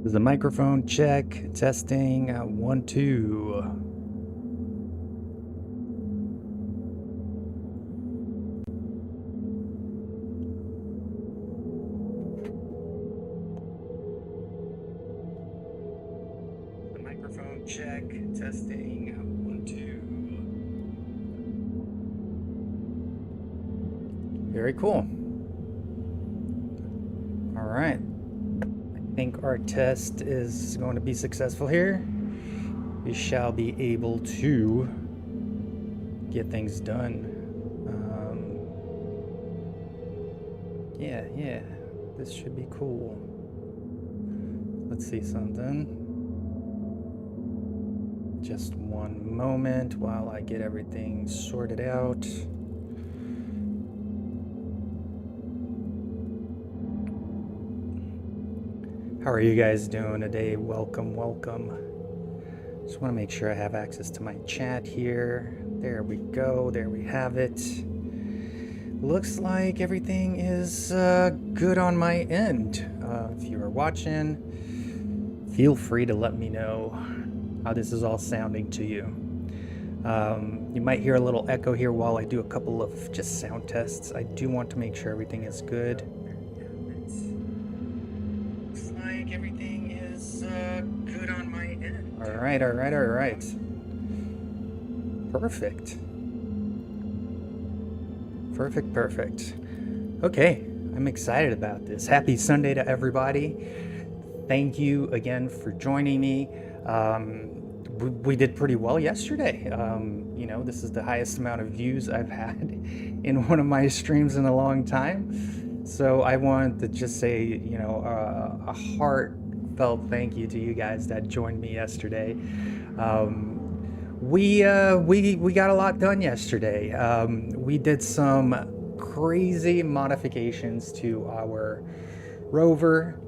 Is the microphone check? Testing. 1, 2. The microphone check. Testing. 1, 2. Very cool. All right. I think our test is going to be successful here. We shall be able to get things done. Yeah, this should be cool. Let's see something. Just one moment while I get everything sorted out. How are you guys doing today? Welcome. Just want to make sure I have access to my chat here. There we go. There we have it. Looks like everything is good on my end. If you are watching, feel free to let me know how this is all sounding to you. You might hear a little echo here while I do a couple of just sound tests. I do want to make sure everything is good. Looks like everything is good on my end. All right. Perfect. Okay, I'm excited about this. Happy Sunday to everybody. Thank you again for joining me. We did pretty well yesterday. You know, this is the highest amount of views I've had in one of my streams in a long time. So I wanted to just say, you know, a heartfelt thank you to you guys that joined me yesterday. We got a lot done yesterday. We did some crazy modifications to our rover,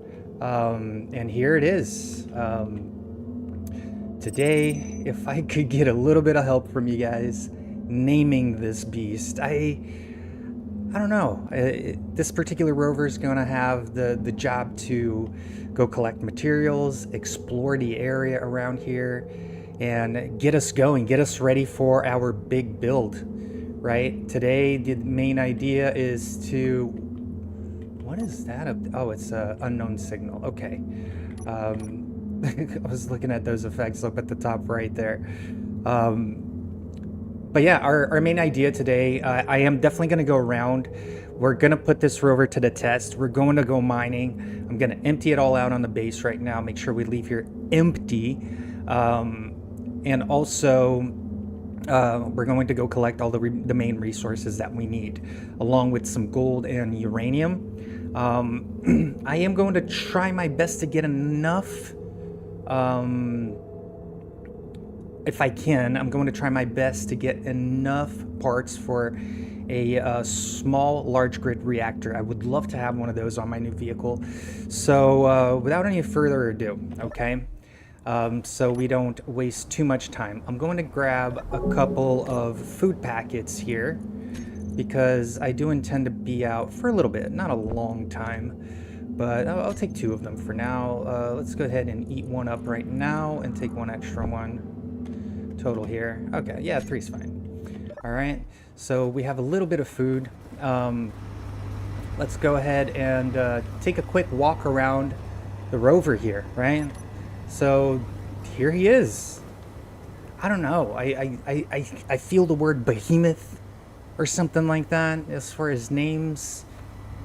and here it is. Today, if I could get a little bit of help from you guys naming this beast, I don't know. This particular rover is going to have the job to go collect materials, explore the area around here, and get us going, get us ready for our big build, right? Today, the main idea is to... What is that? Oh, it's an unknown signal. Okay. I was looking at those effects up at the top right there. But yeah, our main idea today, I am definitely going to go around. We're going to put this rover to the test. We're going to go mining. I'm going to empty it all out on the base right now. Make sure we leave here empty. And also, we're going to go collect all the main resources that we need, along with some gold and uranium. I am going to try my best to get enough... if I can, I'm going to try my best to get enough parts for a small large grid reactor. I would love to have one of those on my new vehicle. So without any further ado, okay, so we don't waste too much time, I'm going to grab a couple of food packets here because I do intend to be out for a little bit, not a long time. But I'll take 2 of them for now. Let's go ahead and eat one up right now and take 1 extra one total here. Okay, yeah, 3's fine. All right, so we have a little bit of food. Let's go ahead and take a quick walk around the rover here, right? So here he is. I don't know. I feel the word behemoth or something like that as far as names.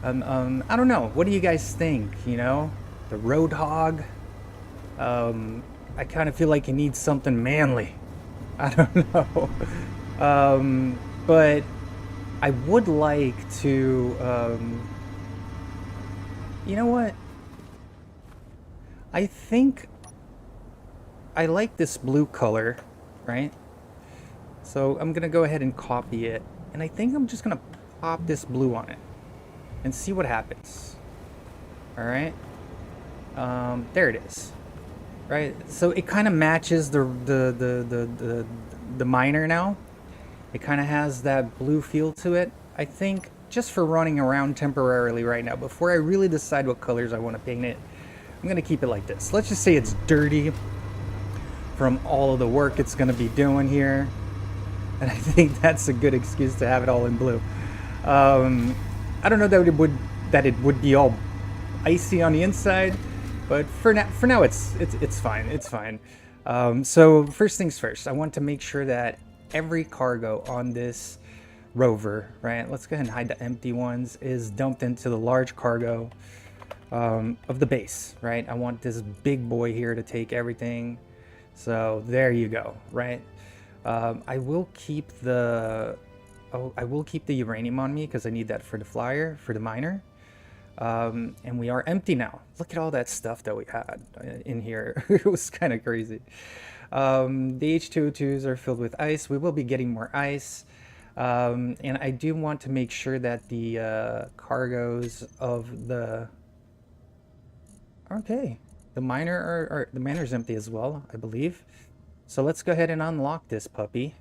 I don't know. What do you guys think? You know, the Roadhog. I kind of feel like he needs something manly. I don't know. But I would like to. You know what? I think I like this blue color, right? So I'm gonna go ahead and copy it, and I think I'm just gonna pop this blue on it and see what happens. All right, there it is. Right, so it kind of matches the miner now. It kind of has that blue feel to it. I think just for running around temporarily right now before I really decide what colors I want to paint it. I'm gonna keep it like this. Let's just say it's dirty from all of the work it's gonna be doing here. And I think that's a good excuse to have it all in blue. I don't know that it would be all icy on the inside, but for now it's fine. It's fine. So first things first, I want to make sure that every cargo on this rover, right? Let's go ahead and hide the empty ones, is dumped into the large cargo of the base, right? I want this big boy here to take everything. So there you go, right? I will keep the uranium on me because I need that for the flyer, for the miner. And we are empty now. Look at all that stuff that we had in here. It was kind of crazy. The H2O2s are filled with ice. We will be getting more ice. And I do want to make sure that the cargoes of the... Okay, the miner's empty as well, I believe. So let's go ahead and unlock this puppy.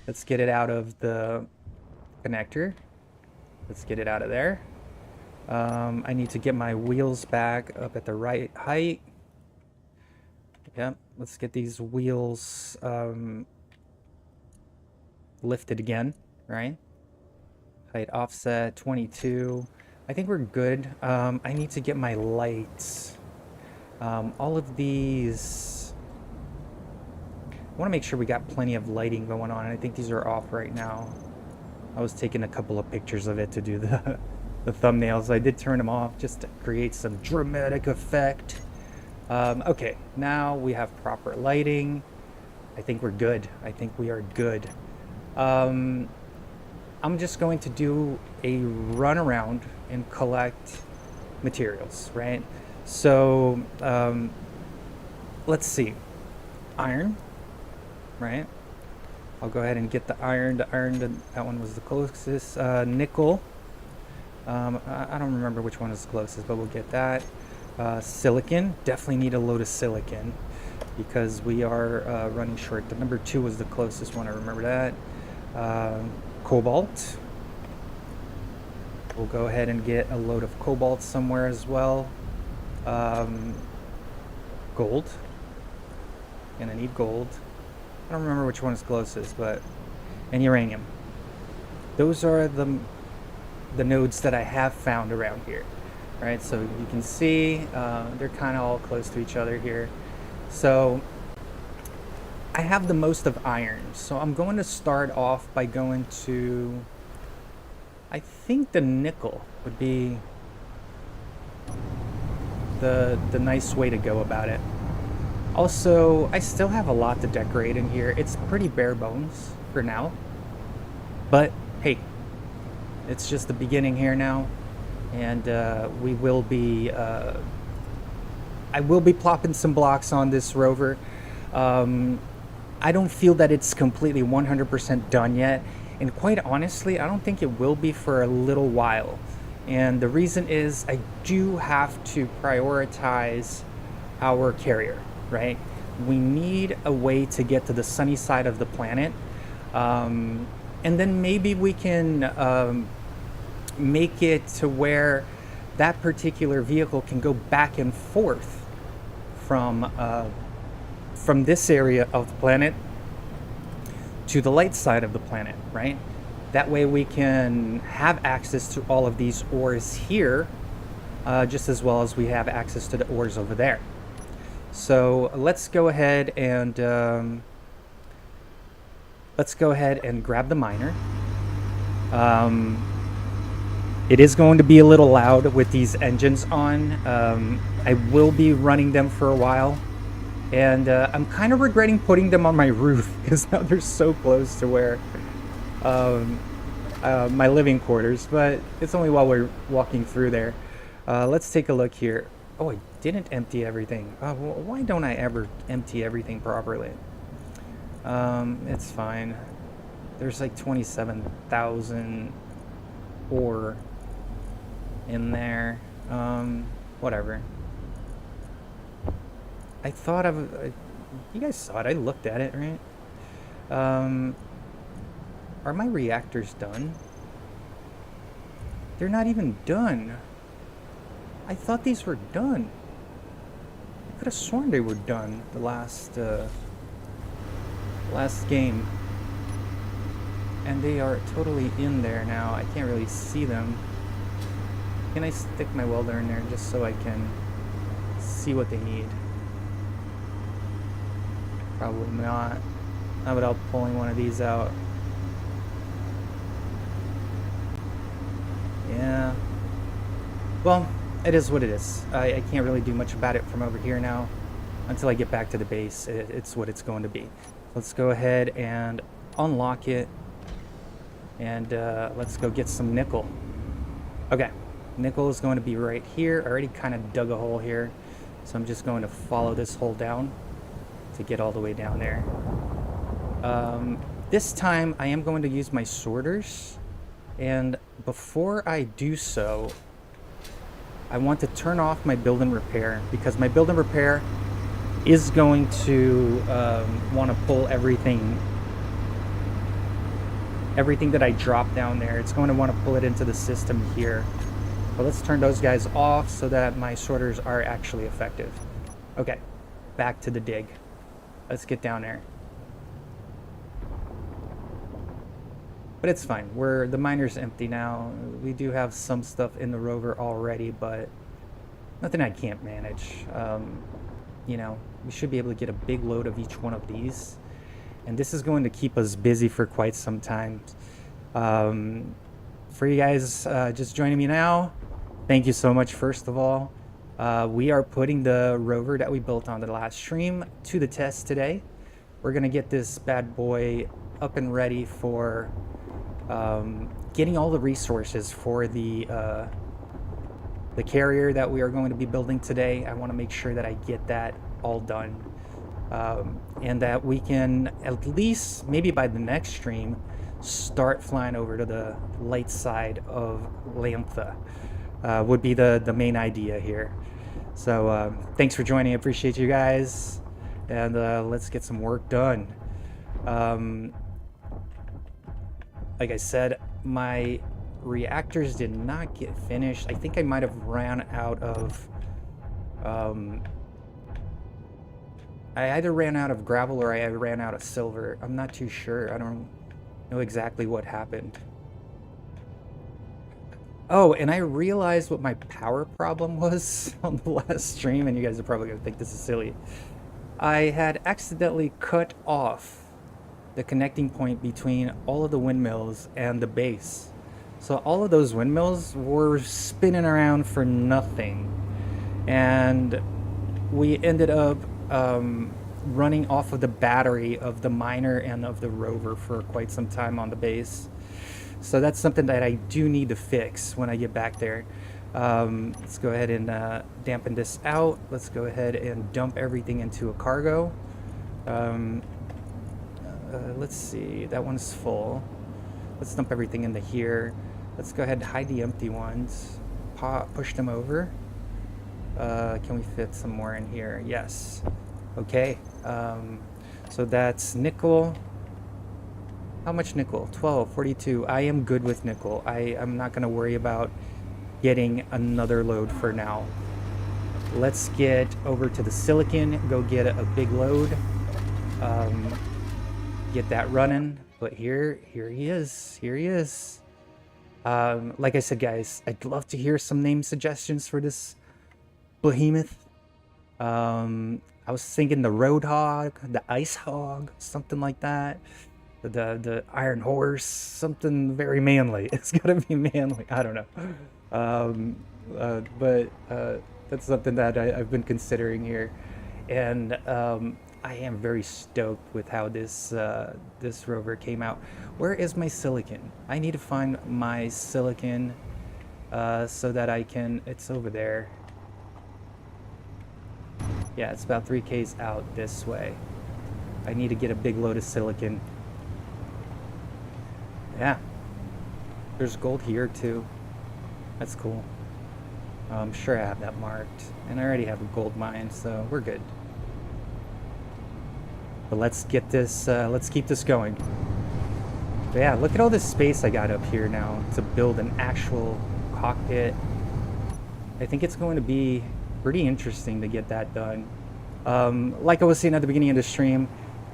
Let's get it out of the connector. Let's get it out of there. I need to get my wheels back up at the right height. Yep, let's get these wheels lifted again, right? Height offset 22. I think we're good. I need to get my lights. All of these... I want to make sure we got plenty of lighting going on, and I think these are off right now. I was taking a couple of pictures of it to do the thumbnails. I did turn them off just to create some dramatic effect. Okay, now we have proper lighting. I think we're good. I think we are good. I'm just going to do a run around and collect materials, right? So let's see. Iron, right? I'll go ahead and get the iron. That one was the closest. Nickel. I don't remember which one is the closest, but we'll get that. Silicon. Definitely need a load of silicon because we are running short. The number 2 was the closest one. I remember that. Cobalt. We'll go ahead and get a load of cobalt somewhere as well. Gold. Gonna need gold. I don't remember which one is closest, but... And uranium. Those are the nodes that I have found around here, right? So you can see they're kind of all close to each other here. So I have the most of iron, so I'm going to start off by going to... I think the nickel would be the nice way to go about it. Also, I still have a lot to decorate in here. It's pretty bare bones for now. But, hey, it's just the beginning here now. And we will be... I will be plopping some blocks on this rover. I don't feel that it's completely 100% done yet. And quite honestly, I don't think it will be for a little while. And the reason is I do have to prioritize our carrier, right? We need a way to get to the sunny side of the planet. And then maybe we can make it to where that particular vehicle can go back and forth from this area of the planet to the light side of the planet, right? That way we can have access to all of these ores here, just as well as we have access to the ores over there. So let's go ahead and grab the miner. It is going to be a little loud with these engines on. I will be running them for a while. And I'm kind of regretting putting them on my roof because now they're so close to where my living quarters, but it's only while we're walking through there. Let's take a look here. Oh, I didn't empty everything. Why don't I ever empty everything properly? It's fine. There's like 27,000 ore in there. Whatever. I thought of... you guys saw it. I looked at it, right? Are my reactors done? They're not even done. I thought these were done. I could have sworn they were done the last game. And they are totally in there now. I can't really see them. Can I stick my welder in there just so I can see what they need? Probably not. Not without pulling one of these out. Yeah. Well, it is what it is. I can't really do much about it from over here now. Until I get back to the base, it's what it's going to be. Let's go ahead and unlock it. And let's go get some nickel. Okay. Nickel is going to be right here. I already kind of dug a hole here. So I'm just going to follow this hole down to get all the way down there. This time I am going to use my sorters. And before I do so, I want to turn off my build and repair, because my build and repair is going to want to pull everything that I drop down there. It's going to want to pull it into the system here. But let's turn those guys off so that my sorters are actually effective. Okay, back to the dig. Let's get down there. But it's fine. The miner's empty now. We do have some stuff in the rover already, but nothing I can't manage. You know, we should be able to get a big load of each one of these. And this is going to keep us busy for quite some time. For you guys just joining me now, thank you so much, first of all. We are putting the rover that we built on the last stream to the test today. We're going to get this bad boy up and ready for getting all the resources for the carrier that we are going to be building today. I want to make sure that I get that all done. And that we can, at least maybe by the next stream, start flying over to the light side of Lantha. Would be the main idea here. So thanks for joining. I appreciate you guys. And let's get some work done. Like I said, my reactors did not get finished. I think I might have ran out of... I either ran out of gravel or I ran out of silver. I'm not too sure. I don't know exactly what happened. Oh, and I realized what my power problem was on the last stream, and you guys are probably going to think this is silly. I had accidentally cut off the connecting point between all of the windmills and the base. So all of those windmills were spinning around for nothing. And we ended up running off of the battery of the miner and of the rover for quite some time on the base. So that's something that I do need to fix when I get back there. Let's go ahead and dampen this out. Let's go ahead and dump everything into a cargo. Let's see, that one's full. Let's dump everything into here. Let's go ahead and hide the empty ones. Push them over. Can we fit some more in here? Yes. Okay. So that's nickel. How much nickel? 12, 42. I am good with nickel. I'm not going to worry about getting another load for now. Let's get over to the silicon, go get a big load. Get that running. But here he is. Here he is. Like I said, guys, I'd love to hear some name suggestions for this behemoth. I was thinking the Roadhog, the Ice Hog, something like that. The Iron Horse, something very manly. It's gotta be manly. I don't know. But that's something that I've been considering here, and I am very stoked with how this rover came out. Where is my silicon? I need to find my silicon so that I can. It's over there. Yeah, it's about 3 k's out this way. I need to get a big load of silicon. Yeah. There's gold here too. That's cool. I'm sure I have that marked. And I already have a gold mine, so we're good. But let's get this, let's keep this going. But yeah, look at all this space I got up here now to build an actual cockpit. I think it's going to be pretty interesting to get that done. Like I was saying at the beginning of the stream,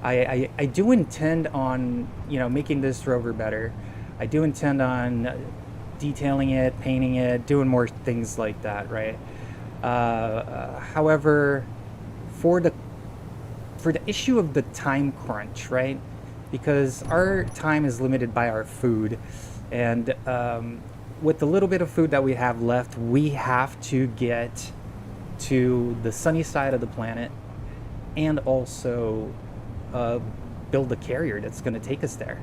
I do intend on, making this rover better. I do intend on detailing it, painting it, doing more things like that, right? However, for the issue of the time crunch, right? Because our time is limited by our food, and with the little bit of food that we have left, we have to get to the sunny side of the planet and also build a carrier that's going to take us there.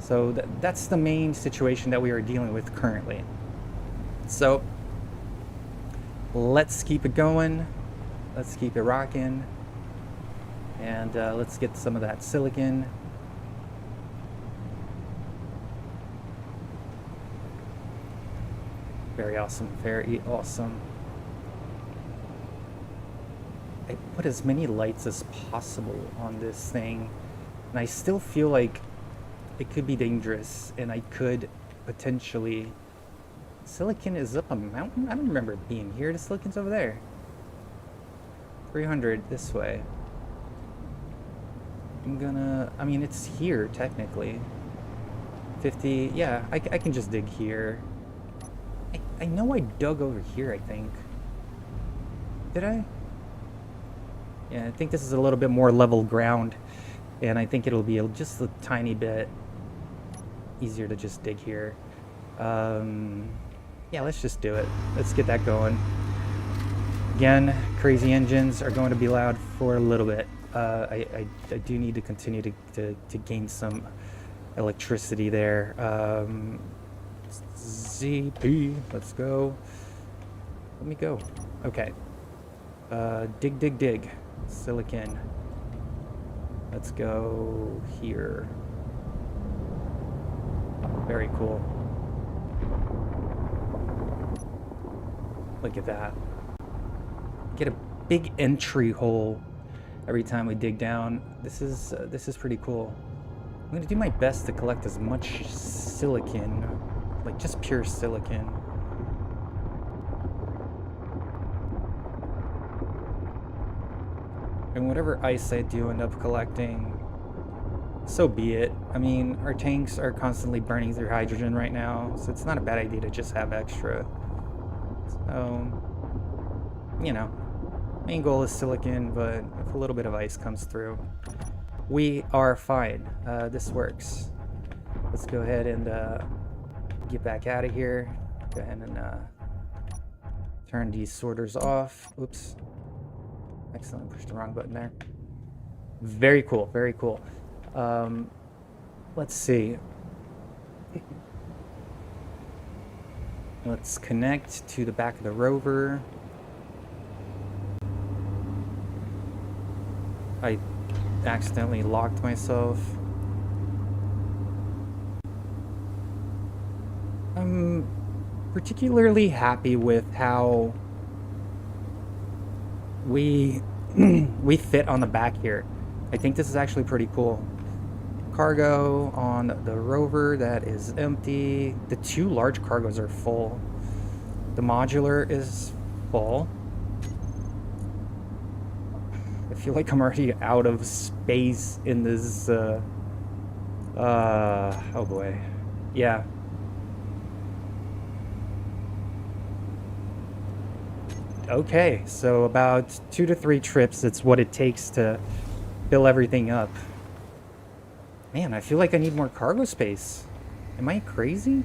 So that's the main situation that we are dealing with currently. So let's keep it going. Let's keep it rocking. And let's get some of that silicon. Very awesome, very awesome. I put as many lights as possible on this thing, and I still feel like it could be dangerous, and I could potentially... Silicon is up a mountain? I don't remember it being here. The silicon's over there. 300 this way. I mean, it's here, technically. 50, yeah, I can just dig here. I know I dug over here, I think. Did I? Yeah, I think this is a little bit more level ground, and I think it'll be just a tiny bit easier to just dig here. Yeah, let's just do it. Let's get that going. Again, crazy engines are going to be loud for a little bit. I do need to continue to gain some electricity there. ZP, let's go. Let me go. Okay. Dig. Silicon. Let's go here. Very cool. Look at that. Get a big entry hole every time we dig down. This is pretty cool. I'm gonna do my best to collect as much silicon, like just pure silicon. And whatever ice I do end up collecting, so be it. I mean, our tanks are constantly burning through hydrogen right now, so it's not a bad idea to just have extra. So, main goal is silicon, but if a little bit of ice comes through, we are fine. This works. Let's go ahead and get back out of here. Go ahead and turn these sorters off. Oops. Excellent. Pushed the wrong button there. Very cool. Very cool. Let's see. Let's connect to the back of the rover. I accidentally locked myself. I'm particularly happy with how we fit on the back here. I think this is actually pretty cool. Cargo on the rover that is empty. The two large cargos are full. The modular is full. I feel like I'm already out of space in this oh boy. Yeah. Okay, so about 2 to 3 trips, it's what it takes to fill everything up. Man, I feel like I need more cargo space. Am I crazy?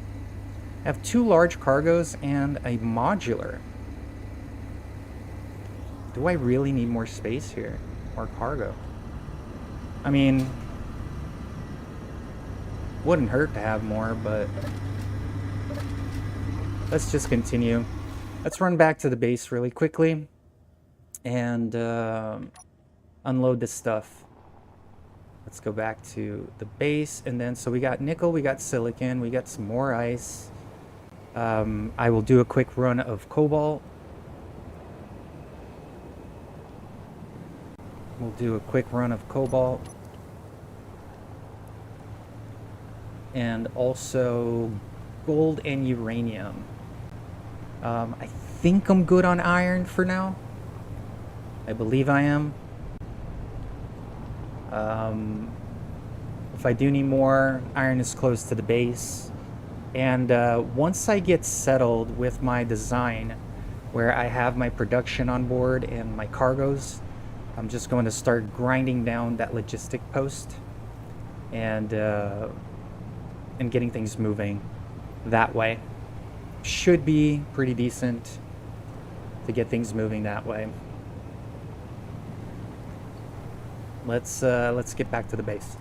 I have 2 large cargos and a modular. Do I really need more space here? More cargo? I mean, wouldn't hurt to have more, but let's just continue. Let's run back to the base really quickly and unload this stuff. Let's go back to the base, and then so we got nickel, we got silicon, we got some more ice. I will do a quick run of cobalt. We'll do a quick run of cobalt. And also gold and uranium. I think I'm good on iron for now. I believe I am. If I do need more, iron is close to the base. And once I get settled with my design, where I have my production on board and my cargoes, I'm just going to start grinding down that logistic post and getting things moving that way. Should be pretty decent to get things moving that way. Let's get back to the base.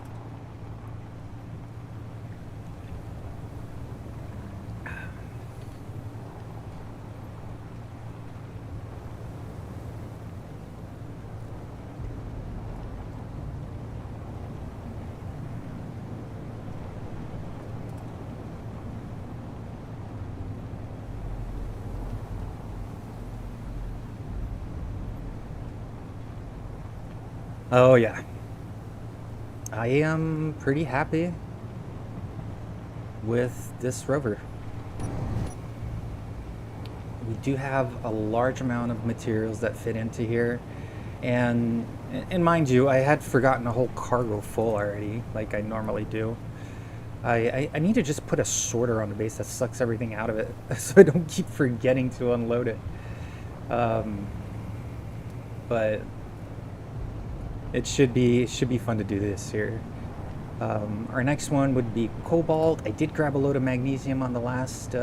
Oh yeah, I am pretty happy with this rover. We do have a large amount of materials that fit into here, and mind you, I had forgotten a whole cargo full already, like I normally do. I need to just put a sorter on the base that sucks everything out of it, so I don't keep forgetting to unload it. But it should be fun to do this here. Our next one would be cobalt. I did grab a load of magnesium on the last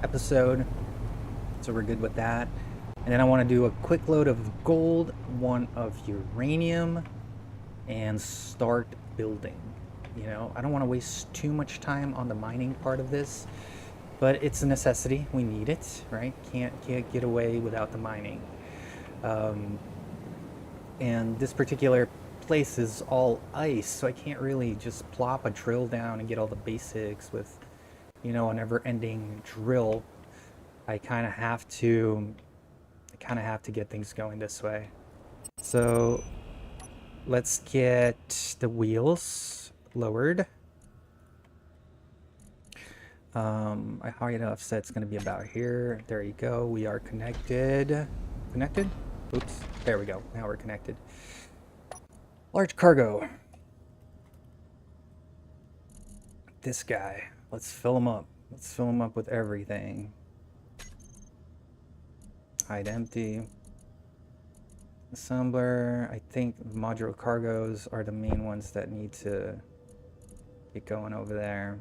episode, so we're good with that. And then I want to do a quick load of gold, one of uranium, and start building. You know, I don't want to waste too much time on the mining part of this, but it's a necessity. We need it, right? Can't get away without the mining. And this particular place is all ice, so I can't really just plop a drill down and get all the basics with, you know, a never-ending drill. I kind of have to get things going this way. So let's get the wheels lowered. My height offset's going to be about here. There you go. We are connected. Connected? Oops. There we go. Now we're connected. Large cargo. This guy. Let's fill him up. Let's fill him up with everything. Hide empty. Assembler. I think modular cargoes are the main ones that need to get going over there.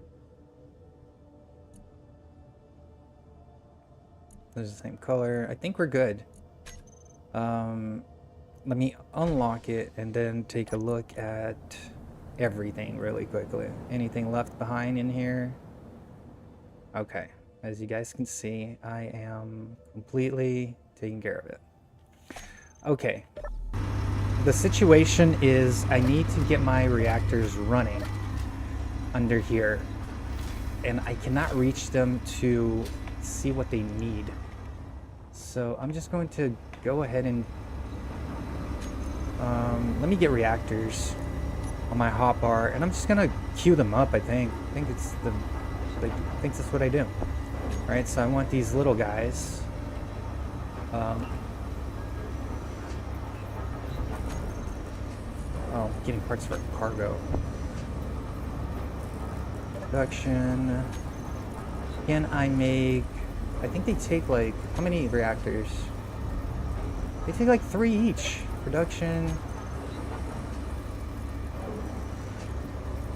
There's the same color. I think we're good. Let me unlock it and then take a look at everything really quickly. Anything left behind in here? Okay, as you guys can see, I am completely taking care of it. Okay, the situation is I need to get my reactors running under here, and I cannot reach them to see what they need. So I'm just going to go ahead and let me get reactors on my hotbar, and I'm just gonna queue them up. I think it's the, I think that's what I do. Right, so I want these little guys. Oh, getting parts for cargo. Production. Can I make? I think they take like, how many reactors? They take like 3 each. Production.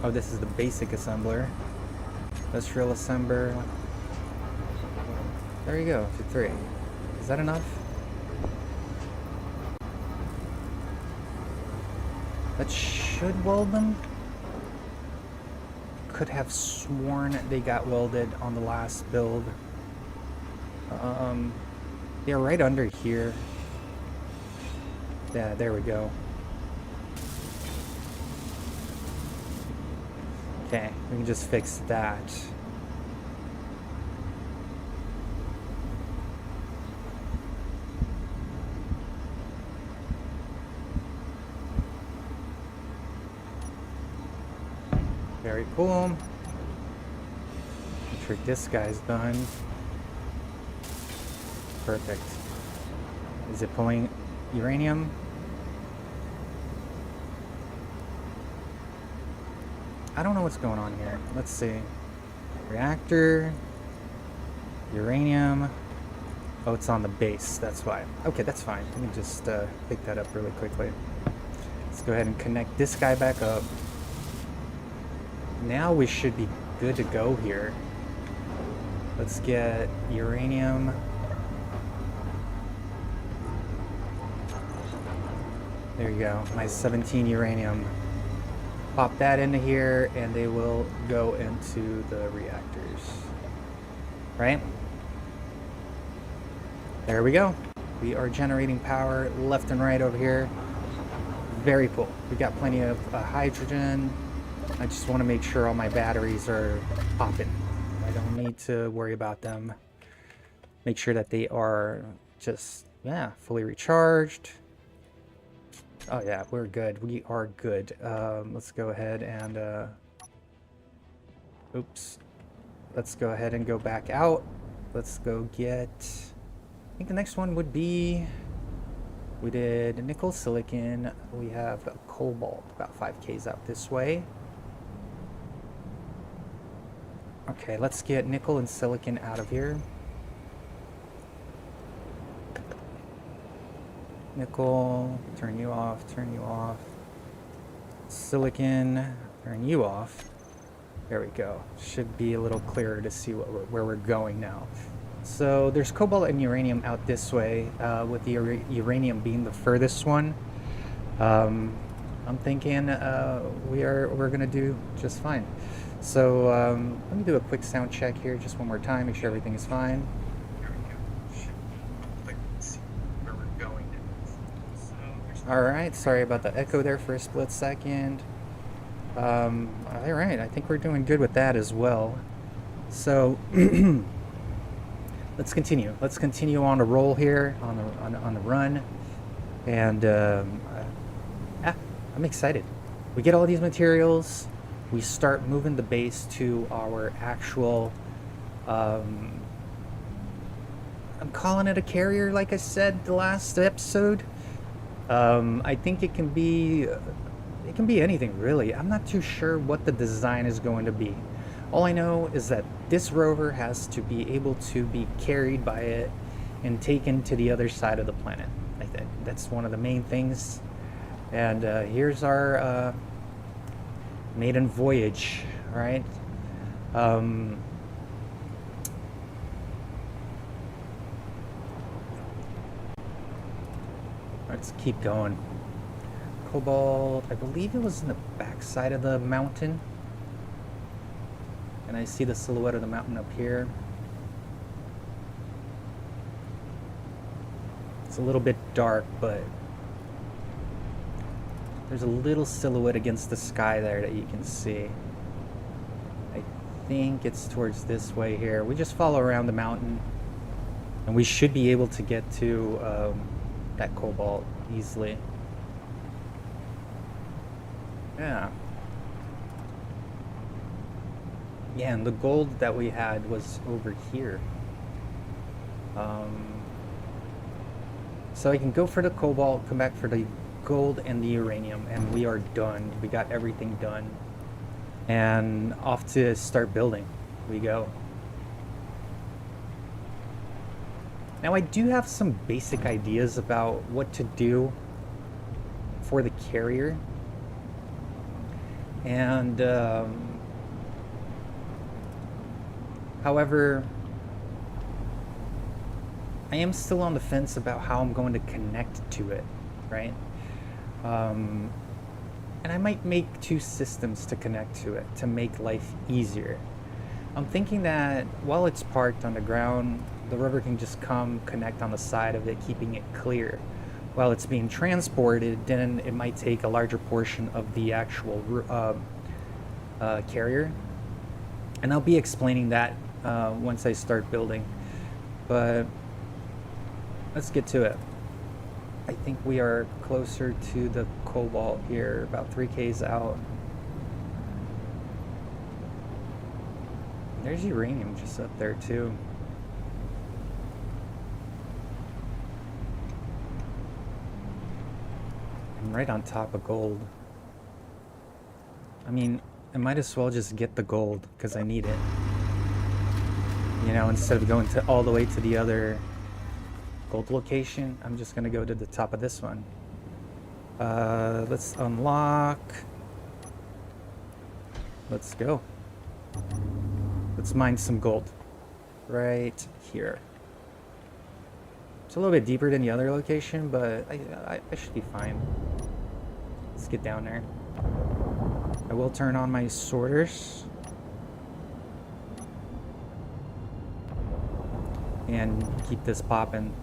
Oh, this is the basic assembler. Industrial assembler. There you go, to 3. Is that enough? That should weld them. Could have sworn they got welded on the last build. They're right under here. Yeah, there we go. Okay, we can just fix that. Very cool. Make sure this guy's done. Perfect. Is it pulling uranium? I don't know what's going on here. Let's see. Reactor. Uranium. Oh, it's on the base. That's why. Okay, that's fine. Let me just pick that up really quickly. Let's go ahead and connect this guy back up. Now we should be good to go here. Let's get uranium. There you go. My 17 uranium. Pop that into here and they will go into the reactors. Right? There we go. We are generating power left and right over here. Very cool. We got plenty of hydrogen. I just want to make sure all my batteries are popping. I don't need to worry about them. Make sure that they are just, yeah, fully recharged. Oh yeah, we're good. We are good. Let's go ahead and, oops. Let's go ahead and go back out. Let's go get, I think the next one would be, we did nickel, silicon. We have a cobalt, about 5Ks out this way. Okay, let's get nickel and silicon out of here. Nickel, turn you off, turn you off. Silicon, turn you off. There we go. Should be a little clearer to see where we're going now. So there's cobalt and uranium out this way, with the uranium being the furthest one. I'm thinking we're gonna do just fine. So let me do a quick sound check here just one more time, make sure everything is fine. Alright, sorry about the echo there for a split second. Alright, I think we're doing good with that as well. So let's continue. Let's continue on a roll here, on the run. And I'm excited. We get all these materials. We start moving the base to our actual, I'm calling it a carrier, like I said the last episode. I think it can be anything really. I'm not too sure what the design is going to be. All I know is that this rover has to be able to be carried by it and taken to the other side of the planet. I think that's one of the main things. And here's our maiden voyage, right? Let's keep going. Cobalt, I believe it was in the backside of the mountain. And I see the silhouette of the mountain up here. It's a little bit dark, but there's a little silhouette against the sky there that you can see. I think it's towards this way here. We just follow around the mountain and we should be able to get to that cobalt easily. Yeah. Yeah, and the gold that we had was over here. So I can go for the cobalt, come back for the gold and the uranium, and we are done. We got everything done. And off to start building we go. Now I do have some basic ideas about what to do for the carrier. And however, I am still on the fence about how I'm going to connect to it, right? And I might make two systems to connect to it to make life easier. I'm thinking that while it's parked on the ground, the rover can just come connect on the side of it, keeping it clear. While it's being transported, then it might take a larger portion of the actual carrier. And I'll be explaining that once I start building. But let's get to it. I think we are closer to the cobalt here, about 3Ks out. There's uranium just up there too. I'm right on top of gold. I mean, I might as well just get the gold because I need it. You know, instead of going to all the way to the other gold location, I'm just gonna go to the top of this one. Let's unlock. Let's go. Let's mine some gold right here. It's a little bit deeper than the other location, but I should be fine. Let's get down there. I will turn on my sorters. And keep this popping.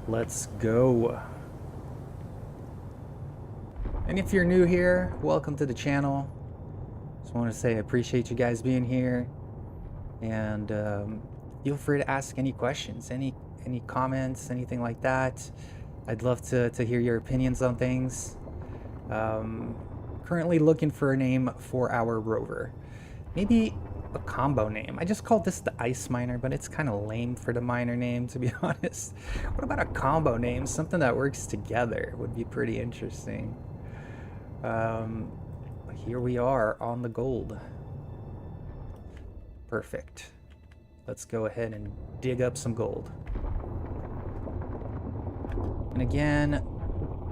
Let's go. And if you're new here, welcome to the channel. Just want to say I appreciate you guys being here. And feel free to ask any questions, any comments, anything like that. I'd love to hear your opinions on things. Currently looking for a name for our rover. Maybe a combo name. I just called this the ice miner, but it's kind of lame for the miner name, to be honest. What about a combo name? Something that works together would be pretty interesting. Here we are on the gold. Perfect. Let's go ahead and dig up some gold. And again,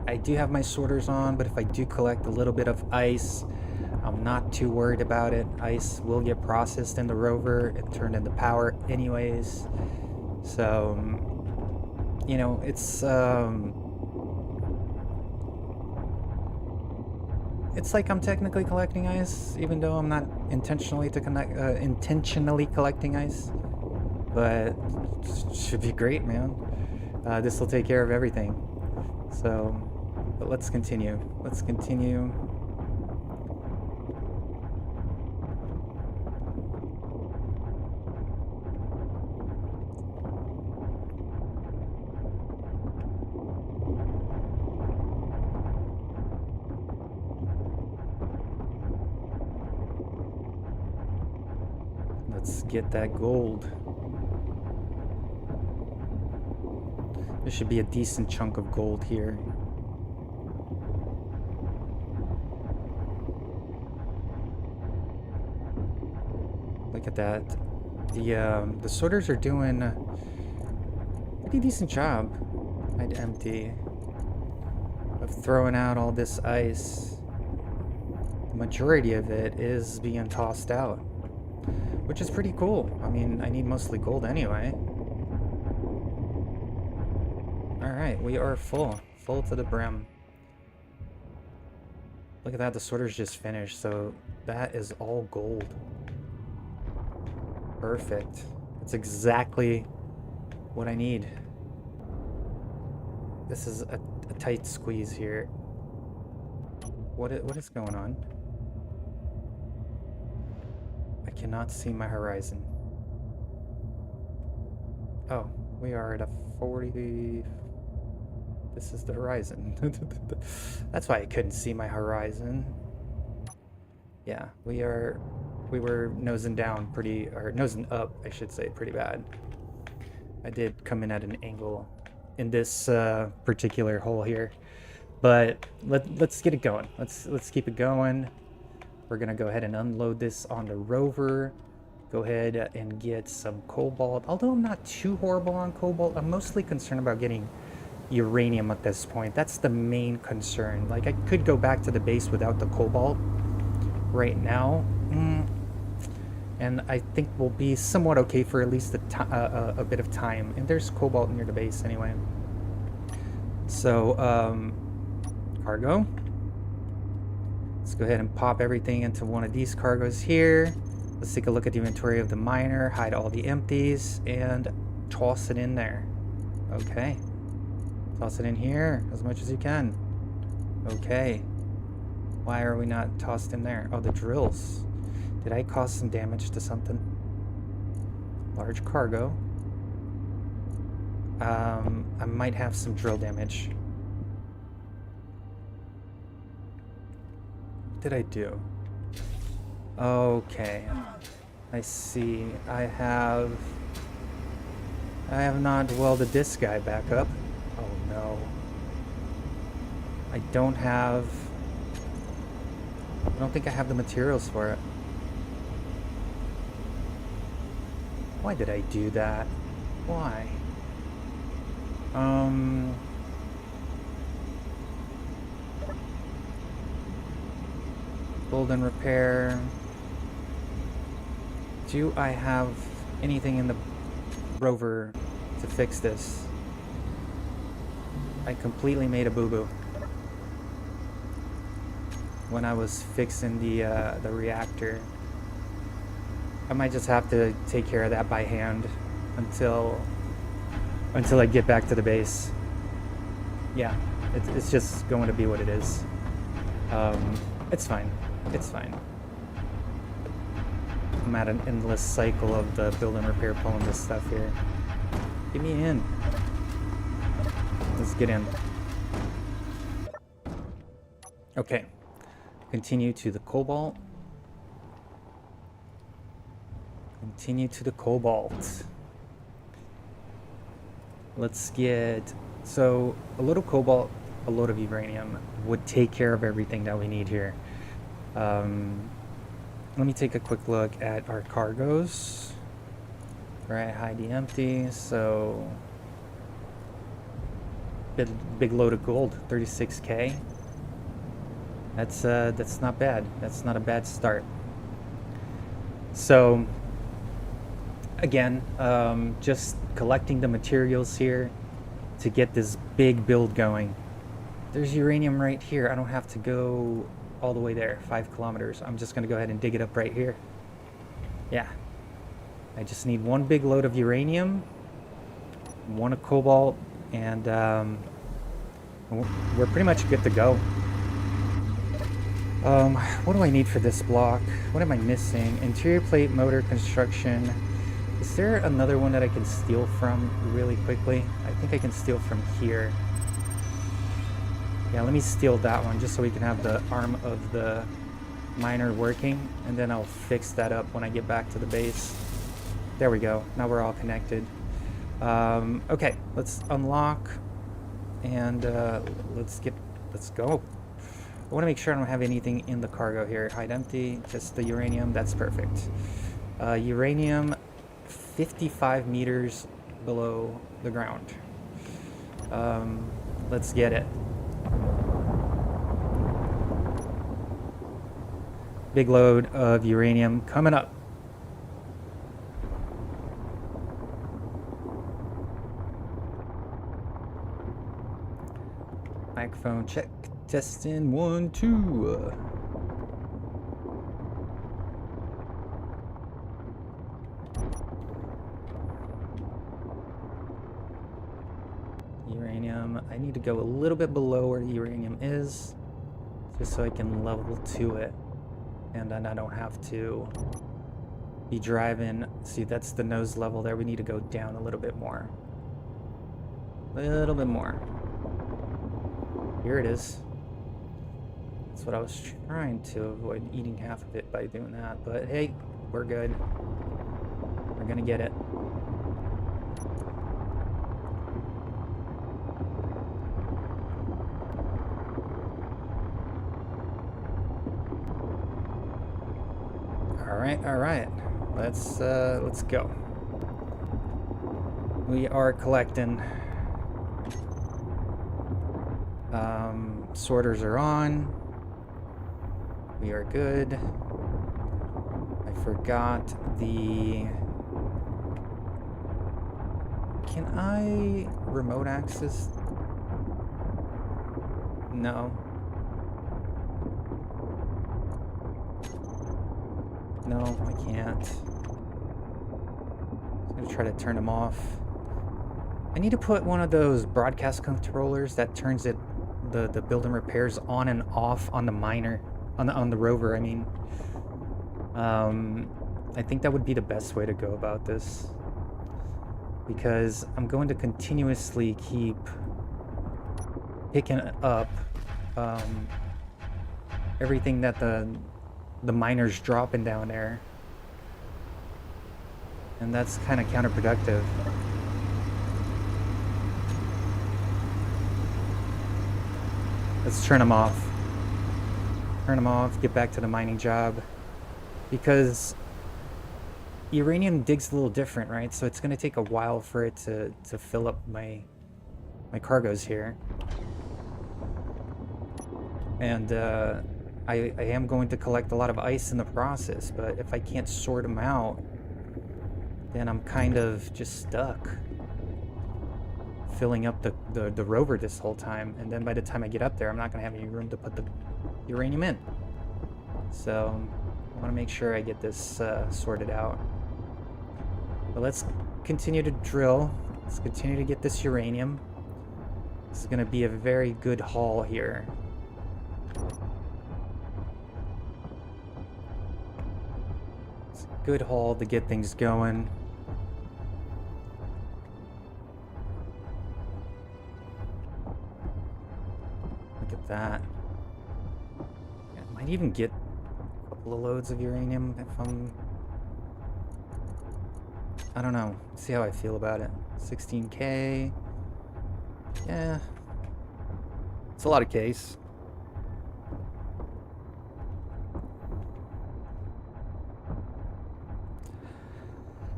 I do have my sorters on, but if I do collect a little bit of ice, I'm not too worried about it. Ice will get processed in the rover and turned into power anyways. So, you know, it's like I'm technically collecting ice, even though I'm not intentionally collecting ice. But it should be great, man. This will take care of everything. So, but let's continue. Let's continue. Let's get that gold. There should be a decent chunk of gold here. Look at that. The sorters are doing a pretty decent job. I'd empty of throwing out all this ice. The majority of it is being tossed out, which is pretty cool. I mean, I need mostly gold anyway. Alright, we are full to the brim. Look at that, the sorter's just finished, so that is all gold. Perfect. That's exactly what I need. This is a tight squeeze here. What is going on? I cannot see my horizon. Oh, we are at a 40... This is the horizon. That's why I couldn't see my horizon. Yeah, we were nosing down pretty, or nosing up, I should say, pretty bad. I did come in at an angle in this particular hole here, but let's get it going. Let's keep it going. We're gonna go ahead and unload this on the rover. Go ahead and get some cobalt. Although I'm not too horrible on cobalt, I'm mostly concerned about getting uranium at this point. That's the main concern. Like, I could go back to the base without the cobalt right now, and I think we'll be somewhat okay for at least a bit of time. And there's cobalt near the base anyway. So cargo. Let's go ahead and pop everything into one of these cargos here. Let's take a look at the inventory of the miner, hide all the empties, and toss it in there. Okay. Toss it in here as much as you can. Okay. Why are we not tossed in there? Oh, the drills. Did I cause some damage to something? Large cargo. I might have some drill damage. What did I do? Okay. I see. I have not welded this guy back up. I don't think I have the materials for it. Why did I do that? Why? Build and repair. Do I have anything in the rover to fix this? I completely made a boo-boo when I was fixing the reactor. I might just have to take care of that by hand until I get back to the base. Yeah, it's just going to be what it is. It's fine. It's fine. I'm at an endless cycle of the build and repair pulling this stuff here. Get me in. Let's get in. Okay. Continue to the cobalt. Continue to the cobalt. Let's get... So, a little cobalt, a load of uranium would take care of everything that we need here. Let me take a quick look at our cargoes. Right, hide the empty. So, big load of gold, 36K. That's not bad. That's not a bad start. So, again, just collecting the materials here to get this big build going. There's uranium right here. I don't have to go all the way there, 5 kilometers. I'm just gonna go ahead and dig it up right here. Yeah. I just need one big load of uranium, one of cobalt, and we're pretty much good to go. What do I need for this block? What am I missing? Interior plate motor construction. Is there another one that I can steal from really quickly? I think I can steal from here. Yeah, let me steal that one just so we can have the arm of the miner working, and then I'll fix that up when I get back to the base. There we go. Now we're all connected. Okay, let's unlock and let's go. I want to make sure I don't have anything in the cargo here. Hide empty, just the uranium. That's perfect. Uranium 55 meters below the ground. Let's get it. Big load of uranium coming up. Microphone check. Testing 1, 2. Uranium. I need to go a little bit below where the uranium is, just so I can level to it, and then I don't have to be driving. See, that's the nose level there. We need to go down a little bit more. A little bit more. Here it is. That's what I was trying to avoid, eating half of it by doing that. But hey, we're good. We're gonna get it. All right. Let's go. We are collecting. Sorters are on. We are good. I forgot the... Can I remote access? No. No, I can't. I'm gonna try to turn them off. I need to put one of those broadcast controllers that turns it, the build and repairs on and off on the miner, on the rover, I mean. I think that would be the best way to go about this, because I'm going to continuously keep picking up everything that the miner's dropping down there, and that's kind of counterproductive. Let's turn them off. Turn them off, get back to the mining job. Because uranium digs a little different, right? So it's going to take a while for it to fill up my cargoes here. And I am going to collect a lot of ice in the process, but if I can't sort them out, then I'm kind of just stuck filling up the rover this whole time. And then by the time I get up there, I'm not going to have any room to put the uranium in. So I want to make sure I get this sorted out. But let's continue to drill. Let's continue to get this uranium. This is going to be a very good haul here. It's a good haul to get things going. Look at that. I might even get a couple of loads of uranium if I don't know. See how I feel about it. 16K. Yeah. It's a lot of Ks.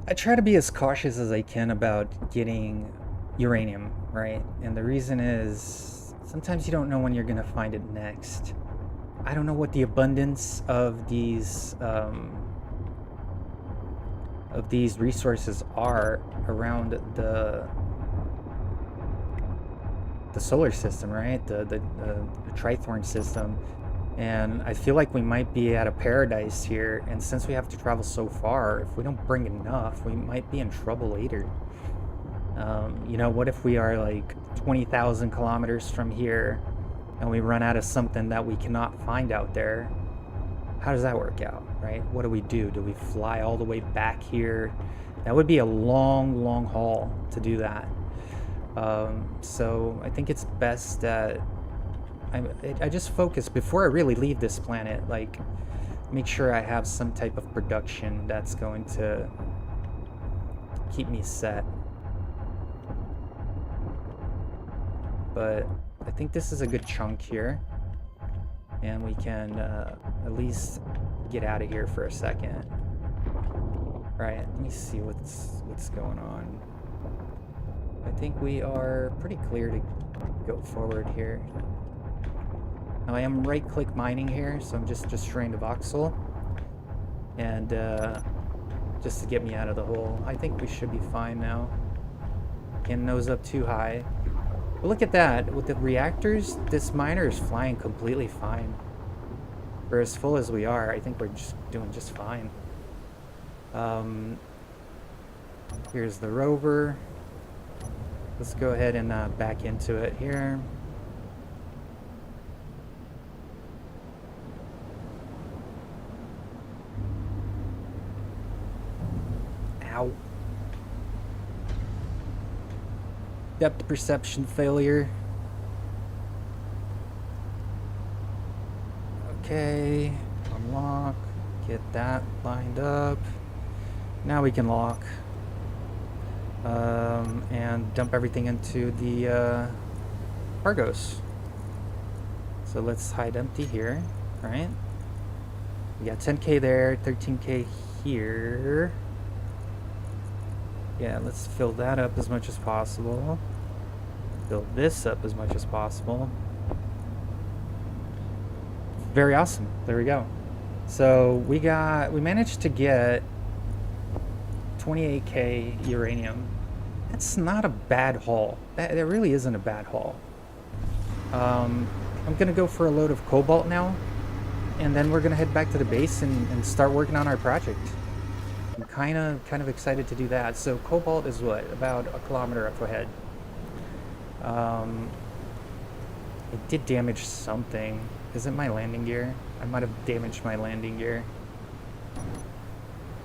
I try to be as cautious as I can about getting uranium, right? And the reason is sometimes you don't know when you're going to find it next. I don't know what the abundance of these resources are around the solar system, right? The Trithorn system. And I feel like we might be at a paradise here, and since we have to travel so far, if we don't bring enough, we might be in trouble later. You know, what if we are like 20,000 kilometers from here and we run out of something that we cannot find out there? How does that work out, right? What do we do? Do we fly all the way back here? That would be a long, long haul to do that. So I think it's best that I just focus before I really leave this planet, like make sure I have some type of production that's going to keep me set. But I think this is a good chunk here, and we can at least get out of here for a second. Right, let me see what's going on. I think we are pretty clear to go forward here. Now I am right-click mining here, so I'm just destroying the voxel, and just to get me out of the hole. I think we should be fine now. Can't nose up too high. But look at that, with the reactors, this miner is flying completely fine. For as full as we are, I think we're just doing just fine. Here's the rover. Let's go ahead and back into it here. Ow. Depth perception failure. Okay, unlock. Get that lined up. Now we can lock. And dump everything into the cargoes. So let's hide empty here, right? We got 10K there, 13K here. Yeah, let's fill that up as much as possible. Fill this up as much as possible. Very awesome. There we go. So we managed to get 28K uranium. That's not a bad haul. That really isn't a bad haul. I'm gonna go for a load of cobalt now, and then we're gonna head back to the base and start working on our project. I'm kind of excited to do that. So cobalt is what, about a kilometer up ahead. It did damage something. Is it my landing gear? I might have damaged my landing gear.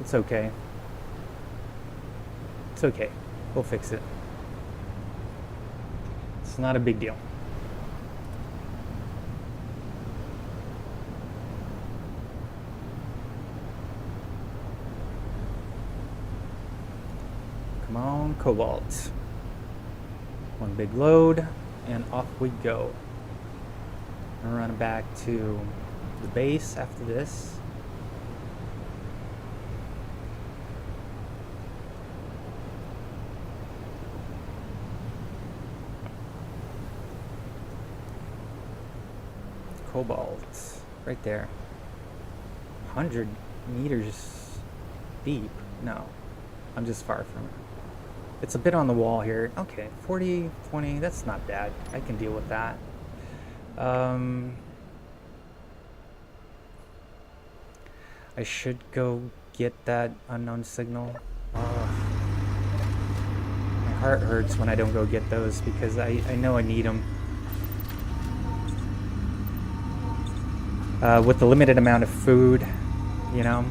It's okay. It's okay. We'll fix it. It's not a big deal. Come on, cobalt. One big load, and off we go. I'm gonna run back to the base after this. Cobalt, right there. 100 meters deep. No, I'm just far from it. It's a bit on the wall here. Okay, 40, 20, that's not bad. I can deal with that. I should go get that unknown signal. Oh, my heart hurts when I don't go get those because I know I need them. With the limited amount of food, you know.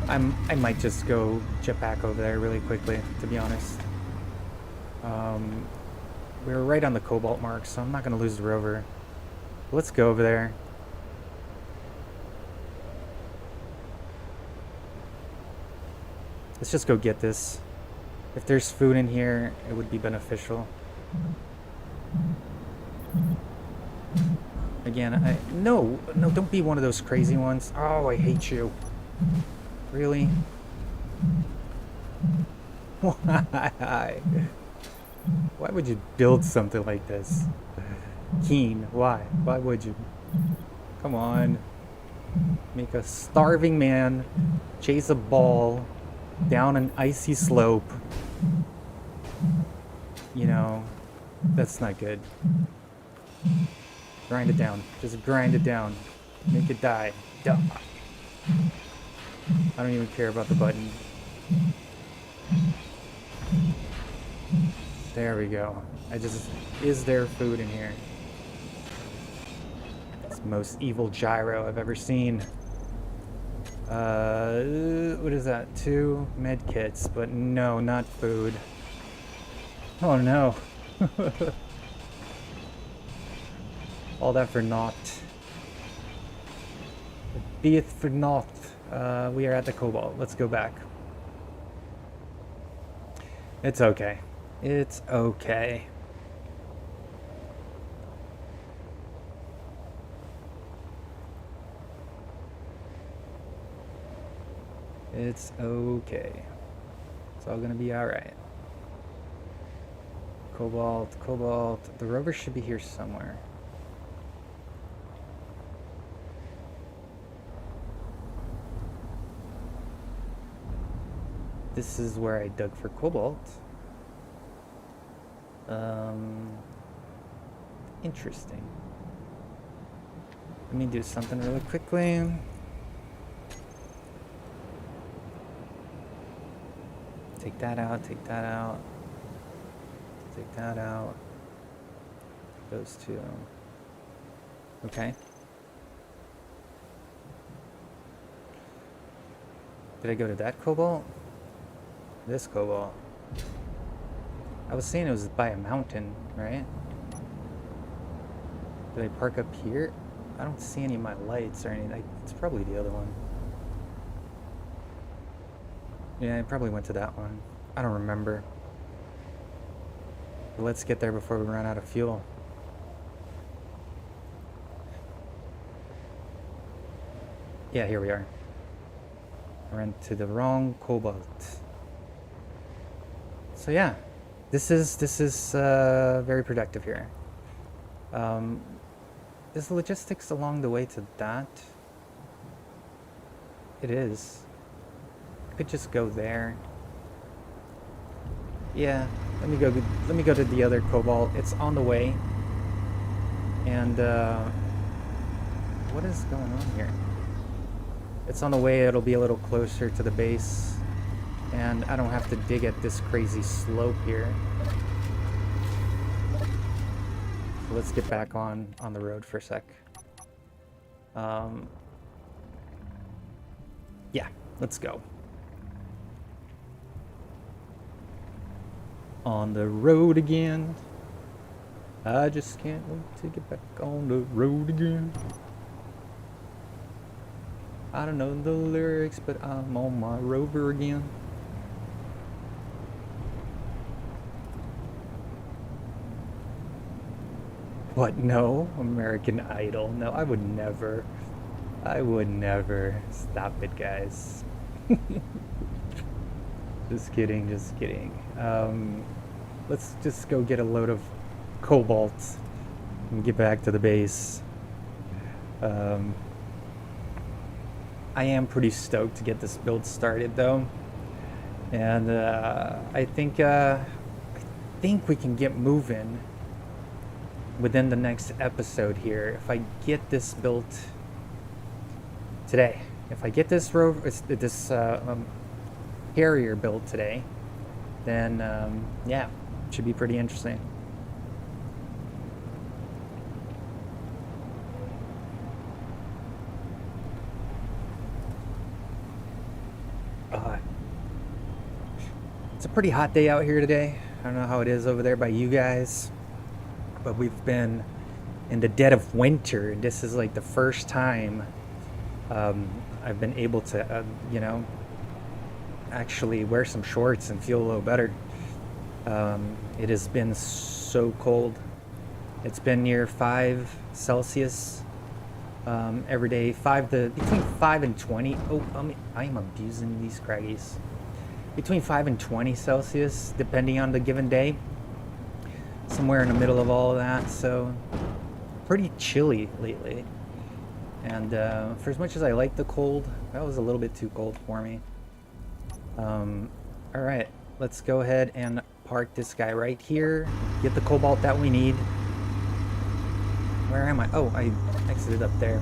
I might just go jet back over there really quickly, to be honest. We were right on the cobalt mark, so I'm not going to lose the rover. Let's go over there. Let's just go get this. If there's food in here, it would be beneficial. Again, no, don't be one of those crazy ones. Oh, I hate you. Really? Why? Why would you build something like this? Keen, why? Why would you? Come on. Make a starving man chase a ball down an icy slope. You know, that's not good. Grind it down. Just grind it down. Make it die. Duh. I don't even care about the button. There we go. Is there food in here? It's the most evil gyro I've ever seen. What is that? 2 med kits, but no, not food. Oh no. All that for naught. Be it for naught. We are at the cobalt. Let's go back. It's okay. It's okay. It's okay. It's all gonna be alright. Cobalt, cobalt. The rover should be here somewhere. This is where I dug for cobalt. Interesting. Let me do something really quickly. Take that out, take that out. Take that out. Those two. Okay. Did I go to that cobalt? This cobalt. I was saying it was by a mountain, right? Did I park up here? I don't see any of my lights or anything. It's probably the other one. Yeah, I probably went to that one. I don't remember. But let's get there before we run out of fuel. Yeah, here we are. I ran to the wrong cobalt. So yeah, this is very productive here. Is the logistics along the way to that? It is. I could just go there. Yeah, let me go to the other cobalt. It's on the way. And what is going on here? It's on the way. It'll be a little closer to the base. And I don't have to dig at this crazy slope here. So let's get back on the road for a sec. Yeah, let's go. On the road again. I just can't wait to get back on the road again. I don't know the lyrics, but I'm on my rover again. What? No? American Idol? No, I would never. I would never. Stop it, guys. Just kidding, just kidding. Let's just go get a load of cobalt and get back to the base. Um, I am pretty stoked to get this build started, though. And I think we can get moving within the next episode here. If I get this built today, if I get this rover, this carrier built today, then yeah, it should be pretty interesting. It's a pretty hot day out here today. I don't know how it is over there by you guys, but we've been in the dead of winter, and this is like the first time I've been able to, actually wear some shorts and feel a little better. It has been so cold. It's been near 5 Celsius every day, between 5 and 20. Oh, I am abusing these craggies. Between 5 and 20 Celsius, depending on the given day. Somewhere in the middle of all of that, so pretty chilly lately. And for as much as I like the cold, that was a little bit too cold for me. Alright, let's go ahead and park this guy right here. Get the cobalt that we need. Where am I? Oh, I exited up there.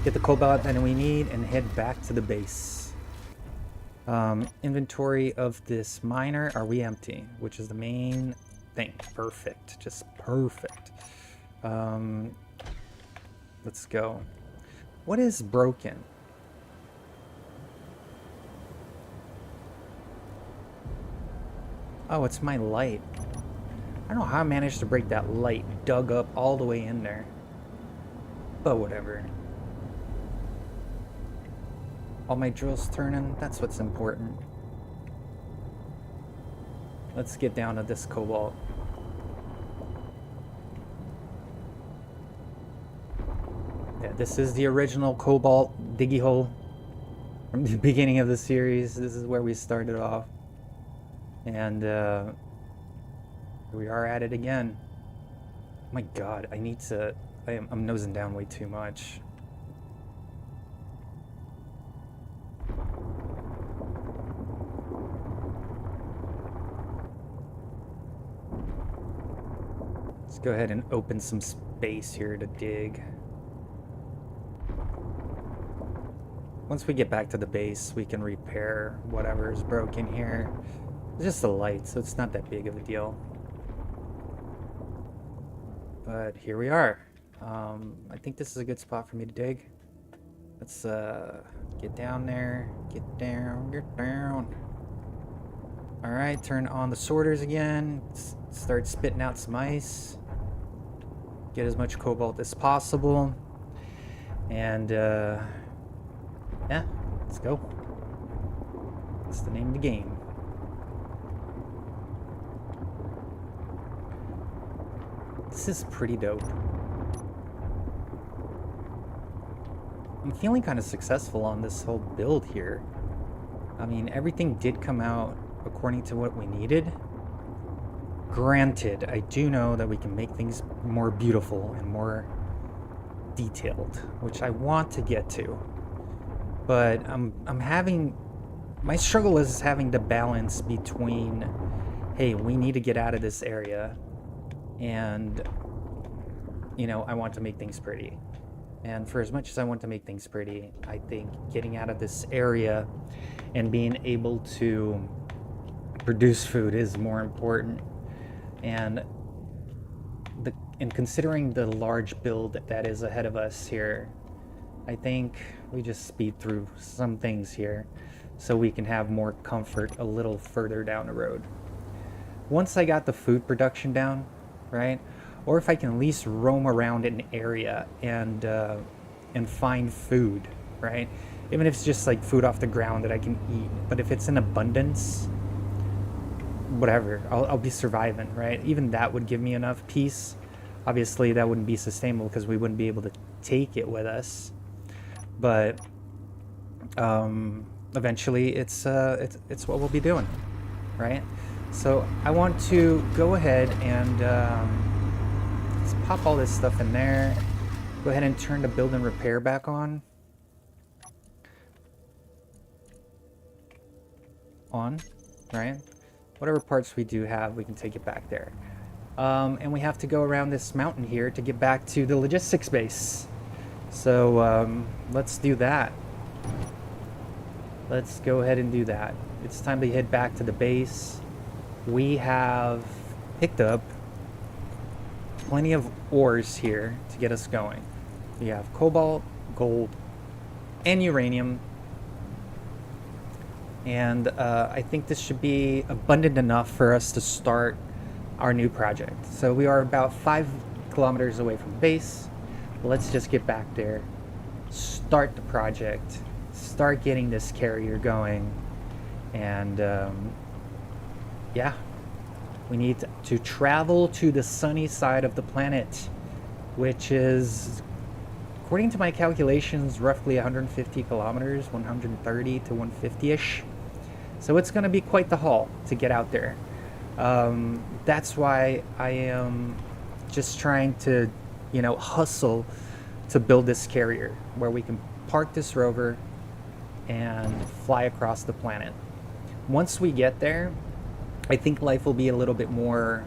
Get the cobalt that we need and head back to the base. Inventory of this miner, are we empty? Which is the main thing. Perfect, just perfect. Let's go. What is broken? Oh, it's my light. I don't know how I managed to break that light dug up all the way in there. But whatever. All my drills turning, that's what's important. Let's get down to this cobalt. Yeah, this is the original cobalt diggy hole from the beginning of the series. This is where we started off. And we are at it again. Oh my god, I'm nosing down way too much. Let's go ahead and open some space here to dig. Once we get back to the base, we can repair whatever is broken here. It's just a light, so it's not that big of a deal. But here we are. I think this is a good spot for me to dig. Let's get down there. Get down, get down. Alright, turn on the sorters again. Start spitting out some ice. Get as much cobalt as possible. And yeah, let's go. That's the name of the game. This is pretty dope. I'm feeling kind of successful on this whole build here. I mean, everything did come out according to what we needed. Granted, I do know that we can make things more beautiful and more detailed, which I want to get to. But I'm having... My struggle is having the balance between, hey, we need to get out of this area, and, you know, I want to make things pretty. And for as much as I want to make things pretty, I think getting out of this area and being able to produce food is more important. And considering the large build that is ahead of us here, I think we just speed through some things here so we can have more comfort a little further down the road. Once I got the food production down, right? Or if I can at least roam around an area and find food, right? Even if it's just like food off the ground that I can eat, but if it's in abundance, whatever, I'll be surviving, right? Even that would give me enough peace. Obviously, that wouldn't be sustainable because we wouldn't be able to take it with us. But eventually, it's what we'll be doing, right? So I want to go ahead and let's pop all this stuff in there. Go ahead and turn the build and repair back on. Right? Whatever parts we do have, we can take it back there. And we have to go around this mountain here to get back to the logistics base. So let's do that. Let's go ahead and do that. It's time to head back to the base. We have picked up plenty of ores here to get us going. We have cobalt, gold, and uranium. And I think this should be abundant enough for us to start our new project. So we are about 5 kilometers away from base. Let's just get back there, start the project, start getting this carrier going, and yeah, we need to travel to the sunny side of the planet, which is, according to my calculations, roughly 150 kilometers, 130 to 150-ish. So it's going to be quite the haul to get out there. That's why I am just trying to, hustle to build this carrier where we can park this rover and fly across the planet. Once we get there, I think life will be a little bit more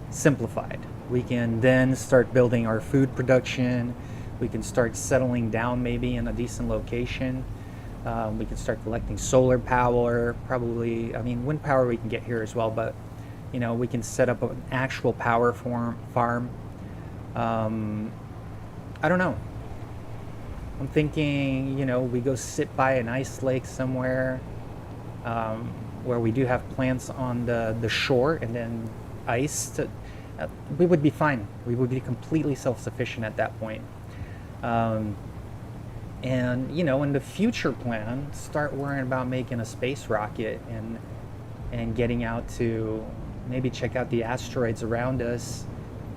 simplified. We can then start building our food production. We can start settling down maybe in a decent location. We can start collecting solar power, probably, wind power we can get here as well, but we can set up an actual power farm. I don't know. I'm thinking, we go sit by an ice lake somewhere where we do have plants on the shore and then ice. We would be fine. We would be completely self-sufficient at that point. And, in the future plan, start worrying about making a space rocket and getting out to maybe check out the asteroids around us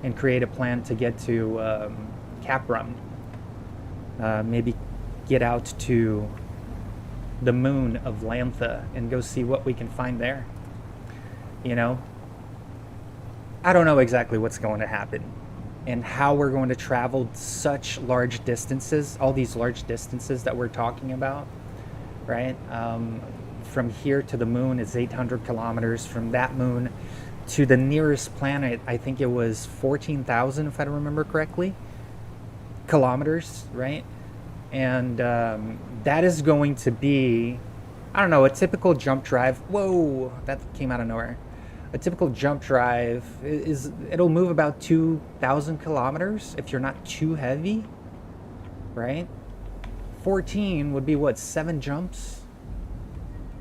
and create a plan to get to Caprum. Maybe get out to the moon of Lantha and go see what we can find there. I don't know exactly what's going to happen and how we're going to travel such large distances, all these large distances that we're talking about, right? From here to the moon is 800 kilometers. From that moon to the nearest planet, I think it was 14,000, if I remember correctly, kilometers, right? And that is going to be, I don't know, a typical jump drive. Whoa, that came out of nowhere. A typical jump drive it'll move about 2,000 kilometers if you're not too heavy, right? 14 would be what, 7 jumps?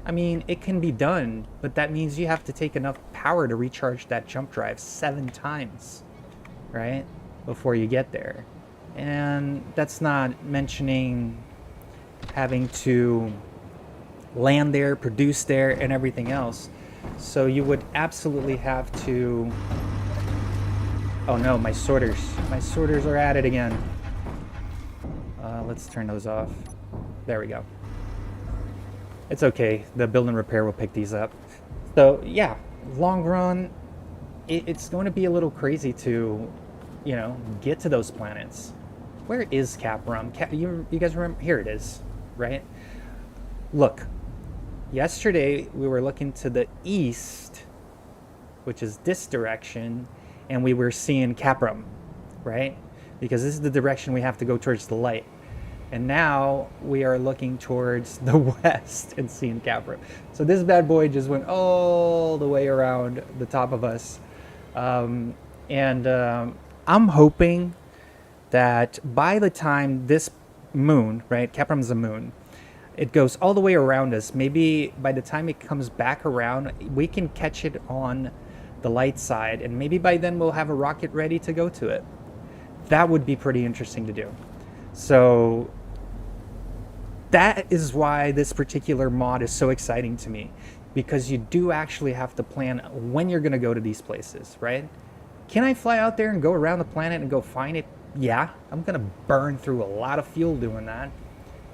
It can be done, but that means you have to take enough power to recharge that jump drive 7 times, right? Before you get there. And that's not mentioning having to land there, produce there, and everything else. So you would absolutely have to... Oh no, my sorters. My sorters are at it again. Let's turn those off. There we go. It's okay. The build and repair will pick these up. So yeah, long run, it's going to be a little crazy to, get to those planets. Where is Caprum? You guys remember? Here it is, right? Look, yesterday we were looking to the east, which is this direction, and we were seeing Caprum, right? Because this is the direction we have to go towards the light. And now we are looking towards the west and seeing Caprum. So this bad boy just went all the way around the top of us. I'm hoping that by the time this moon, right, Caprum's a moon, it goes all the way around us. Maybe by the time it comes back around, we can catch it on the light side, and maybe by then we'll have a rocket ready to go to it. That would be pretty interesting to do. So that is why this particular mod is so exciting to me, because you do actually have to plan when you're going to go to these places, right? Can I fly out there and go around the planet and go find it? Yeah, I'm gonna burn through a lot of fuel doing that.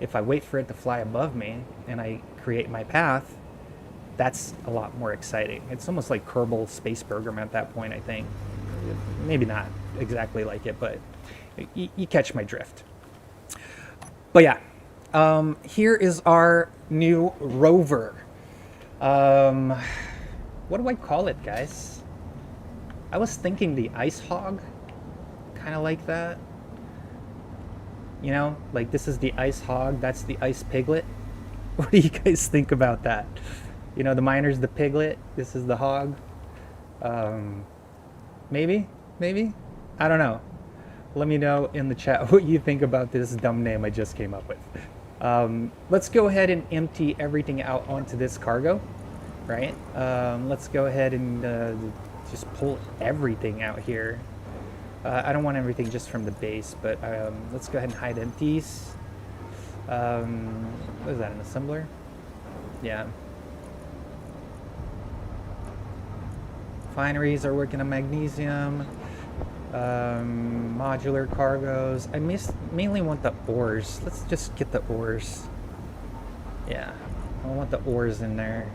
If I wait for it to fly above me and I create my path, that's a lot more exciting. It's almost like Kerbal Space Program at that point, I think. Maybe not exactly like it, but you catch my drift. But yeah, here is our new rover. What do I call it, guys? I was thinking the ice hog, kind of like that. You know, like this is the ice hog, that's the ice piglet. What do you guys think about that? You know, the miner's the piglet, this is the hog. Maybe? I don't know. Let me know in the chat what you think about this dumb name I just came up with. Let's go ahead and empty everything out onto this cargo, right? Let's go ahead and just pull everything out here. I don't want everything just from the base, but let's go ahead and hide empties. What is that, an assembler? Yeah. Refineries are working on magnesium. Modular cargoes. I mainly want the ores. Let's just get the ores. Yeah, I want the ores in there.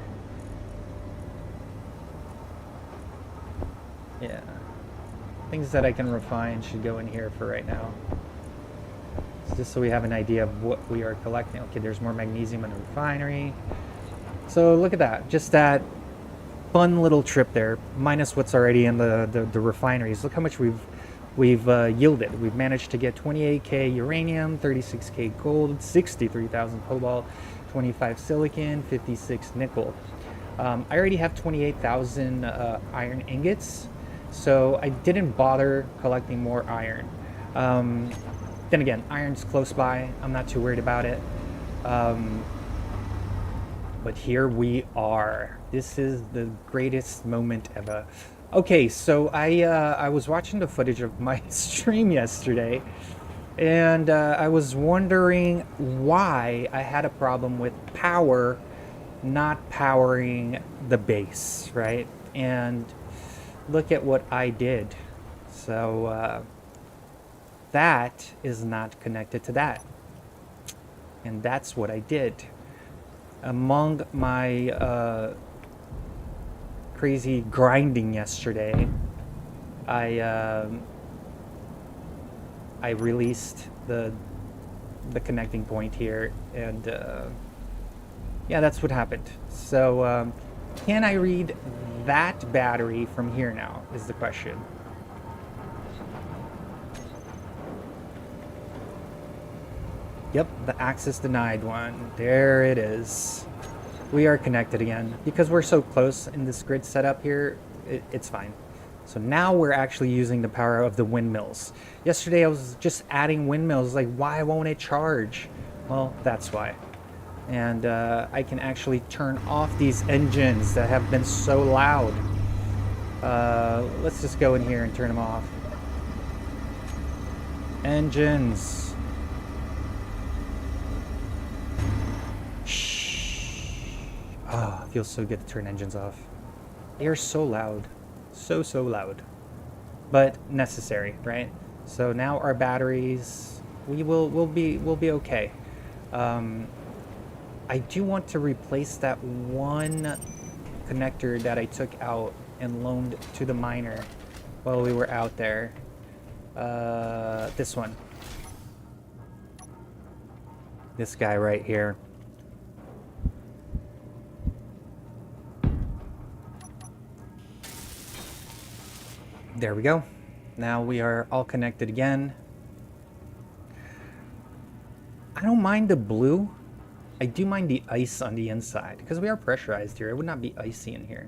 Yeah. Things that I can refine should go in here for right now. Just so we have an idea of what we are collecting. Okay, there's more magnesium in the refinery. So look at that. Just that fun little trip there, minus what's already in the refineries. Look how much we've yielded. We've managed to get 28k uranium, 36k gold, 63,000 cobalt, 25 silicon, 56 nickel. I already have 28,000 iron ingots, so I didn't bother collecting more iron. Then again, iron's close by. I'm not too worried about it. But here we are. This is the greatest moment ever. Okay, so I was watching the footage of my stream yesterday, and I was wondering why I had a problem with power not powering the base, right? And look at what I did. So that is not connected to that. And that's what I did. Among my crazy grinding yesterday, I released the connecting point here, and yeah, that's what happened. So can I read that battery from here now is the question. Yep, the access denied one. There it is. We are connected again. Because we're so close in this grid setup here, it's fine. So now we're actually using the power of the windmills. Yesterday I was just adding windmills, like why won't it charge? Well, that's why. And I can actually turn off these engines that have been so loud. Let's just go in here and turn them off. Engines. Ah, oh, feels so good to turn engines off. They are so loud. So loud. But necessary, right? So now our batteries, we'll be okay. I do want to replace that one connector that I took out and loaned to the miner while we were out there. This one. This guy right here. There we go. Now we are all connected again. I don't mind the blue. I do mind the ice on the inside because we are pressurized here. It would not be icy in here.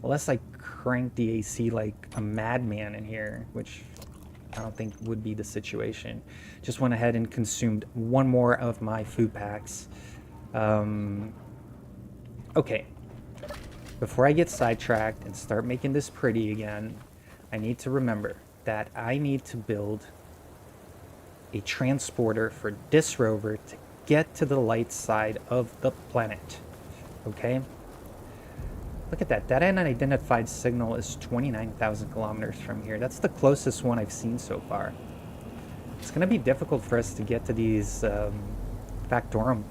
Unless I crank the AC like a madman in here, which I don't think would be the situation. Just went ahead and consumed one more of my food packs. Okay. Before I get sidetracked and start making this pretty again, I need to remember that I need to build a transporter for this rover to get to the light side of the planet. Okay? Look at that. That unidentified signal is 29,000 kilometers from here. That's the closest one I've seen so far. It's going to be difficult for us to get to these Factorum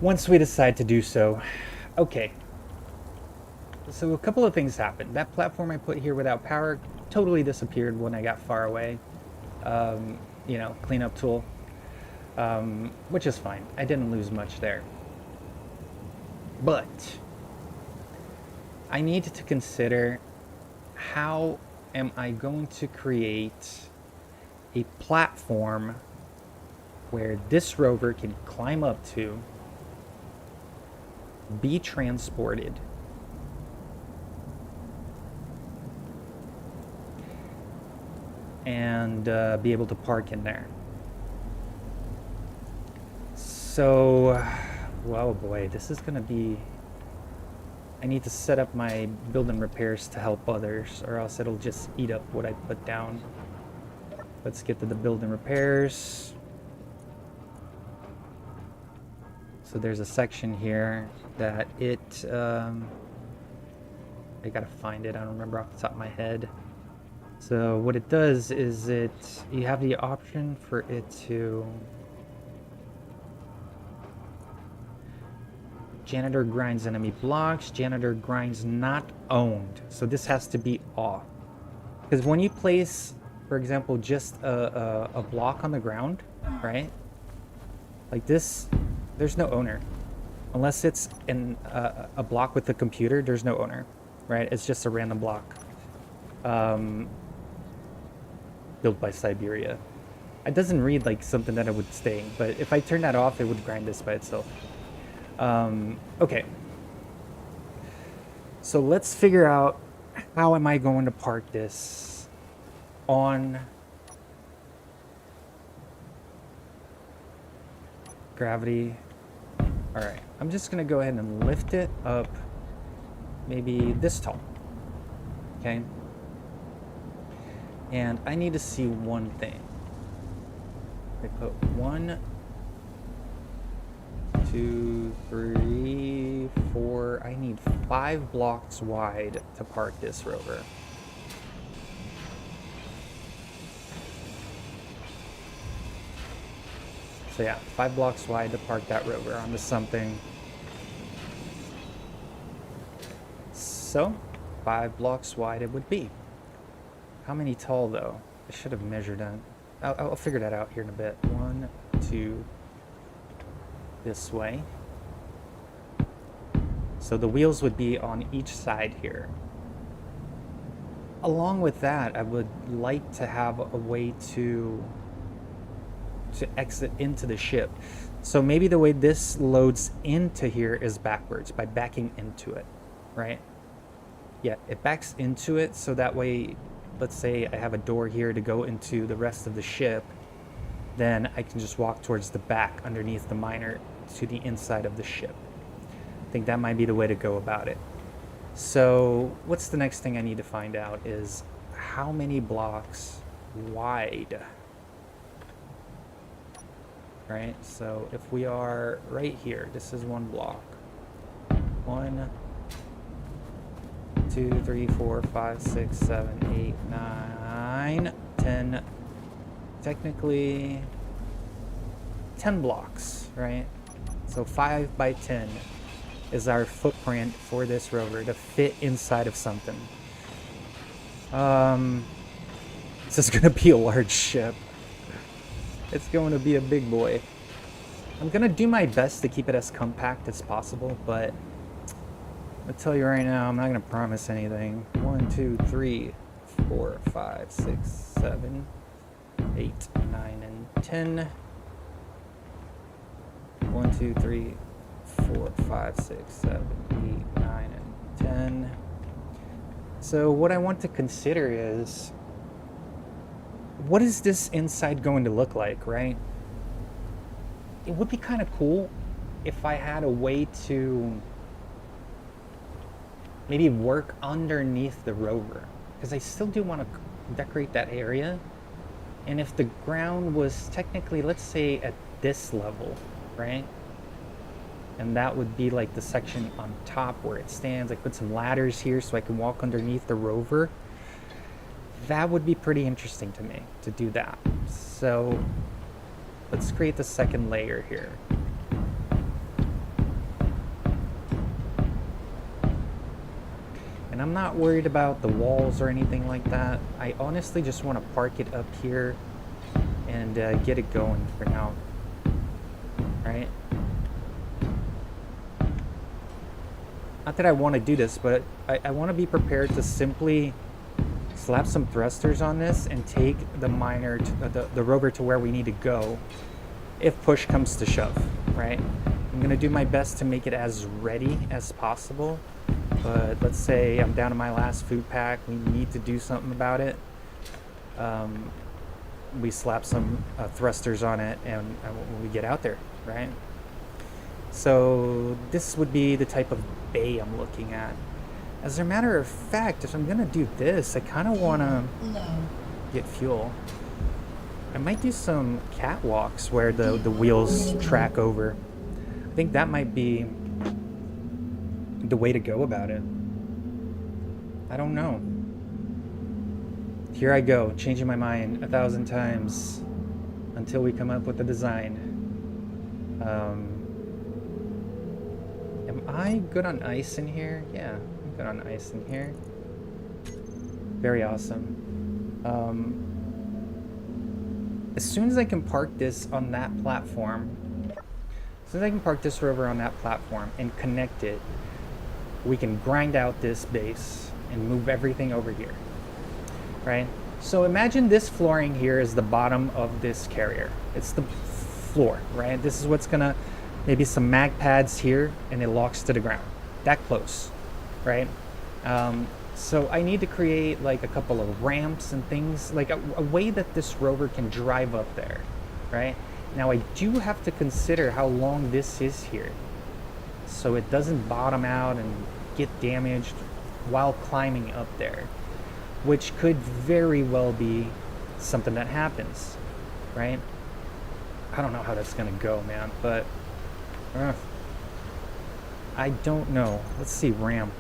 once we decide to do so. Okay. So a couple of things happened. That platform I put here without power totally disappeared when I got far away. You know, cleanup tool. Which is fine. I didn't lose much there. But I need to consider, how am I going to create a platform where this rover can climb up to, be transported, and be able to park in there. So, well, boy, this is gonna be... I need to set up my build and repairs to help others, or else it'll just eat up what I put down. Let's get to the build and repairs. So there's a section here that I gotta find it, I don't remember off the top of my head. So what it does is you have the option for it to... Janitor grinds enemy blocks, janitor grinds not owned. So this has to be off. Because when you place, for example, just a block on the ground, right? Like this, there's no owner. Unless it's in a block with the computer, there's no owner, right? It's just a random block. Built by Siberia. It doesn't read like something that it would sting, but if I turn that off, it would grind this by itself. Okay. So let's figure out, how am I going to park this on gravity? All right, I'm just gonna go ahead and lift it up maybe this tall. Okay. And I need to see one thing. I put 1, 2, 3, 4. I need 5 blocks wide to park this rover. So yeah, 5 blocks wide to park that rover onto something. So 5 blocks wide it would be. How many tall though? I should have measured that. I'll figure that out here in a bit. 1, 2. This way. So the wheels would be on each side here. Along with that, I would like to have a way to exit into the ship. So maybe the way this loads into here is backwards, by backing into it, right? Yeah, it backs into it, so that way, let's say I have a door here to go into the rest of the ship, then I can just walk towards the back underneath the miner to the inside of the ship. I think that might be the way to go about it. So what's the next thing I need to find out is how many blocks wide, right? So if we are right here, this is 1 block. 1, 2, 3, 4, 5, 6, 7, 8, 9, 10, technically 10 blocks, right? So 5 by 10 is our footprint for this rover to fit inside of something. This is gonna be a large ship. It's going to be a big boy. I'm gonna do my best to keep it as compact as possible, but I'll tell you right now, I'm not gonna promise anything. 1, 2, 3, 4, 5, 6, 7, 8, 9, and 10. 1, 2, 3, 4, 5, 6, 7, 8, 9, and 10. So what I want to consider is, what is this inside going to look like, right? It would be kind of cool if I had a way to maybe work underneath the rover, because I still do want to decorate that area. And if the ground was technically, let's say at this level, right? and that would be like the section on top where it stands. I put some ladders here so I can walk underneath the rover. That would be pretty interesting to me to do that. So let's create the second layer here. And I'm not worried about the walls or anything like that. I honestly just want to park it up here and get it going for now. Right? Not that I want to do this, but I want to be prepared to simply slap some thrusters on this and take the miner, the rover to where we need to go if push comes to shove, right? I'm going to do my best to make it as ready as possible. But let's say I'm down to my last food pack. We need to do something about it. We slap some thrusters on it and we get out there, right? So this would be the type of bay I'm looking at. As a matter of fact, if I'm going to do this, I kind of want to get fuel. I might do some catwalks where the wheels track over. I think that might be the way to go about it. I don't know. Here I go, changing my mind 1,000 times until we come up with a design. Am I good on ice in here? Yeah, I'm good on ice in here. Very awesome. As soon as I can park this on that platform, as soon as I can park this rover on that platform and connect it, we can grind out this base and move everything over here, right? So imagine this flooring here is the bottom of this carrier. It's the floor, right? This is what's gonna, maybe some mag pads here, and it locks to the ground. That close, right? So I need to create like a couple of ramps and things, like a way that this rover can drive up there, right? Now I do have to consider how long this is here, so it doesn't bottom out and get damaged while climbing up there, which could very well be something that happens, right? I don't know how that's gonna go, man, but I don't know. Let's see, ramp.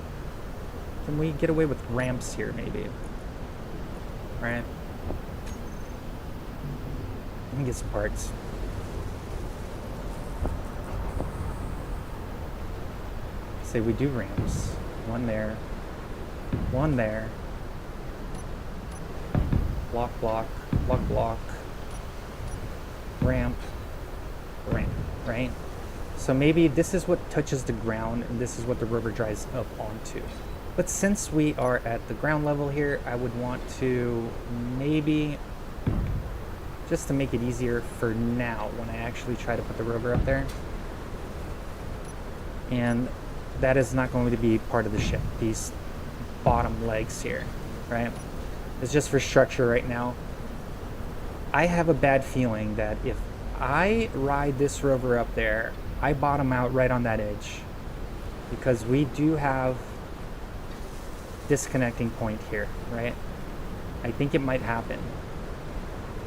Can we get away with ramps here, maybe? Right? Let me get some parts. Say we do ramps. One there. One there. Block, block. Block, block. Ramp. Ramp. Right? So maybe this is what touches the ground and this is what the rover drives up onto. But since we are at the ground level here, I would want to maybe, just to make it easier for now when I actually try to put the rover up there. And that is not going to be part of the ship, these bottom legs here, right? It's just for structure right now. I have a bad feeling that if I ride this rover up there, I bottom out right on that edge, because we do have disconnecting point here, right? I think it might happen.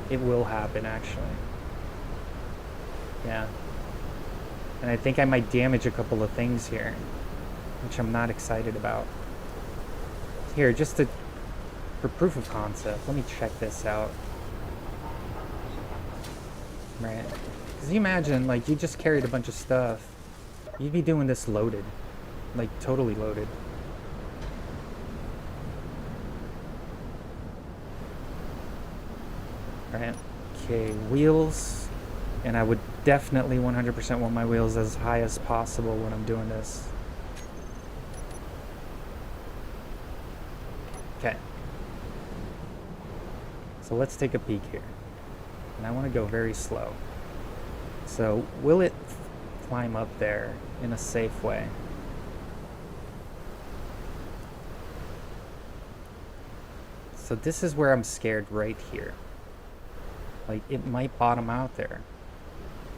It will happen, actually. Yeah. And I think I might damage a couple of things here, which I'm not excited about. Here, just for proof of concept, let me check this out. Right? Because you imagine, like, you just carried a bunch of stuff. You'd be doing this loaded. Like, totally loaded. Right? Okay, wheels. And I would definitely 100% want my wheels as high as possible when I'm doing this. Okay. So let's take a peek here. And I want to go very slow. So will it climb up there in a safe way? So this is where I'm scared right here. Like, it might bottom out there.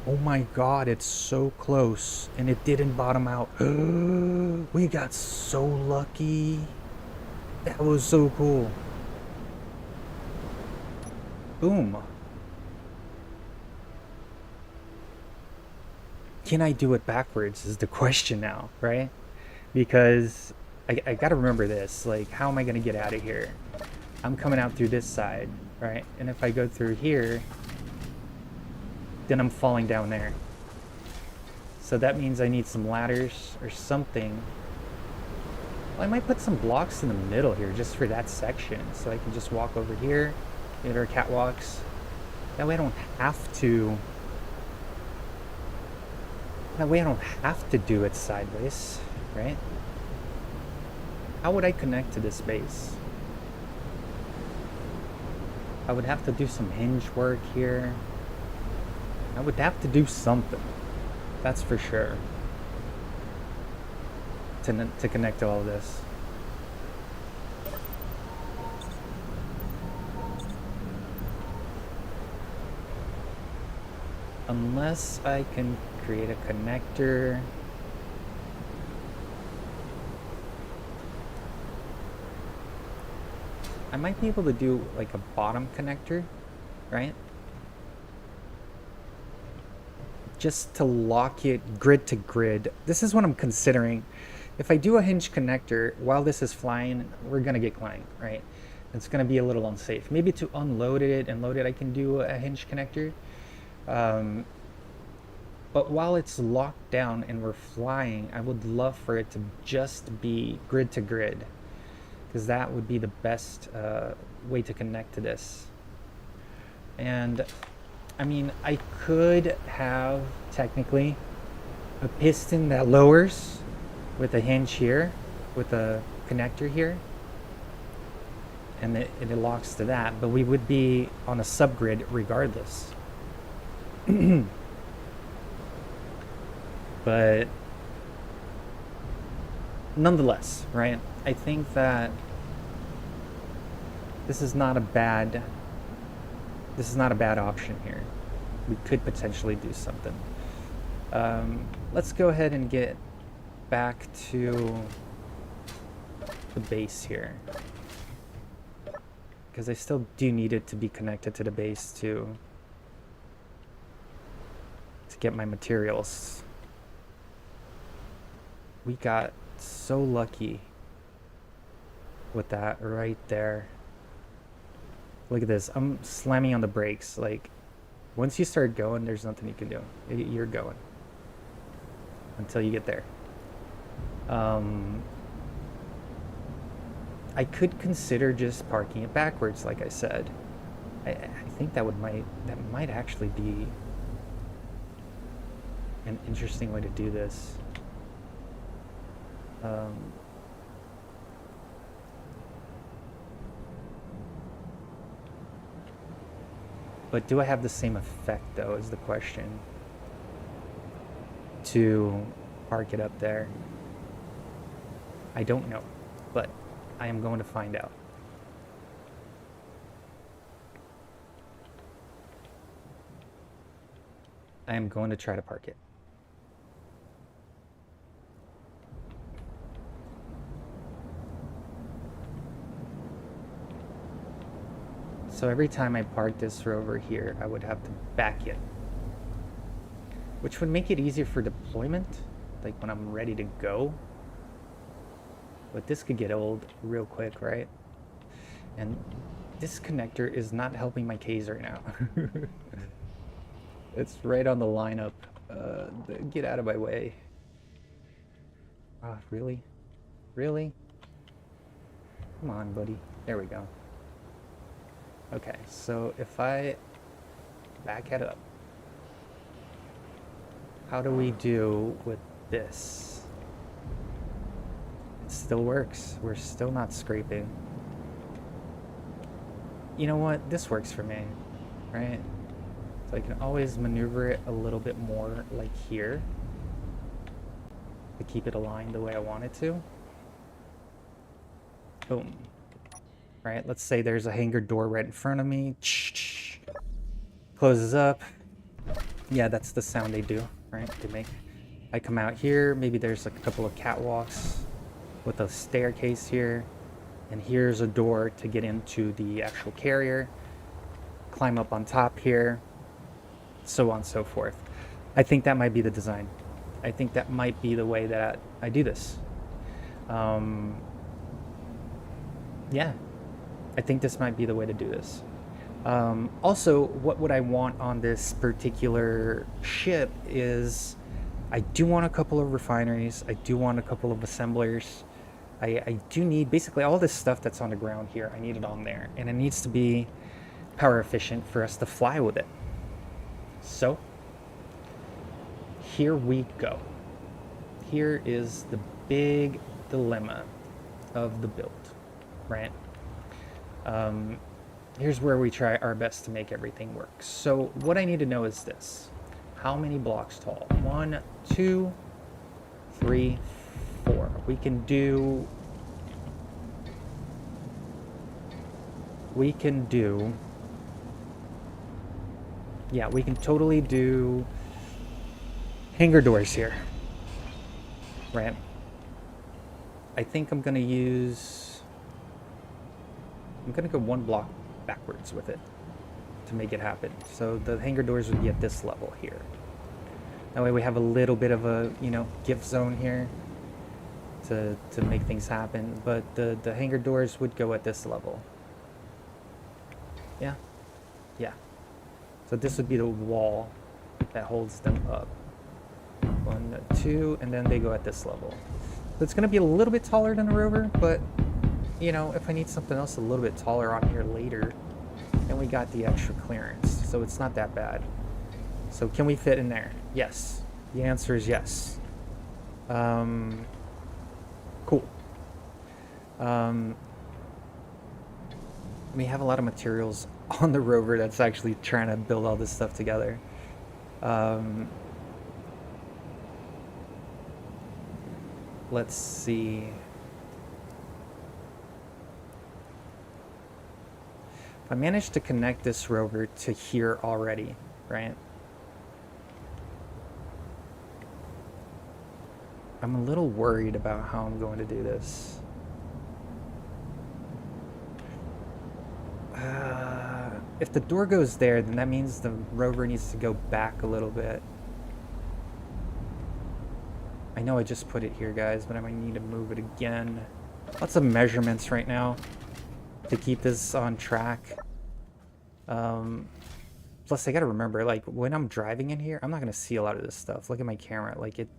Oh my god, it's so close. And it didn't bottom out. We got so lucky. That was so cool. Boom. can I do it backwards is the question now, right? Because I gotta remember this. Like, how am I gonna get out of here? I'm coming out through this side, right? And if I go through here, then I'm falling down there. So that means I need some ladders or something. Well, I might put some blocks in the middle here just for that section, so I can just walk over here. Get our catwalks. That way I don't have to. That way I don't have to do it sideways, right? How would I connect to this base? I would have to do some hinge work here. I would have to do something. That's for sure. To connect to all of this. Unless I can create a connector. I might be able to do like a bottom connector, right? Just to lock it grid to grid. This is what I'm considering. If I do a hinge connector while this is flying, we're gonna get clanged, right? It's gonna be a little unsafe. Maybe to unload it and load it, I can do a hinge connector. But while it's locked down and we're flying, I would love for it to just be grid to grid, because that would be the best way to connect to this. And I mean, I could have technically a piston that lowers with a hinge here, with a connector here, and it locks to that, but we would be on a subgrid regardless. But nonetheless, right? I think that this is not a bad option here. We could potentially do something. Let's go ahead and get back to the base here, because I still do need it to be connected to the base to get my materials. We got so lucky with that right there. Look at this. I'm slamming on the brakes. Like, once you start going, there's nothing you can do. You're going until you get there. I could consider just parking it backwards, like I said. I think that might actually be an interesting way to do this. But do I have the same effect, though, is the question, to park it up there? I don't know, but I am going to find out. I am going to try to park it. So every time I park this rover here, I would have to back it, which would make it easier for deployment, like when I'm ready to go. But this could get old real quick, right? And this connector is not helping my case right now. It's right on the lineup. Get out of my way. Ah, really? Really? Come on, buddy. There we go. Okay, so if I back it up, how do we do with this? It still works. We're still not scraping. You know what? This works for me, right? So I can always maneuver it a little bit more like here to keep it aligned the way I want it to. Boom. Right, let's say there's a hangar door right in front of me. Closes up. Yeah, that's the sound they do, right? They make. I come out here, maybe there's like a couple of catwalks with a staircase here, and here's a door to get into the actual carrier. Climb up on top here, so on and so forth. I think that might be the design. I think that might be the way that I do this. Yeah, I think this might be the way to do this. Also, what would I want on this particular ship is I do want a couple of refineries. I do want a couple of assemblers. I do need basically all this stuff that's on the ground here. I need it on there. And it needs to be power efficient for us to fly with it. So, here we go. Here is the big dilemma of the build, right? Here's where we try our best to make everything work. So what I need to know is this. How many blocks tall? 1, 2, 3, 4. We can do... Yeah, we can totally do hangar doors here. Right? I think I'm going to go 1 block backwards with it to make it happen. So the hangar doors would be at this level here. That way we have a little bit of a, gift zone here to make things happen. But the hangar doors would go at this level. Yeah? Yeah. So this would be the wall that holds them up. 1, 2, and then they go at this level. So it's going to be a little bit taller than the rover, but if I need something else a little bit taller on here later, then we got the extra clearance. So it's not that bad. So can we fit in there? Yes. The answer is yes. Cool. We have a lot of materials on the rover that's actually trying to build all this stuff together. Let's see. I managed to connect this rover to here already, right? I'm a little worried about how I'm going to do this. If the door goes there, then that means the rover needs to go back a little bit. I know I just put it here, guys, but I might need to move it again. Lots of measurements right now to keep this on track. Plus I gotta remember, like, when I'm driving in here, I'm not gonna see a lot of this stuff. Look at my camera, like it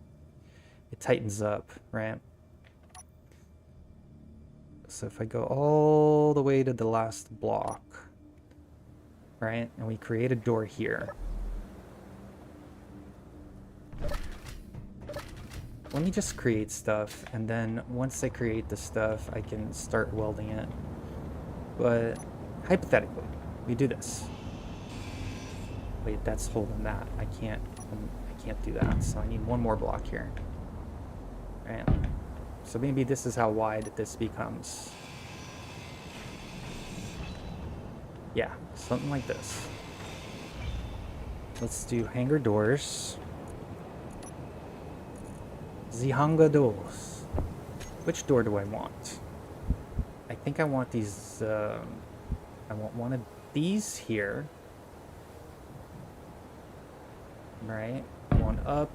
tightens up, right? So if I go all the way to the last block, right, and we create a door here. Let me just create stuff, and then once I create the stuff, I can start welding it. But hypothetically, we do this. Wait, that's holding that. I can't do that. So I need 1 more block here. Right. So maybe this is how wide this becomes. Yeah, something like this. Let's do hangar doors. The hangar doors. Which door do I want? I think I want these, I want one of these here. Right? 1 up,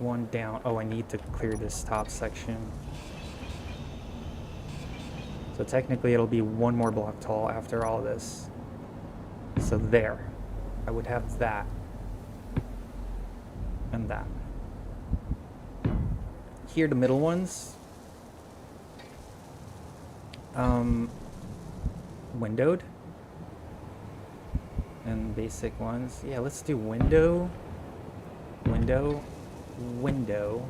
1 down. Oh, I need to clear this top section. So technically it'll be 1 more block tall after all this. So there. I would have that. And that. Here, the middle ones. Windowed. And basic ones. Yeah, let's do window. Window. Window.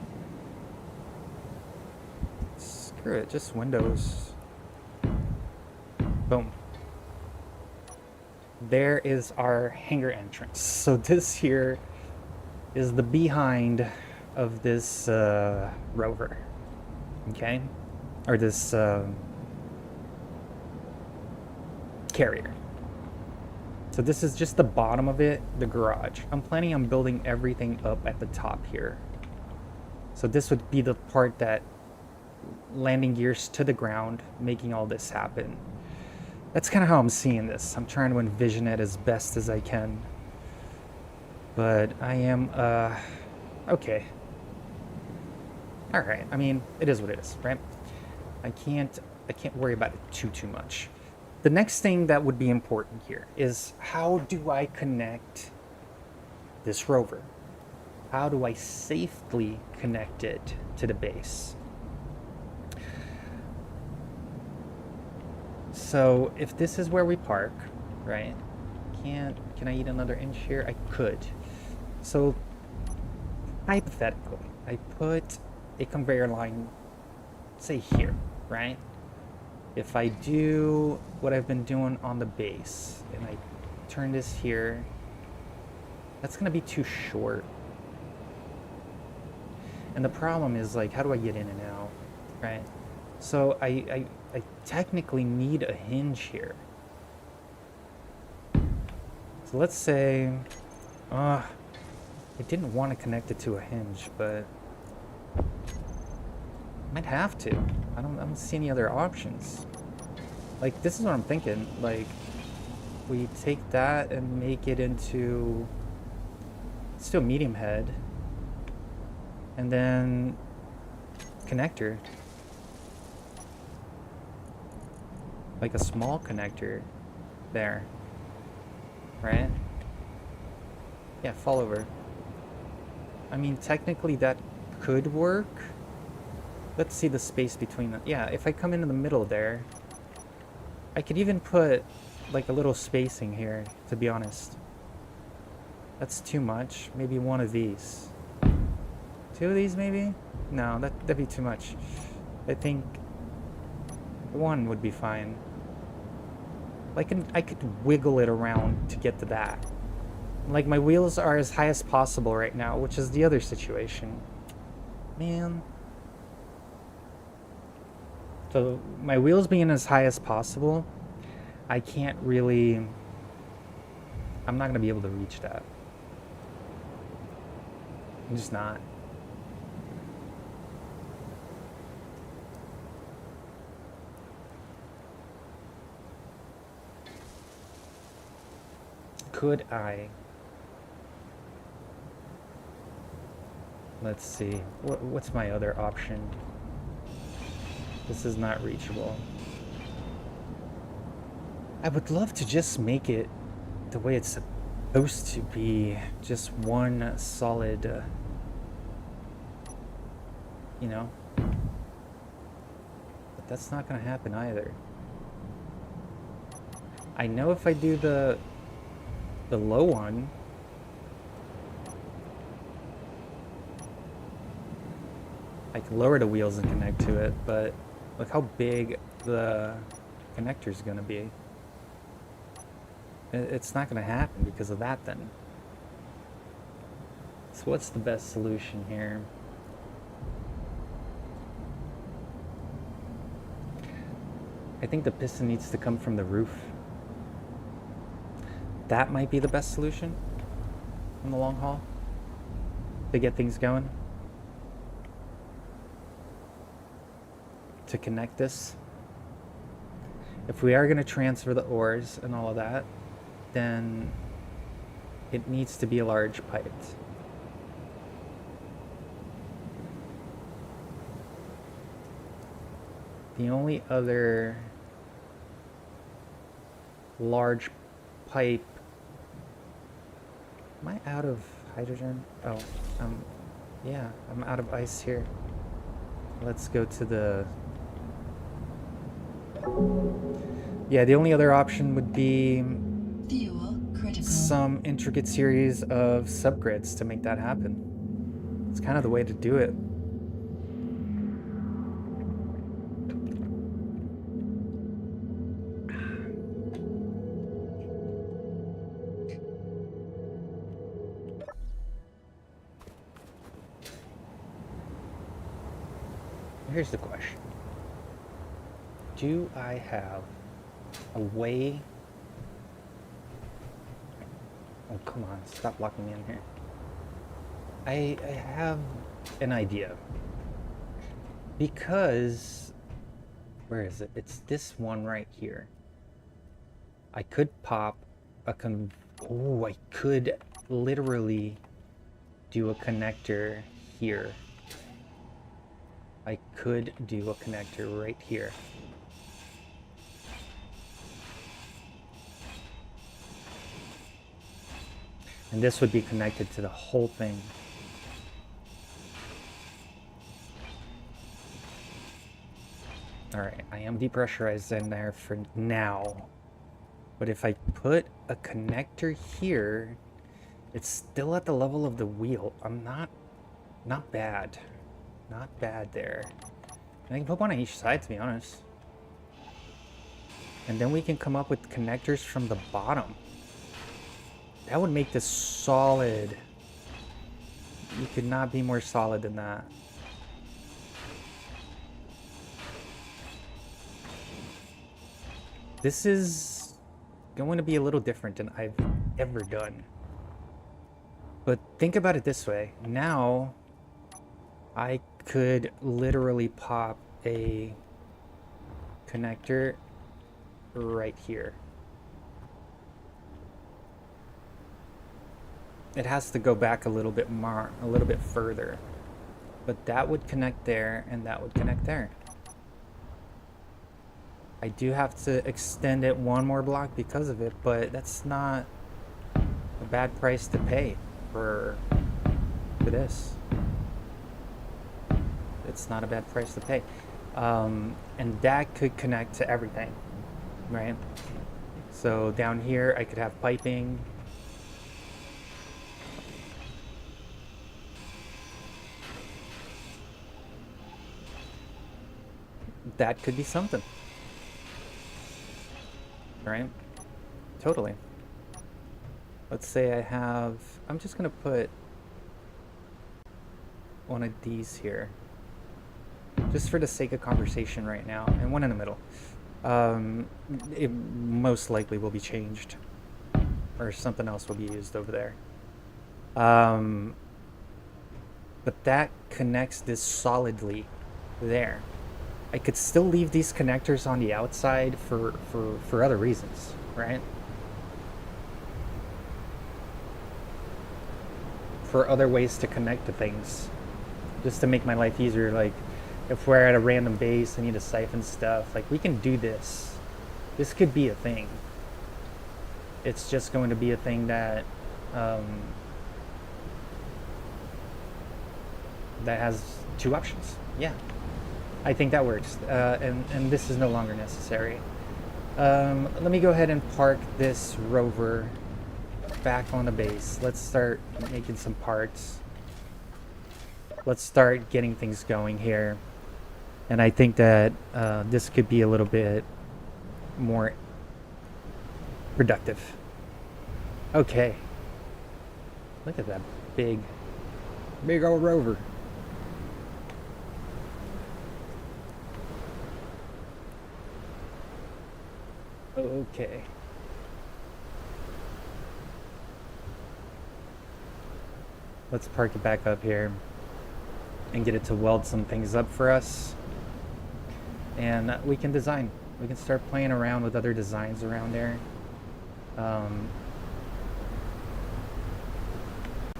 Screw it, just windows. Boom. There is our hangar entrance. So this here is the behind of this rover. Okay? Or this carrier. So this is just the bottom of it, the garage. I'm planning on building everything up at the top here. So this would be the part that landing gears to the ground, making all this happen. That's kind of how I'm seeing this. I'm trying to envision it as best as I can. But I am Okay. Alright, I mean, it is what it is, right? I can't worry about it too much. The next thing that would be important here is, how do I connect this rover? How do I safely connect it to the base? So if this is where we park, right? Can I eat another inch here? I could. So hypothetically, I put a conveyor line, say here, right? If I do what I've been doing on the base and I turn this here, that's gonna be too short. And the problem is, like, how do I get in and out, right? So I technically need a hinge here. So let's say, I didn't want to connect it to a hinge, but I might have to. I don't see any other options. Like, this is what I'm thinking. Like, we take that and make it into, let's do a medium head, and then connector, like a small connector there, right? Yeah, fall over. I mean, technically that could work. Let's see the space between them. Yeah, if I come into the middle there, I could even put like a little spacing here, to be honest. That's too much. Maybe one of these. Two of these, maybe? No, that'd be too much. I think one would be fine. I could wiggle it around to get to that. Like, my wheels are as high as possible right now, which is the other situation. Man. So, my wheels being as high as possible, I can't really... I'm not going to be able to reach that. I'm just not. Could I... Let's see. What's my other option? This is not reachable. I would love to just make it the way it's supposed to be. Just one solid, you know? But that's not gonna happen either. I know if I do the low one, I can lower the wheels and connect to it, but look how big the connector's gonna be. It's not gonna happen because of that then. So what's the best solution here? I think the piston needs to come from the roof. That might be the best solution in the long haul to get things going. To connect this. If we are going to transfer the ores and all of that, then it needs to be a large pipe. The only other large pipe... Am I out of hydrogen? Oh, yeah, I'm out of ice here. Let's go to the... Yeah, the only other option would be some intricate series of subgrids to make that happen. It's kind of the way to do it. Here's the question. Do I have a way... Oh, come on, stop locking me in here. I have an idea. Because... Where is it? It's this one right here. I could pop a Oh, I could literally do a connector here. I could do a connector right here. And this would be connected to the whole thing. Alright, I am depressurized in there for now. But if I put a connector here, it's still at the level of the wheel. I'm not bad. Not bad there. And I can put one on each side, to be honest. And then we can come up with connectors from the bottom. That would make this solid. You could not be more solid than that. This is going to be a little different than I've ever done. But think about it this way. Now, I could literally pop a connector right here. It has to go back a little bit more, a little bit further. But that would connect there, and that would connect there. I do have to extend it one more block because of it, but that's not a bad price to pay for this. It's not a bad price to pay. And that could connect to everything, right? So down here, I could have piping. That could be something. Right? Totally. Let's say I have... I'm just going to put one of these here. Just for the sake of conversation right now. And one in the middle. It most likely will be changed. Or something else will be used over there. But that connects this solidly there. I could still leave these connectors on the outside for other reasons, right? For other ways to connect to things. Just to make my life easier, like if we're at a random base, I need to siphon stuff, like we can do this. This could be a thing. It's just going to be a thing that that has two options. Yeah. I think that works, and this is no longer necessary. Let me go ahead and park this rover back on the base. Let's start making some parts. Let's start getting things going here. And I think that this could be a little bit more productive. Okay. Look at that big old rover. Okay. Let's park it back up here and get it to weld some things up for us. And we can design. We can start playing around with other designs around there.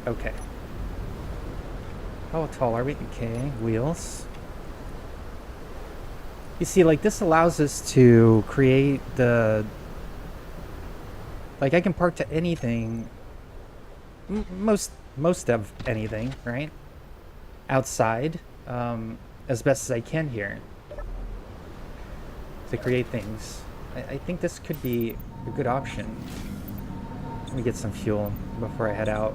Okay. How tall are we? Okay, wheels. You see, like, this allows us to create the... Like, I can park to anything. Most of anything, right? Outside, as best as I can here. To create things. I think this could be a good option. Let me get some fuel before I head out.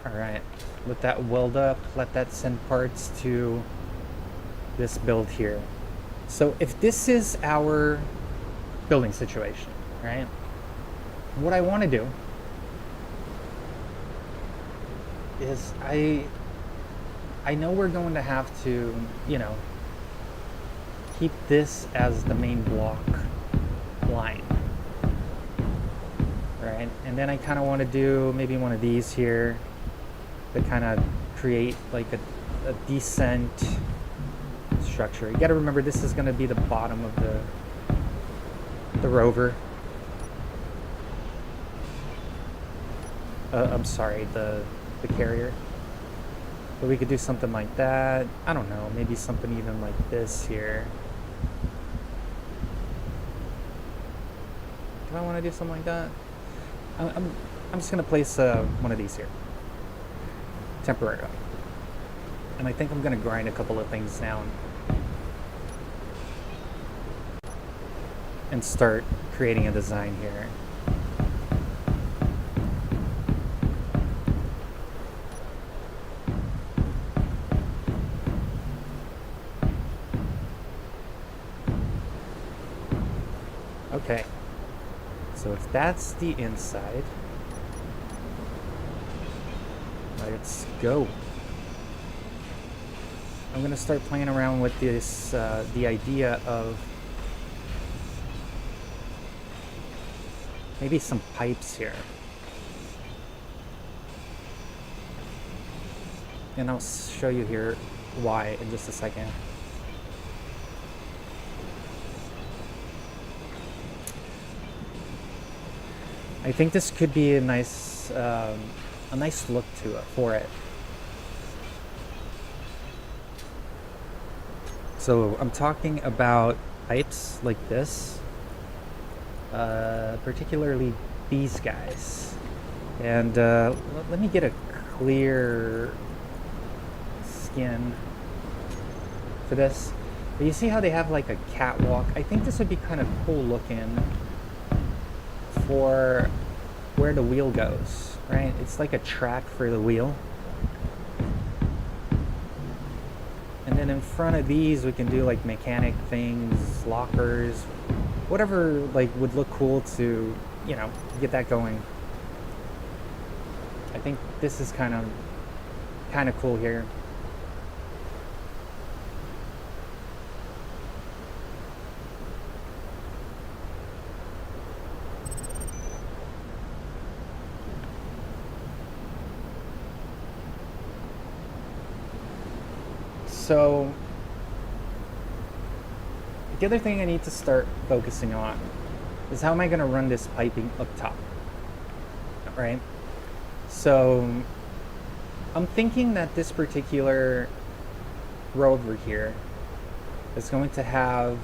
Alright, let that weld up, let that send parts to this build here. So if this is our building situation, right? What I want to do is I know we're going to have to, you know, keep this as the main block line. Right? And then I kind of want to do maybe one of these here to kind of create like a decent structure. You got to remember this is going to be the bottom of the rover. I'm sorry, the carrier. But we could do something like that. I don't know, maybe something even like this here. Do I want to do something like that? I'm just gonna place one of these here temporarily, and I think I'm gonna grind a couple of things down and start creating a design here. Okay, so if that's the inside, let's go. I'm gonna start playing around with this, the idea of maybe some pipes here. And I'll show you here why in just a second. I think this could be a nice look to it for it. So I'm talking about pipes like this, particularly these guys. And let me get a clear skin for this. But you see how they have like a catwalk? I think this would be kind of cool looking for where the wheel goes, right? It's like a track for the wheel. And then in front of these we can do like mechanic things, lockers, whatever like would look cool to, you know, get that going. I think this is kind of cool here. So the other thing I need to start focusing on is how am I going to run this piping up top, right? So I'm thinking that this particular rover here is going to have,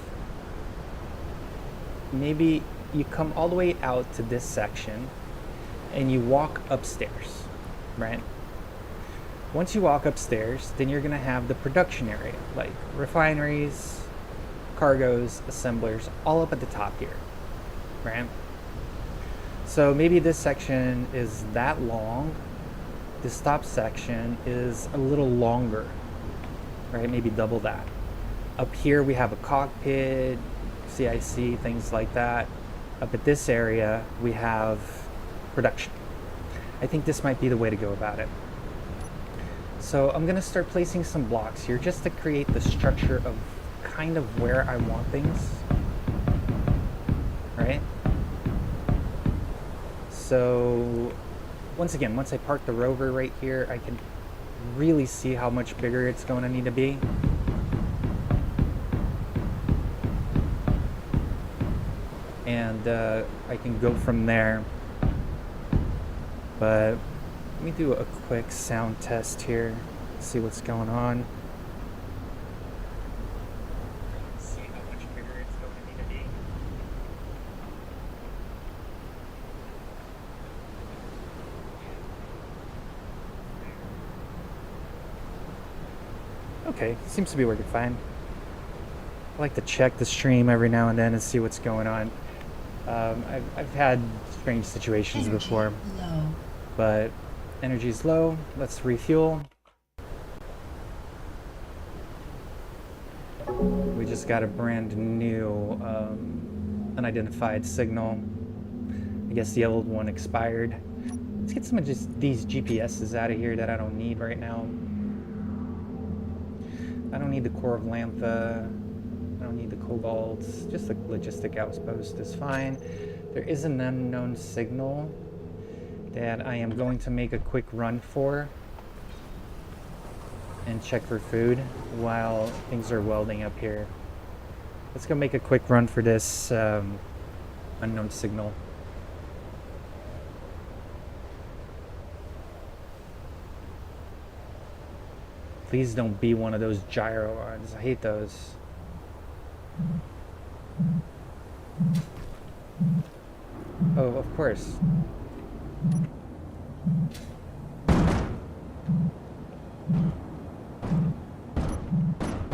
maybe you come all the way out to this section and you walk upstairs, right? Once you walk upstairs, then you're going to have the production area, like refineries, cargoes, assemblers, all up at the top here, right? So maybe this section is that long. This top section is a little longer, right? Maybe double that. Up here we have a cockpit, CIC, things like that. Up at this area we have production. I think this might be the way to go about it. So I'm gonna start placing some blocks here just to create the structure of kind of where I want things, right? So once again, once I park the rover right here, I can really see how much bigger it's going to need to be. And I can go from there. But let me do a quick sound test here, see what's going on. See how much bigger it's going to need to be. Okay, seems to be working fine. I like to check the stream every now and then and see what's going on. I've had strange situations before, but energy's low. Let's refuel. We just got a brand new unidentified signal. I guess the old one expired. Let's get some of just these GPSs out of here that I don't need right now. I don't need the core of Lantha. I don't need the cobalt. Just the logistic outpost is fine. There is an unknown signal that I am going to make a quick run for and check for food while things are welding up here. Let's go make a quick run for this Unknown signal. Please don't be one of those gyro ones. I hate those. Oh, of course.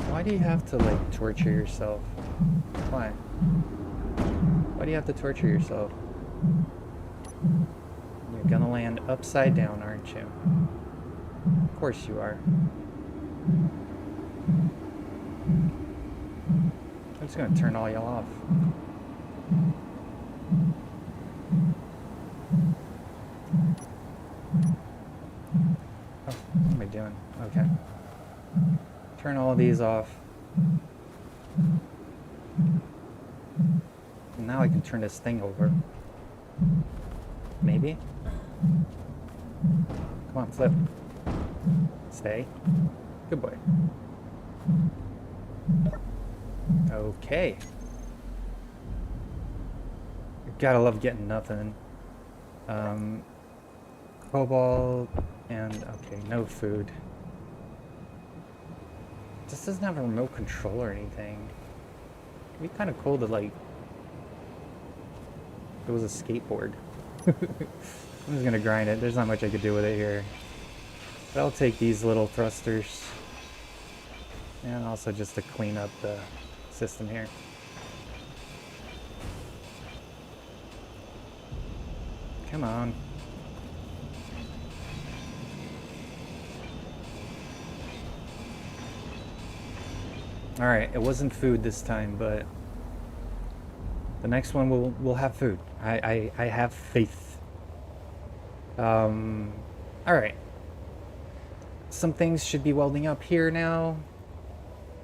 Why do you have to, like, torture yourself? Why? Why do you have to torture yourself? You're gonna land upside down, aren't you? Of course you are. I'm just gonna turn all y'all off. Oh, what am I doing? Okay. Turn all these off. And now I can turn this thing over. Maybe? Come on, flip. Stay. Good boy. Okay. Gotta love getting nothing. Cobalt and okay, no food. This doesn't have a remote control or anything. It'd be kind of cool to, like, if it was a skateboard. I'm just gonna grind it. There's not much I could do with it here. But I'll take these little thrusters. And also just to clean up the system here. Come on. Alright, it wasn't food this time, but the next one we'll have food. I have faith. Alright. Some things should be welding up here now.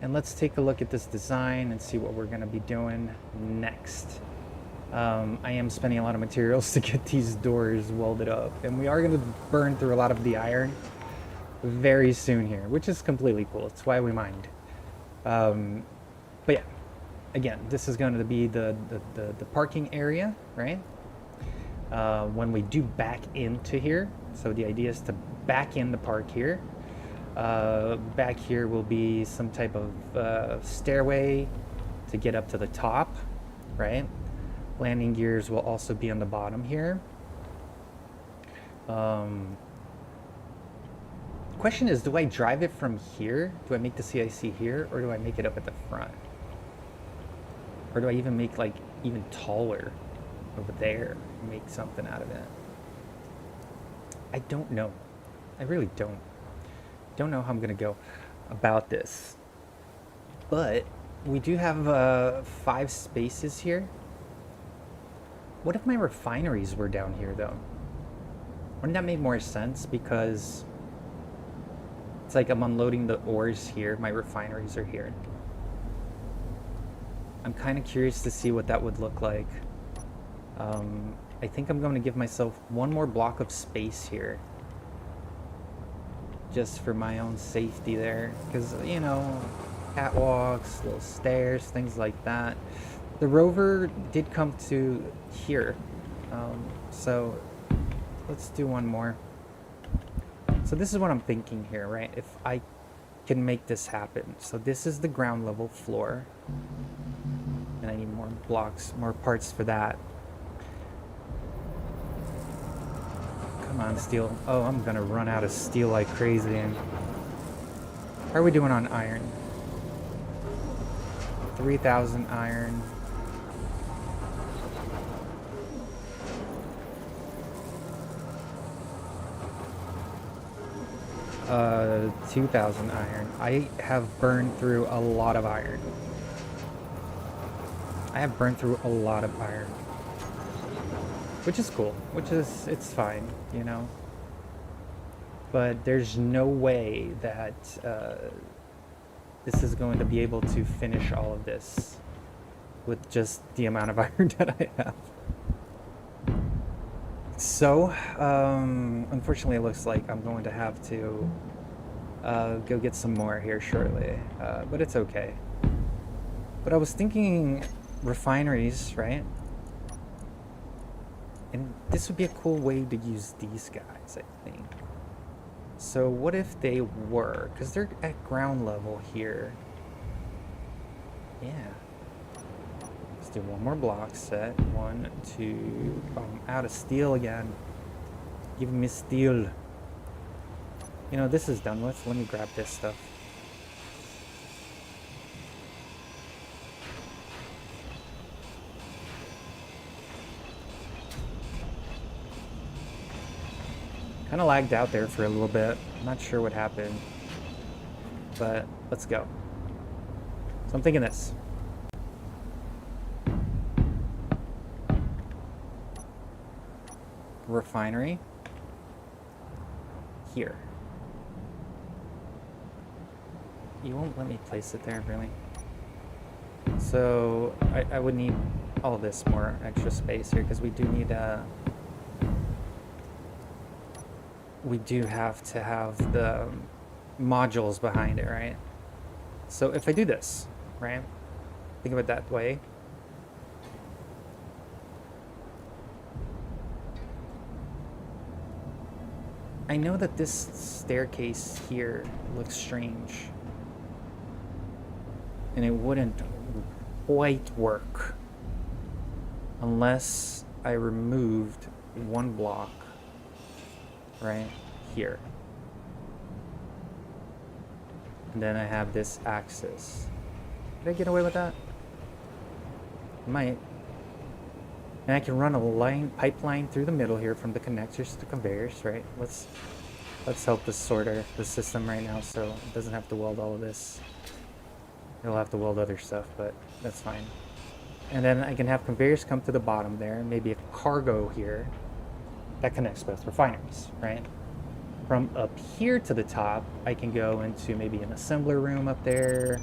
And let's take a look at this design and see what we're going to be doing next. I am spending a lot of materials to get these doors welded up. And we are going to burn through a lot of the iron very soon here, which is completely cool. It's why we mined. But yeah, again, this is going to be the parking area, right? When we do back into here, so the idea is to back in the park here. Back here will be some type of stairway to get up to the top, right? Landing gears will also be on the bottom here. Question is, do I drive it from here? Do I make the CIC here, or do I make it up at the front? Or do I even make, like, even taller over there and make something out of it? I don't know. I really don't. Don't know how I'm gonna go about this. But we do have 5 spaces here. What if my refineries were down here, though? Wouldn't that make more sense? Because it's like I'm unloading the ores here. My refineries are here. I'm kind of curious to see what that would look like. I think I'm going to give myself one more block of space here. Just for my own safety there. Because, you know, catwalks, little stairs, things like that. The rover did come to here. So let's do one more. So this is what I'm thinking here, right? If I can make this happen. So this is the ground level floor. And I need more blocks, more parts for that. Come on, steel. Oh, I'm gonna run out of steel like crazy. And how are we doing on iron? 3,000 iron. 2,000 iron. I have burned through a lot of iron. I have burned through a lot of iron. Which is cool. It's fine, you know? But there's no way that this is going to be able to finish all of this with just the amount of iron that I have. So, unfortunately, it looks like I'm going to have to go get some more here shortly, but it's okay. But I was thinking refineries, right? And this would be a cool way to use these guys, I think. So what if they were, because they're at ground level here. Yeah. Let's do one more block set. 1, 2. Oh, I'm out of steel again. Give me steel. You know, this is done with. Let me grab this stuff. Kind of lagged out there for a little bit. I'm not sure what happened. But let's go. So I'm thinking this. Refinery. Here. You won't let me place it there, really. So I would need all this more extra space here because we do need we do have to have the modules behind it, right? So if I do this, right? Think of it that way. I know that this staircase here looks strange. And it wouldn't quite work unless I removed one block right here. And then I have this axis. Did I get away with that? Might. And I can run a pipeline through the middle here from the connectors to the conveyors, right? Let's help this sorter the system right now so it doesn't have to weld all of this. It'll have to weld other stuff, but that's fine. And then I can have conveyors come to the bottom there, maybe a cargo here that connects both refineries, right? From up here to the top, I can go into maybe an assembler room up there,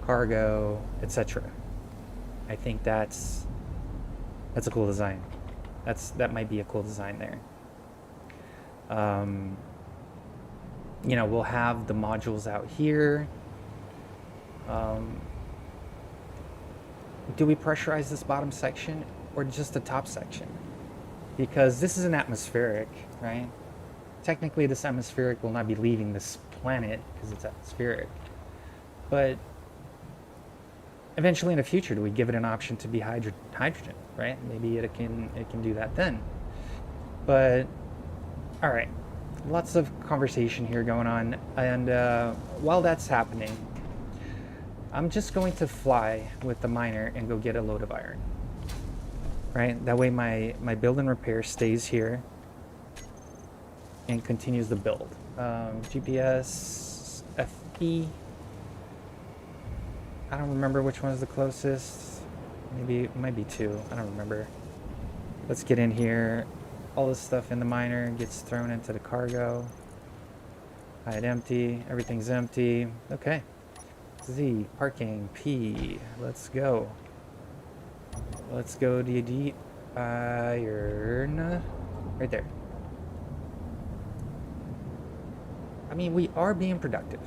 cargo, etc. I think that's a cool design. That might be a cool design there. You know, we'll have the modules out here. Do we pressurize this bottom section or just the top section? Because this is an atmospheric, right? Technically, this atmospheric will not be leaving this planet because it's atmospheric. But eventually in the future, do we give it an option to be hydrogen, right? Maybe it can do that then. But, all right, lots of conversation here going on. And while that's happening, I'm just going to fly with the miner and go get a load of iron. Right? That way my build and repair stays here and continues the build. GPS, FE. I don't remember which one is the closest. Maybe it might be 2. I don't remember. Let's get in here. All this stuff in the miner gets thrown into the cargo. Hide empty. Everything's empty. Okay. Z, parking, P. Let's go. Let's go to the iron. Right there. I mean, we are being productive.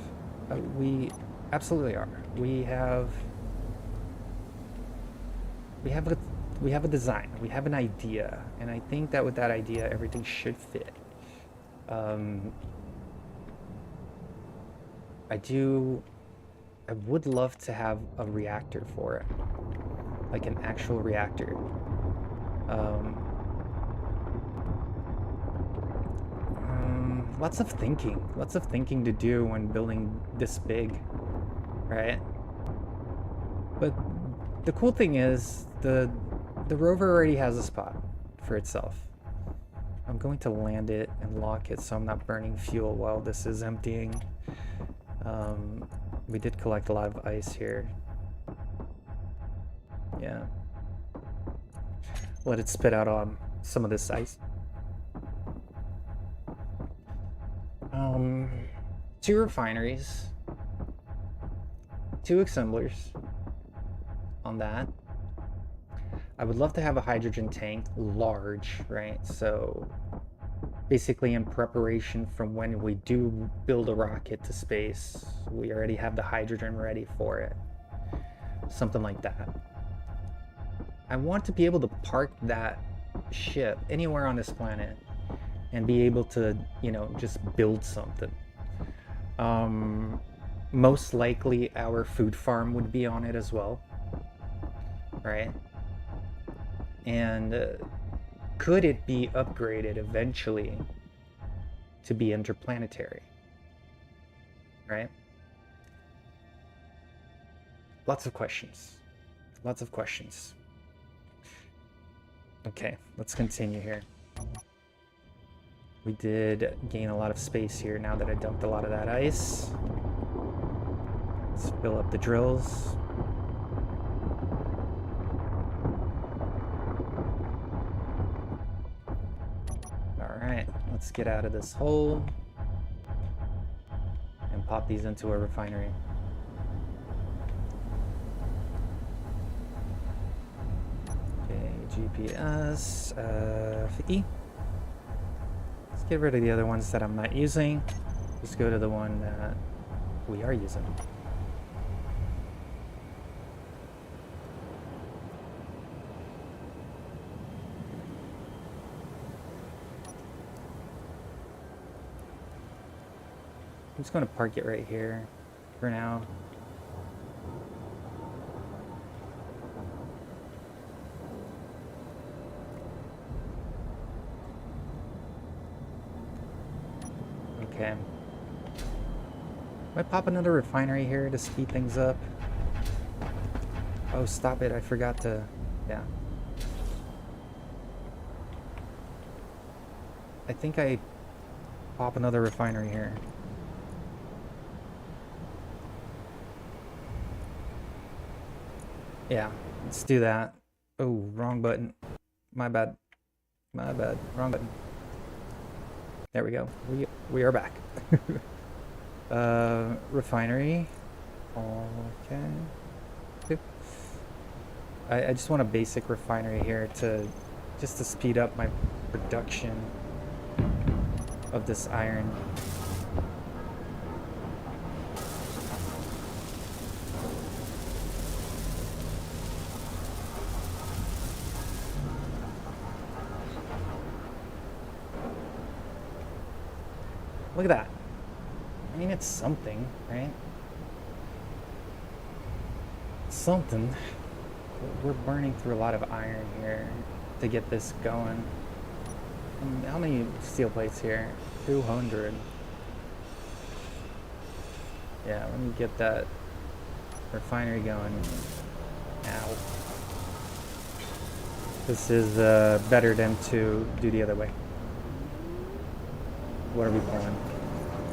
We absolutely are. We have a design. We have an idea, and I think that with that idea, everything should fit. I would love to have a reactor for it, like an actual reactor. Lots of thinking to do when building this big, right? But the cool thing is the rover already has a spot for itself. I'm going to land it and lock it so I'm not burning fuel while this is emptying. We did collect a lot of ice here. Yeah. Let it spit out on some of this ice. 2 refineries. 2 assemblers on that. I would love to have a hydrogen tank, large, right? So basically in preparation from when we do build a rocket to space, we already have the hydrogen ready for it. Something like that. I want to be able to park that ship anywhere on this planet and be able to, just build something. Most likely our food farm would be on it as well, right? And could it be upgraded eventually to be interplanetary, right? Lots of questions. Lots of questions. Okay, let's continue here. We did gain a lot of space here now that I dumped a lot of that ice. Let's fill up the drills. Alright, let's get out of this hole and pop these into a refinery. GPS, E. Let's get rid of the other ones that I'm not using. Just go to the one that we are using. I'm just going to park it right here for now. Okay. Might pop another refinery here to speed things up. Oh, stop it. I forgot to... Yeah. I think I pop another refinery here. Yeah, let's do that. Oh, wrong button. My bad. My bad. Wrong button. There we go. We are back. Refinery. Okay. I just want a basic refinery here just to speed up my production of this iron. Look at that. I mean, it's something, right? Something. We're burning through a lot of iron here to get this going. How many steel plates here? 200. Yeah, let me get that refinery going. Ow. This is better than to do the other way. What are we pulling?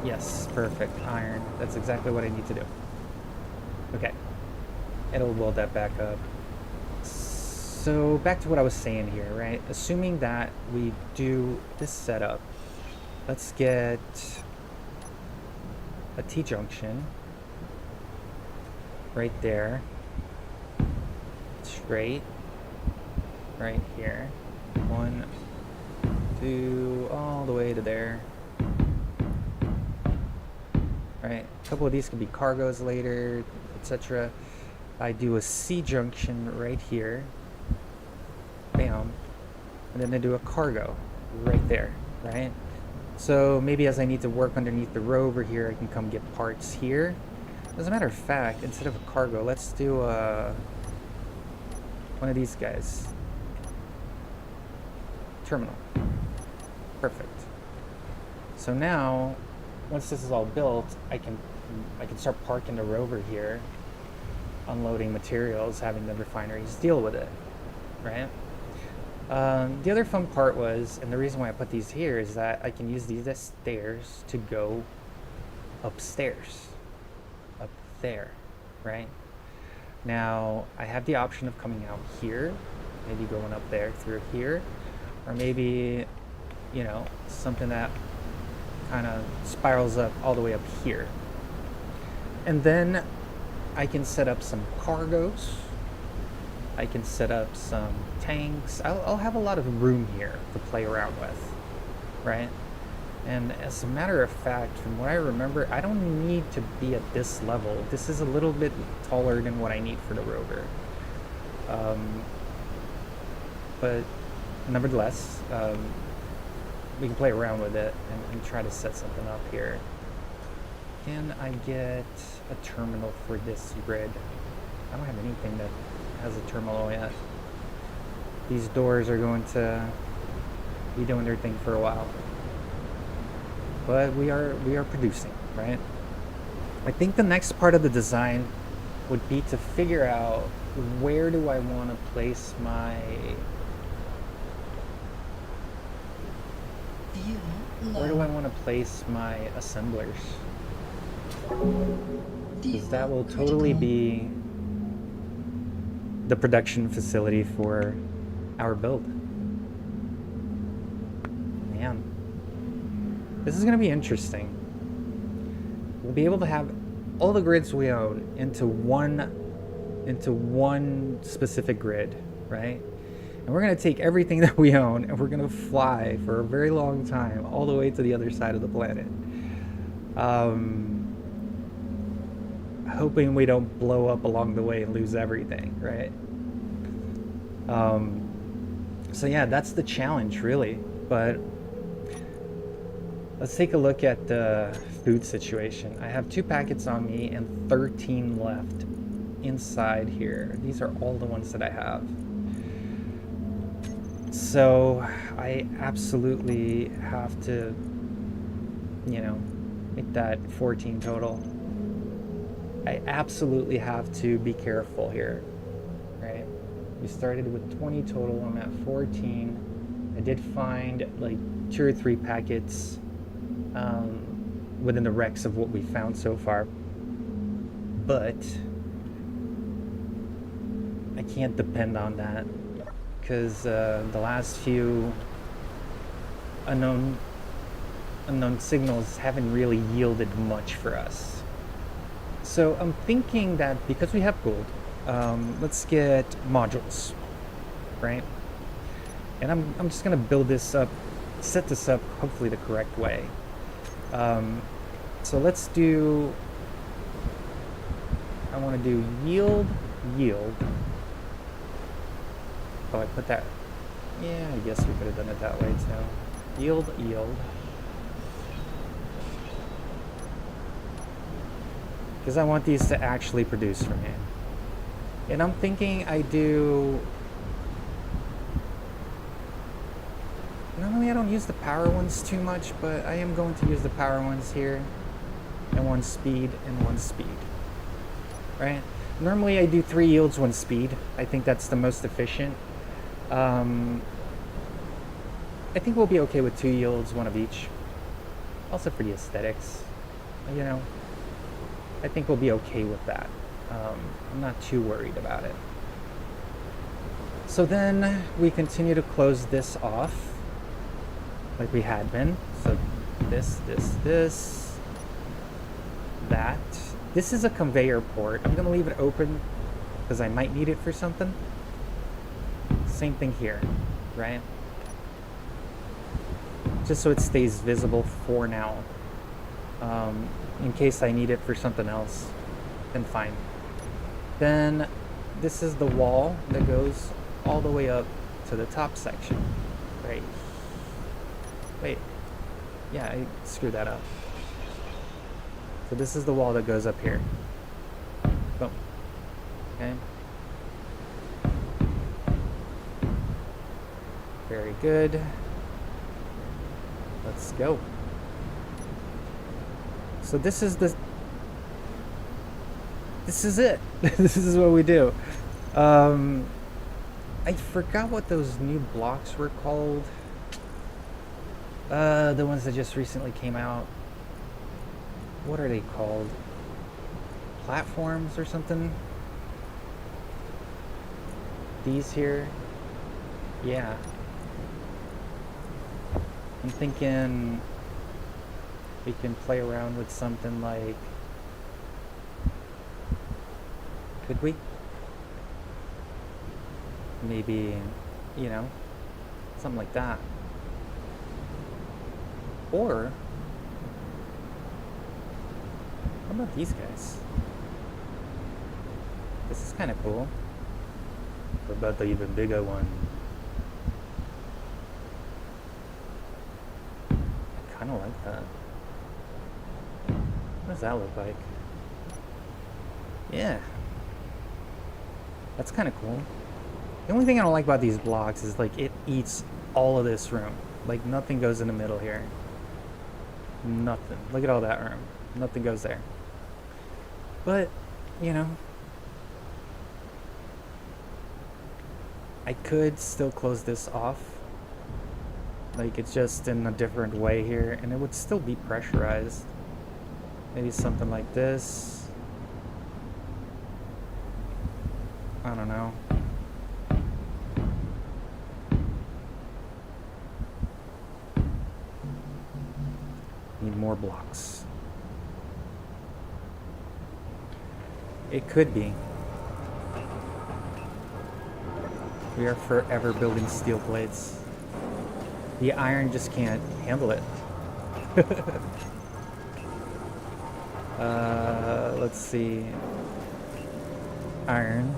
Yes, perfect. Iron. That's exactly what I need to do. Okay. It'll load that back up. So back to what I was saying here, right? Assuming that we do this setup, let's get a T-junction right there. Straight. Right here. 1, 2, all the way to there. Right, a couple of these could be cargoes later, etc. I do a C junction right here, bam, and then I do a cargo right there, right? So maybe as I need to work underneath the rover here, I can come get parts here. As a matter of fact, instead of a cargo, let's do one of these guys. Terminal. Perfect. So now, once this is all built, I can start parking the rover here, unloading materials, having the refineries deal with it, right? The other fun part was, and the reason why I put these here is that I can use these as stairs to go upstairs, up there, right? Now, I have the option of coming out here, maybe going up there through here, or maybe, something that kind of spirals up all the way up here. And then I can set up some cargoes. I can set up some tanks. I'll have a lot of room here to play around with, right? And as a matter of fact, from what I remember, I don't need to be at this level. This is a little bit taller than what I need for the rover. But nevertheless, we can play around with it and try to set something up here. Can I get a terminal for this grid? I don't have anything that has a terminal yet. These doors are going to be doing their thing for a while. But we are producing, right? I think the next part of the design would be to figure out where do I want to place my assemblers? Because that will totally be the production facility for our build. Man, this is going to be interesting. We'll be able to have all the grids we own into one specific grid, right? And we're going to take everything that we own and we're going to fly for a very long time all the way to the other side of the planet. Hoping we don't blow up along the way and lose everything, right? So yeah, that's the challenge, really. But let's take a look at the food situation. I have 2 packets on me and 13 left inside here. These are all the ones that I have. So I absolutely have to, make that 14 total. I absolutely have to be careful here, right? We started with 20 total. I'm at 14. I did find like 2 or 3 packets within the wrecks of what we found so far, but I can't depend on that because the last few unknown signals haven't really yielded much for us. So I'm thinking that because we have gold, let's get modules, right? And I'm just gonna build this up, set this up hopefully the correct way. So let's do, I want to do yield. Oh, I put that, yeah, I guess we could have done it that way too. Yield. Because I want these to actually produce for me. And I'm thinking normally I don't use the power ones too much, but I am going to use the power ones here. And 1 speed and 1 speed. Right? Normally I do 3 yields, 1 speed. I think that's the most efficient. I think we'll be okay with 2 yields, 1 of each. Also for the aesthetics. I think we'll be okay with that. I'm not too worried about it. So then we continue to close this off like we had been. So this, that. This is a conveyor port. I'm gonna leave it open because I might need it for something. Same thing here, right? Just so it stays visible for now. In case I need it for something else, then fine. Then this is the wall that goes all the way up to the top section, right? Wait, yeah, I screwed that up. So this is the wall that goes up here. Boom. Okay. Very good. Let's go. So this is it. This is what we do. I forgot what those new blocks were called. The ones that just recently came out. What are they called? Platforms or something? These here? Yeah. I'm thinking we can play around with something like, could we? Maybe, something like that. Or, how about these guys? This is kind of cool. What about the even bigger one? kind of like that. What does that look like? Yeah. That's kind of cool. The only thing I don't like about these blocks is like it eats all of this room. Like nothing goes in the middle here. Nothing. Look at all that room. Nothing goes there. But, you know, I could still close this off. Like it's just in a different way here, and it would still be pressurized. Maybe something like this. I don't know. Need more blocks. It could be. We are forever building steel plates. The iron just can't handle it. Let's see. Iron.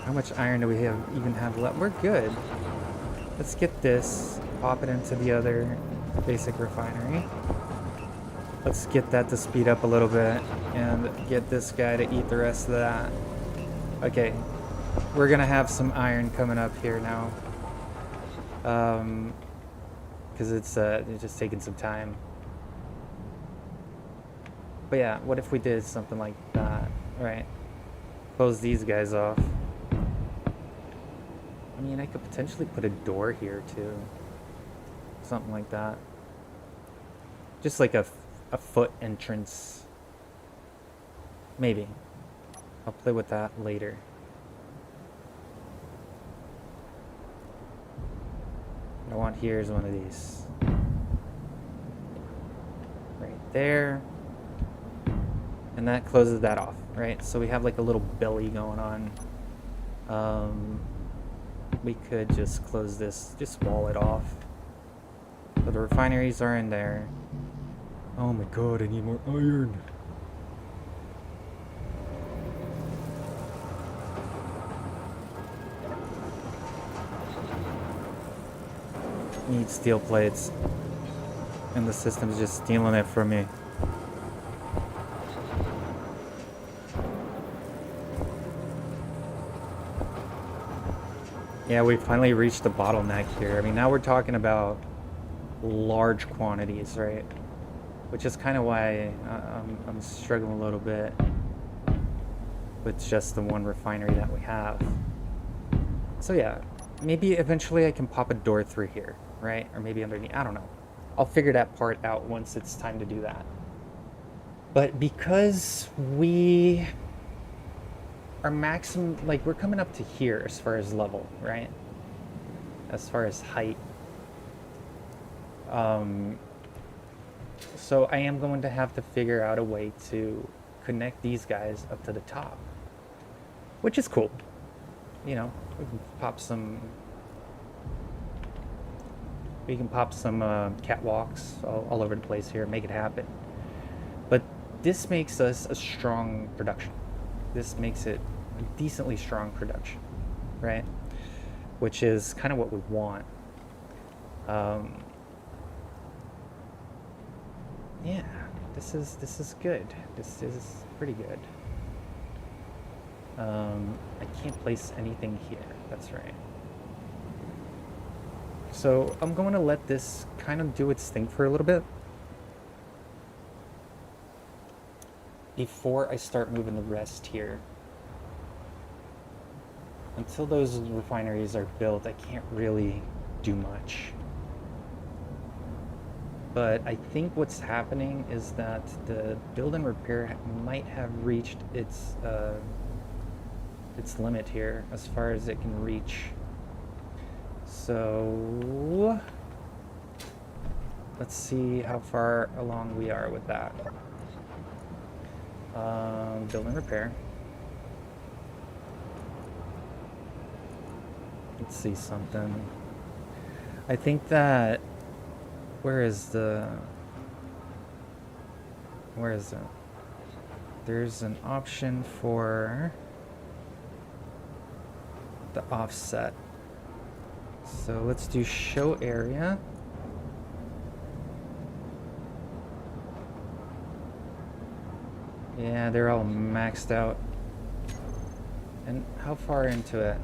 How much iron do we even have left? We're good. Let's get this. Pop it into the other basic refinery. Let's get that to speed up a little bit and get this guy to eat the rest of that. Okay. We're gonna have some iron coming up here now. Because it's just taking some time. But yeah, what if we did something like that, right? Close these guys off. I mean, I could potentially put a door here too. Something like that. Just like a foot entrance. Maybe. I'll play with that later. What I want here is one of these. Right there. And that closes that off, right? So we have like a little belly going on. We could just close this, just wall it off. So the refineries are in there. Oh my god, I need more iron. Need steel plates. And the system's just stealing it from me. Yeah, we finally reached the bottleneck here. I mean, now we're talking about large quantities, right? Which is kind of why I'm struggling a little bit with just the one refinery that we have. So yeah, maybe eventually I can pop a door through here, right? Or maybe underneath, I don't know. I'll figure that part out once it's time to do that. But because we are maximum, like we're coming up to here as far as level, right? As far as height. So I am going to have to figure out a way to connect these guys up to the top, which is cool. You know, we can pop some catwalks all over the place here, make it happen. But this makes us a strong production. This makes it a decently strong production, right? Which is kind of what we want. Yeah, this is good. This is pretty good. I can't place anything here. That's right. So I'm going to let this kind of do its thing for a little bit before I start moving the rest here. Until those refineries are built, I can't really do much. But I think what's happening is that the build and repair might have reached its limit here as far as it can reach. So let's see how far along we are with that. Build and repair. Let's see something. I think that where is it? There's an option for the offset. So let's do show area. Yeah, they're all maxed out. And how far into it?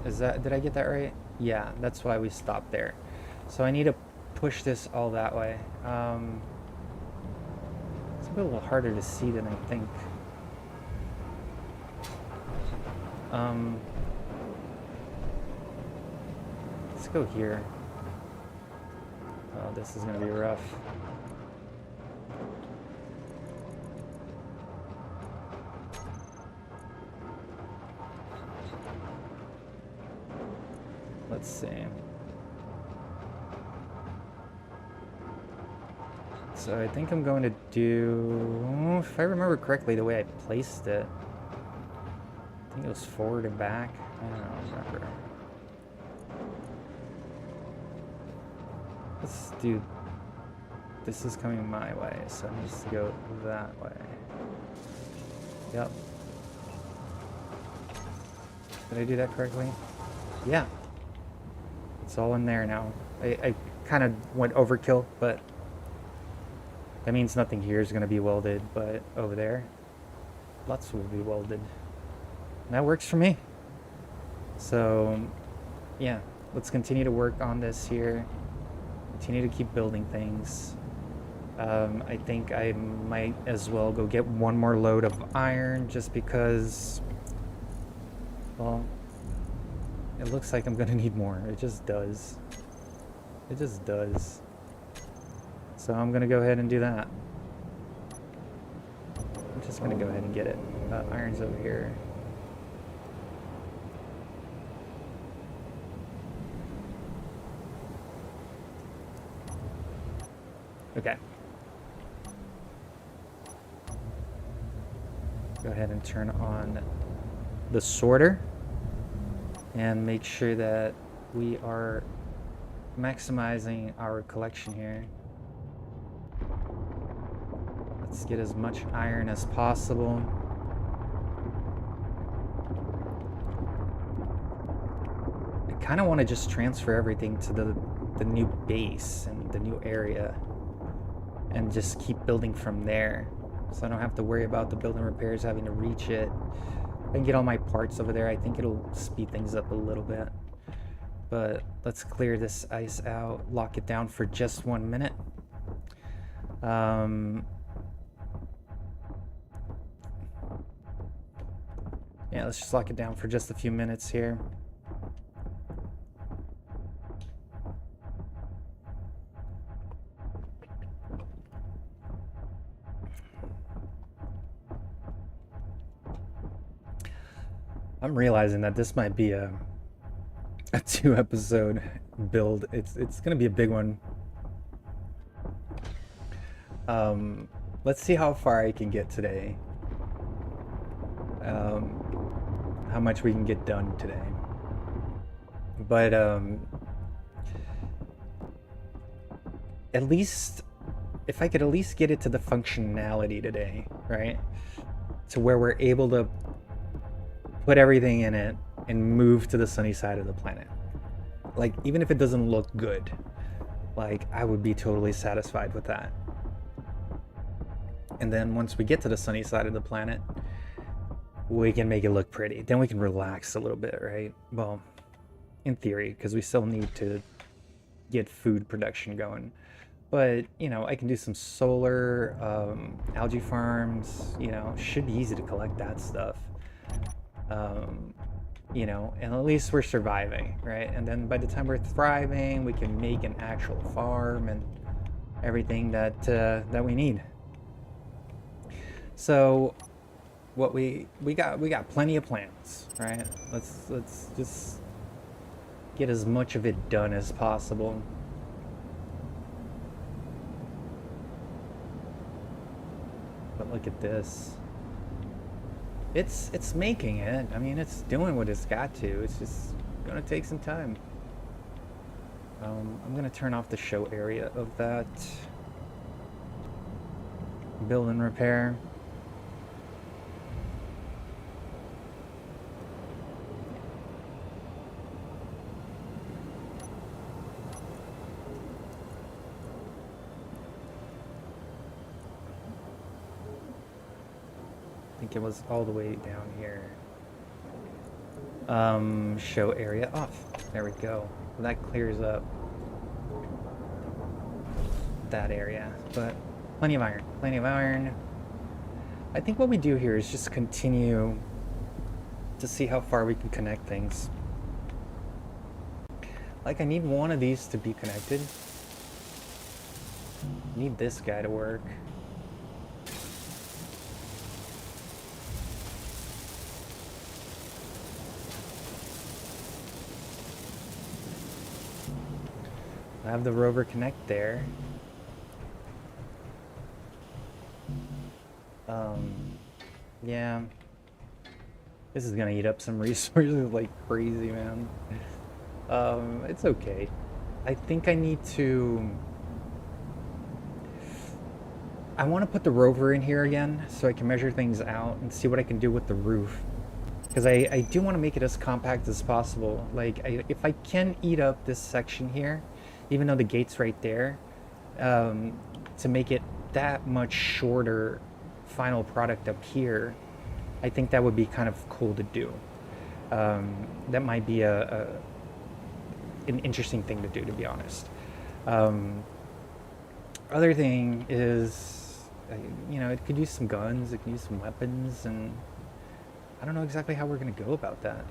Is that, did I get that right? Yeah, that's why we stopped there. So I need to push this all that way. It's a little harder to see than I think. Let's go here. Oh, this is gonna be rough. Let's see. So I think I'm going to do, if I remember correctly, the way I placed it, I think it was forward and back. I don't remember. Let's do, this is coming my way, so it needs to go that way. Yep. Did I do that correctly? Yeah. It's all in there now. I kind of went overkill, but that means nothing here is going to be welded, but over there, lots will be welded. And that works for me. So, yeah, let's continue to work on this here. Continue to keep building things. I think I might as well go get one more load of iron just because, well, it looks like I'm going to need more. It just does. It just does. So I'm going to go ahead and do that. I'm just going to go ahead and get it. Iron's over here. Okay. Go ahead and turn on the sorter and make sure that we are maximizing our collection here. Let's get as much iron as possible. I kind of want to just transfer everything to the new base and the new area and just keep building from there, so I don't have to worry about the building repairs having to reach it. I can get all my parts over there. I think it'll speed things up a little bit. But let's clear this ice out, lock it down for just 1 minute. Yeah, let's just lock it down for just a few minutes here. I'm realizing that this might be a 2-episode build. It's gonna be a big one. Let's see how far I can get today. How much we can get done today. But at least if I could at least get it to the functionality today, right? To where we're able to put everything in it and move to the sunny side of the planet. Like, even if it doesn't look good, like, I would be totally satisfied with that. And then once we get to the sunny side of the planet, we can make it look pretty. Then we can relax a little bit, right? Well, in theory, because we still need to get food production going. But, you know, I can do some solar, algae farms, you know, should be easy to collect that stuff. You know, and at least we're surviving, right? And then by the time we're thriving, we can make an actual farm and everything that that we need. So what we got plenty of plans, right? Let's just get as much of it done as possible. But look at this. It's making it. I mean, it's doing what it's got to. It's just gonna take some time. I'm gonna turn off the show area of that. Build and repair. think it was all the way down here. Show area off. There we go. That clears up that area, but plenty of iron, plenty of iron. I think what we do here is just continue to see how far we can connect things. Like, I need one of these to be connected. Need this guy to work. I have the rover connect there. Yeah. This is gonna eat up some resources like crazy, man. It's okay. I think I need to... I want to put the rover in here again so I can measure things out and see what I can do with the roof. Because I do want to make it as compact as possible. Like, if I can eat up this section here, even though the gate's right there, to make it that much shorter final product up here, I think that would be kind of cool to do. That might be an interesting thing to do, to be honest. Other thing is, you know, it could use some guns, it could use some weapons, and I don't know exactly how we're going to go about that.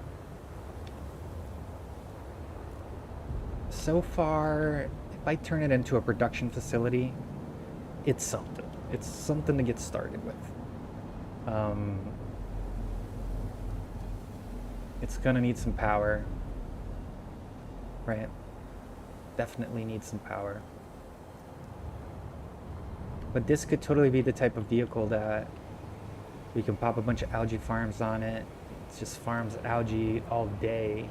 So far, if I turn it into a production facility, it's something. It's something to get started with. It's gonna need some power, right? Definitely needs some power. But this could totally be the type of vehicle that we can pop a bunch of algae farms on it. It just farms algae all day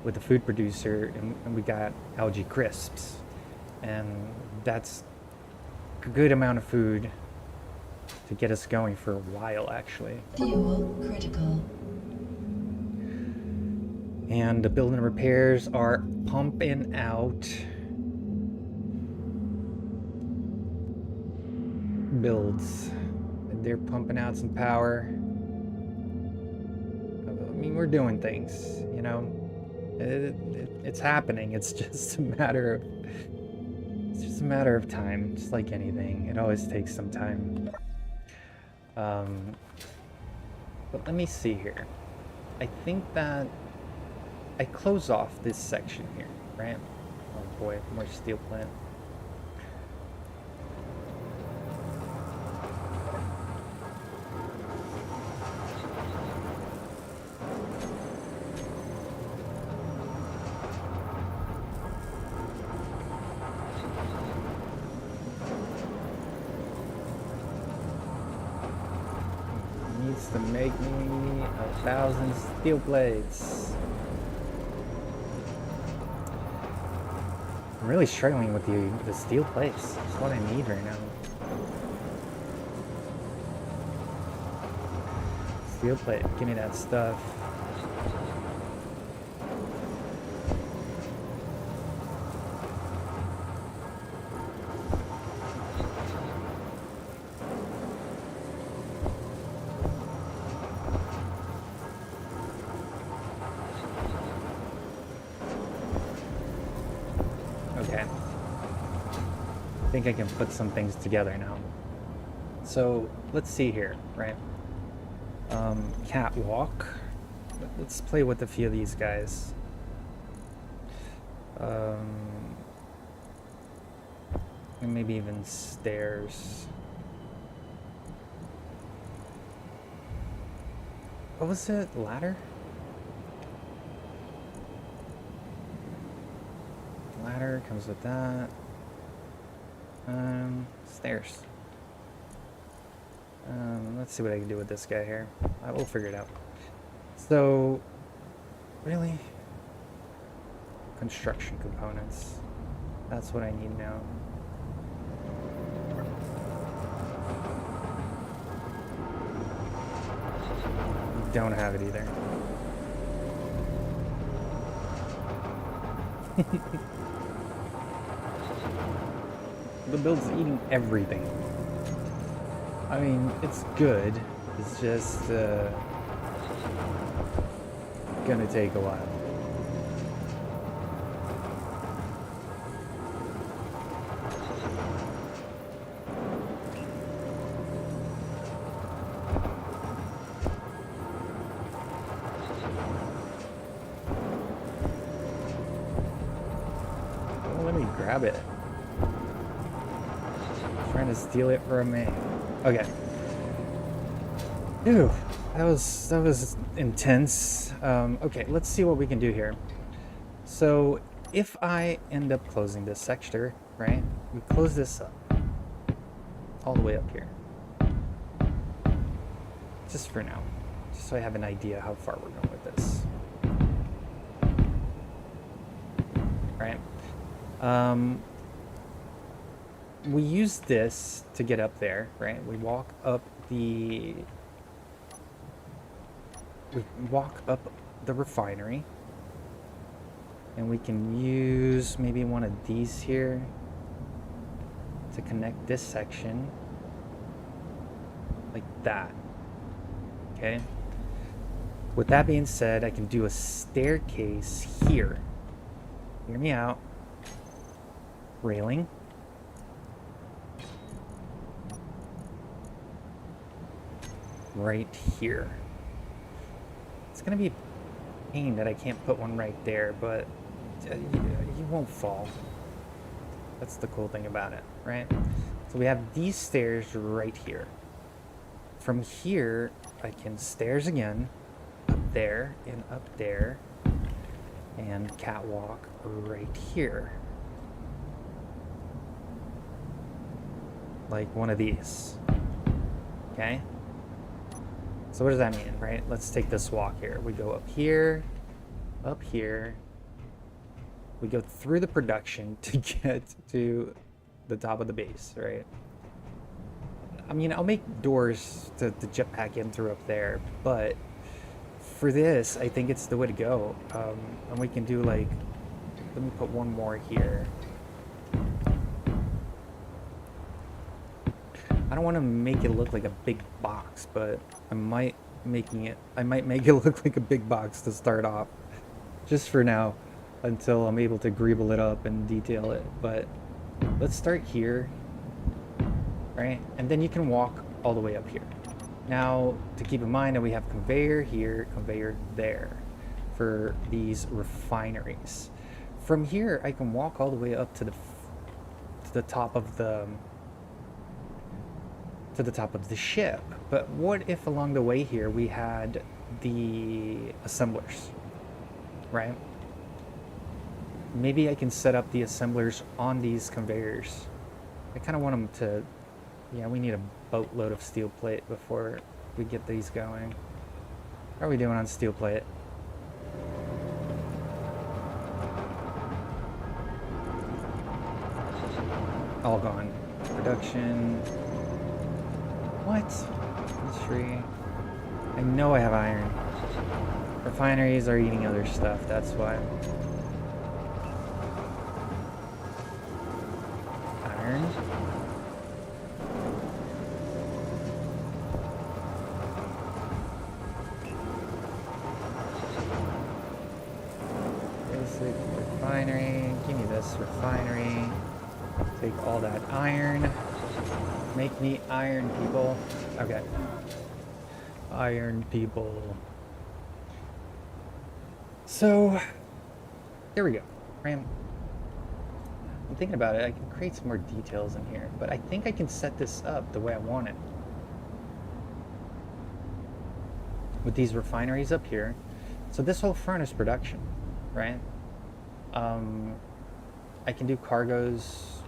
with a food producer, and we got algae crisps. And that's a good amount of food to get us going for a while, actually. Fuel critical. And the building repairs are pumping out builds. They're pumping out some power. I mean, we're doing things, you know. It's happening. It's just a matter of time, just like anything. It always takes some time. But let me see here. I think that I close off this section here, right? Oh boy, more steel plant. Needs to make me 1,000 steel plates. I'm really struggling with the steel plates. That's what I need right now. Steel plate, give me that stuff. Okay. I think I can put some things together now. So let's see here, right? Catwalk. Let's play with a few of these guys. And maybe even stairs. What was it? Ladder? Ladder comes with that. Stairs. Let's see what I can do with this guy here. I will figure it out. So, really? Construction components. That's what I need now. Don't have it either. The build's eating everything. I mean, it's good, It's just gonna take a while. Oh, let me grab it. I'm trying to steal it from me. Okay. Ew, that was intense. Okay, let's see what we can do here. So if I end up closing this sector, right? We close this up all the way up here. Just for now. Just so I have an idea how far we're going with this. Right? We use this to get up there, right? We walk up the refinery, and we can use maybe one of these here to connect this section like that. Okay, with that being said, I can do a staircase here. Hear me out. Railing. Right here. It's gonna be a pain that I can't put one right there, but you won't fall. That's the cool thing about it, right? So we have these stairs right here. From here, I can stairs again, up there and up there, and catwalk right here. Like one of these. Okay? So what does that mean, right? Let's take this walk here. We go up here, we go through the production to get to the top of the base, right? I mean, I'll make doors to jetpack in through up there, but for this, I think it's the way to go. And we can do like, let me put one more here. I don't want to make it look like a big box, but I might make it look like a big box to start off, just for now, until I'm able to greeble it up and detail it. But let's start here, right? And then you can walk all the way up here. Now, to keep in mind that we have conveyor here, conveyor there, for these refineries. From here, I can walk all the way up to the top of the ship. But what if along the way here we had the assemblers, right? Maybe I can set up the assemblers on these conveyors. I kind of want them to, yeah, we need a boatload of steel plate before we get these going. How are we doing on steel plate? All gone. Production. What? Industry. I know I have iron. Refineries are eating other stuff, that's why. Iron. Basic refinery. Give me this refinery. Take all that iron. Make me iron, people. Okay. Iron people. So, there we go. I'm thinking about it. I can create some more details in here, but I think I can set this up the way I want it. With these refineries up here. So this whole front is production, right? I can do cargoes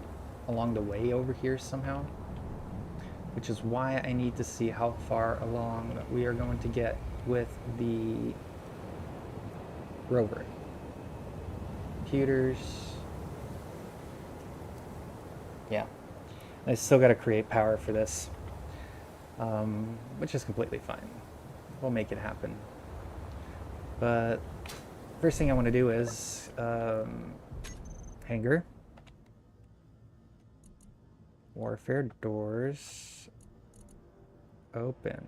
along the way over here somehow, which is why I need to see how far along we are going to get with the rover. Computers. Yeah. I still got to create power for this, which is completely fine. We'll make it happen. But first thing I want to do is hangar. Warfare doors. Open.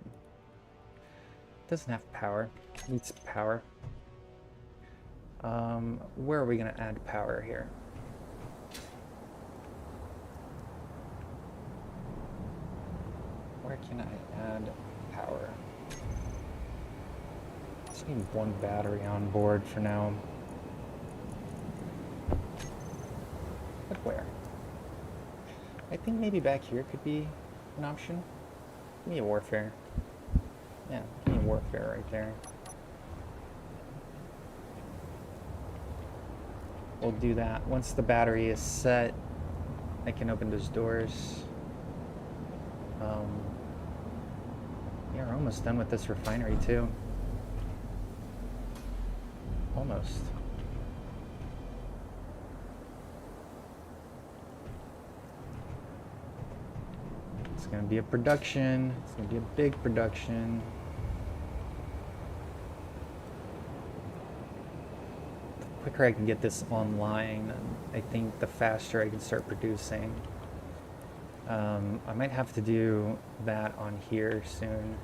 Doesn't have power. Needs power. Where are we gonna add power here? Where can I add power? Just need one battery on board for now. But where? I think maybe back here could be an option. Give me a warfare. Yeah, give me a warfare right there. We'll do that. Once the battery is set, I can open those doors. Yeah, we're almost done with this refinery too. Almost. It's gonna be a production. It's gonna be a big production. The quicker I can get this online, I think the faster I can start producing. I might have to do that on here soon.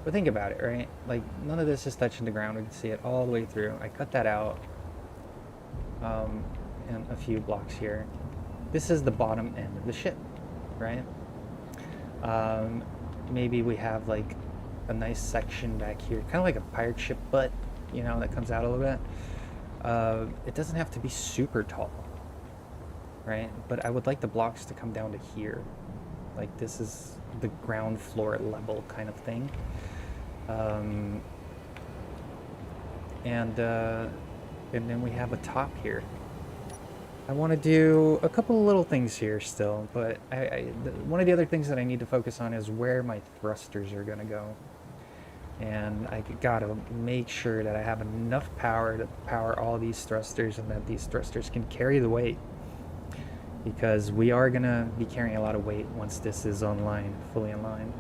But think about it, right? Like, none of this is touching the ground. We can see it all the way through. I cut that out in a few blocks here. This is the bottom end of the ship, right? Maybe we have like a nice section back here, kind of like a pirate ship butt, you know, that comes out a little bit. It doesn't have to be super tall, right? But I would like the blocks to come down to here. Like, this is the ground floor level kind of thing. And then we have a top here. I want to do a couple of little things here still, but one of the other things that I need to focus on is where my thrusters are going to go. And I gotta make sure that I have enough power to power all these thrusters and that these thrusters can carry the weight. Because we are going to be carrying a lot of weight once this is online, fully online.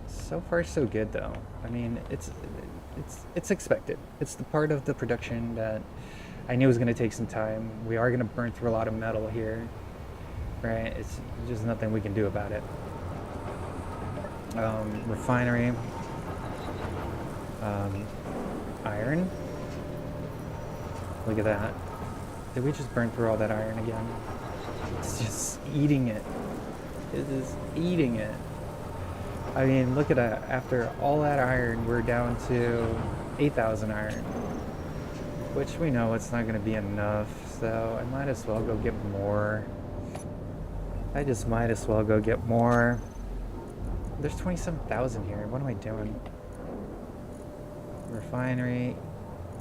So far, so good, though. I mean, it's expected. It's the part of the production that I knew was going to take some time. We are going to burn through a lot of metal here, right? It's just nothing we can do about it. Refinery. Iron. Look at that. Did we just burn through all that iron again? It's just eating it. It is eating it. I mean, look at that. After all that iron, we're down to 8,000 iron. Which we know it's not going to be enough, so I might as well go get more. I just might as well go get more. There's 27,000 here. What am I doing? Refinery.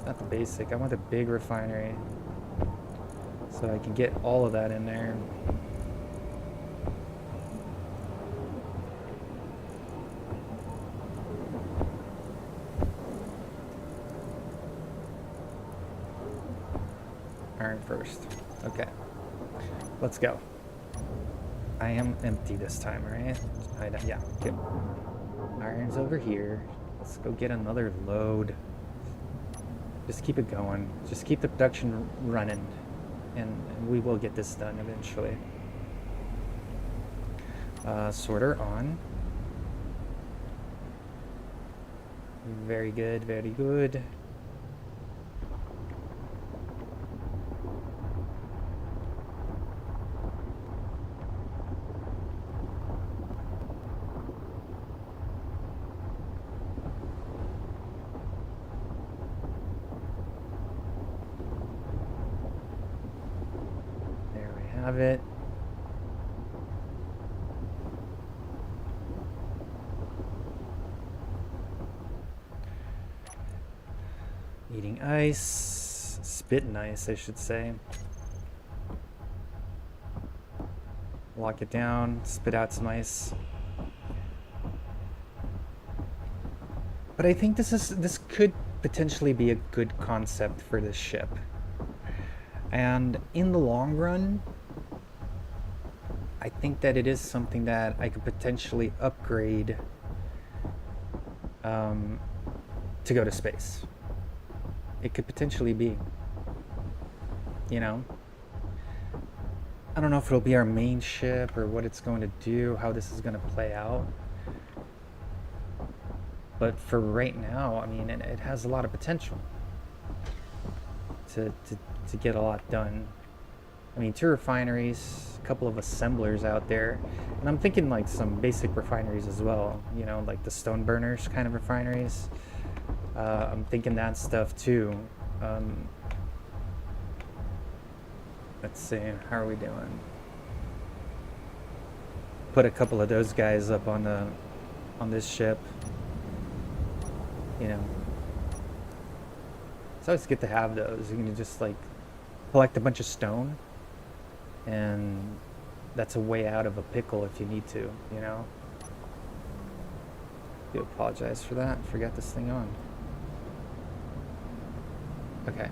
Not the basic. I want the big refinery. So I can get all of that in there. Iron first. Okay. Let's go. I am empty this time, right? Yeah. Okay. Iron's over here. Let's go get another load. Just keep it going. Just keep the production running. And we will get this done eventually. Sorter on. Very good, very good. Have it. Eating ice, spitting ice, I should say. Lock it down, spit out some ice. But I think this could potentially be a good concept for this ship. And in the long run, I think that it is something that I could potentially upgrade to go to space. It could potentially be, you know. I don't know if it'll be our main ship or what it's going to do, how this is going to play out. But for right now, I mean, it has a lot of potential to get a lot done. I mean, 2 refineries, a couple of assemblers out there, and I'm thinking like some basic refineries as well, you know, like the stone burners kind of refineries. I'm thinking that stuff too. Let's see, how are we doing? Put a couple of those guys up on this ship. You know, it's always good to have those. You can just like collect a bunch of stone, and that's a way out of a pickle if you need to, you know. I do apologize for that. Forgot this thing on. Okay.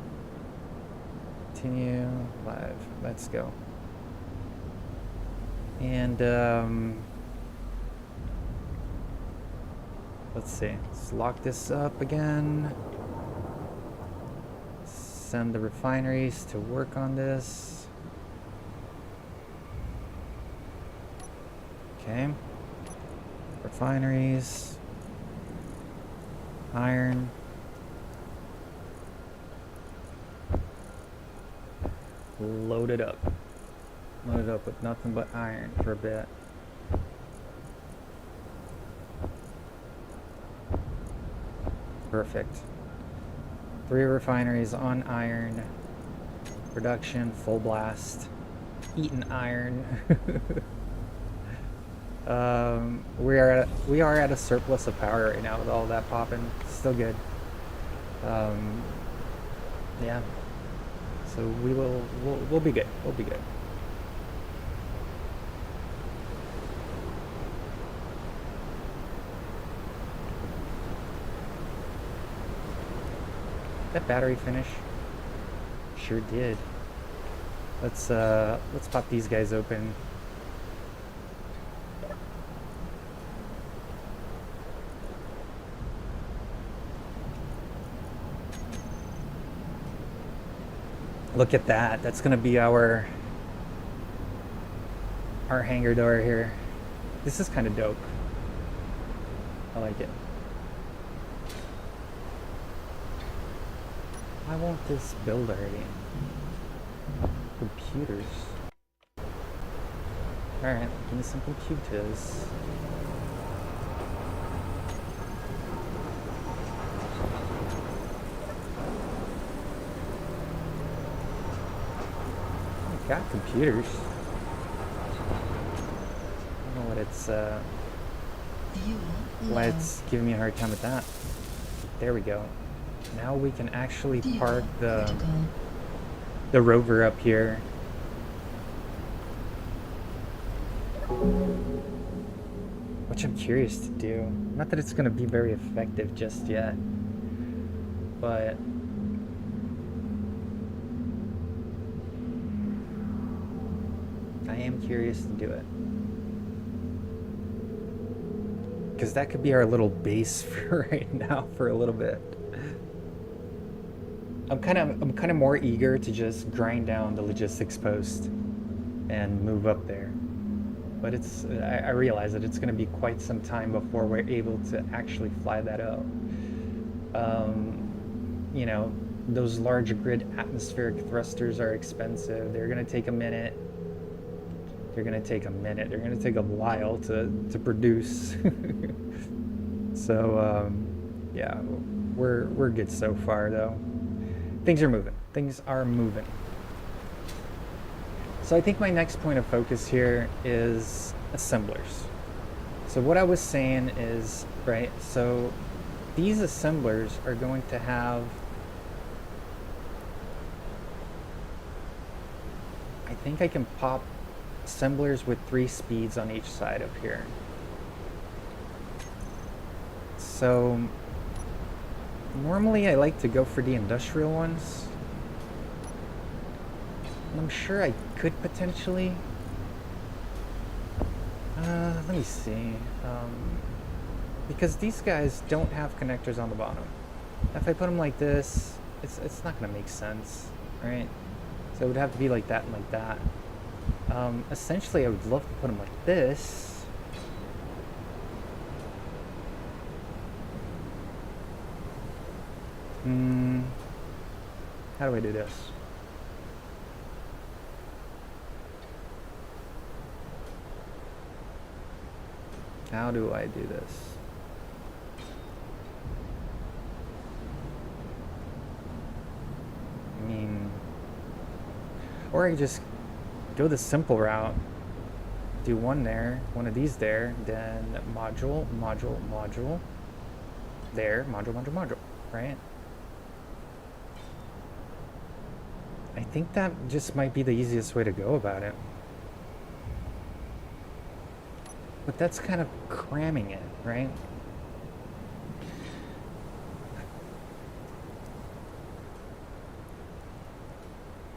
Continue live. Let's go. And let's see. Let's lock this up again. Send the refineries to work on this. Okay. Refineries. Iron. Load it up. Load it up with nothing but iron for a bit. Perfect. 3 refineries on iron. Production, full blast. Eating iron. We are at a surplus of power right now with all that popping. Still good. Yeah. So we'll be good. We'll be good. That battery finish? Sure did. Let's pop these guys open. Look at that. That's gonna be our hangar door here. This is kind of dope. I like it. Why won't this build already? Computers. Alright, give me some computers. Got computers. I don't know what it's why it's giving me a hard time with that. There we go. Now we can actually park the rover up here. Which I'm curious to do. Not that it's going to be very effective just yet, but I am curious to do it. Because that could be our little base for right now for a little bit. I'm kind of more eager to just grind down the logistics post and move up there. But I realize that it's going to be quite some time before we're able to actually fly that out. You know, those large grid atmospheric thrusters are expensive. They're going to take a minute. They're going to take a minute. They're going to take a while to produce. So, yeah, we're good so far, though. Things are moving. Things are moving. So I think my next point of focus here is assemblers. So what I was saying is, right, so these assemblers are going to have, I think I can pop assemblers with 3 speeds on each side up here. So normally I like to go for the industrial ones. I'm sure I could potentially. Let me see. Because these guys don't have connectors on the bottom. If I put them like this, it's not going to make sense, right? So it would have to be like that and like that. Essentially, I would love to put them like this. How do I do this? How do I do this? I mean, or I just go the simple route. Do one there, one of these there, then module, module, module. There, module, module, module, right? I think that just might be the easiest way to go about it. But that's kind of cramming it, right?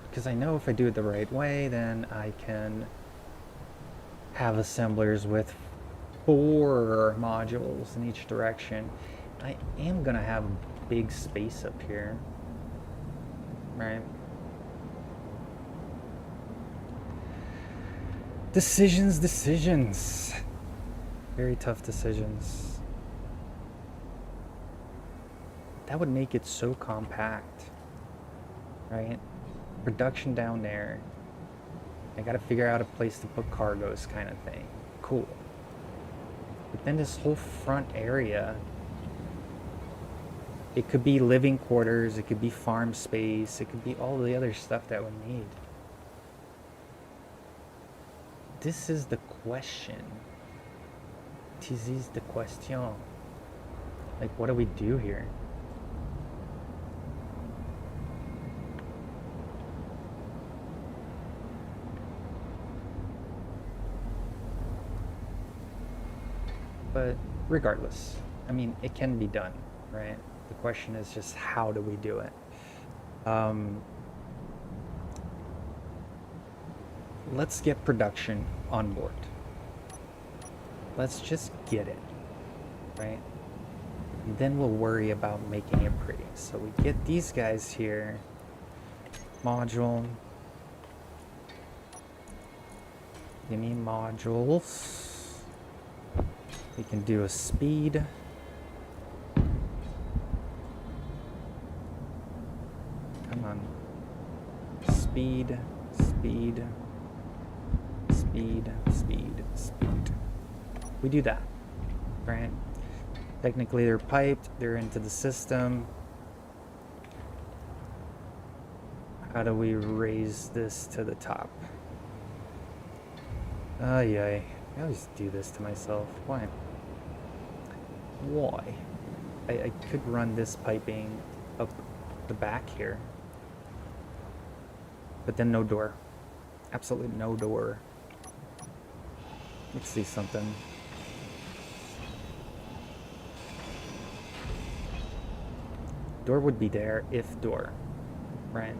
Because I know if I do it the right way, then I can have assemblers with 4 modules in each direction. I am gonna have big space up here, right? Decisions. Very tough decisions. That would make it so compact, right? Production down there. I gotta figure out a place to put cargoes, kind of thing. Cool. But then this whole front area, it could be living quarters, it could be farm space, it could be all the other stuff that we need. This is the question. This is the question. Like, what do we do here? But regardless, I mean, it can be done, right? The question is just how do we do it? Let's get production on board. Let's just get it, right? And then we'll worry about making it pretty. So we get these guys here. Module. Give me modules. We can do a speed. Come on. Speed, speed, speed, speed, speed. We do that, right? Technically they're piped, they're into the system. How do we raise this to the top? I always do this to myself. Why? Why? I could run this piping up the back here. But then no door. Absolutely no door. Let's see something. Door would be there if door, right?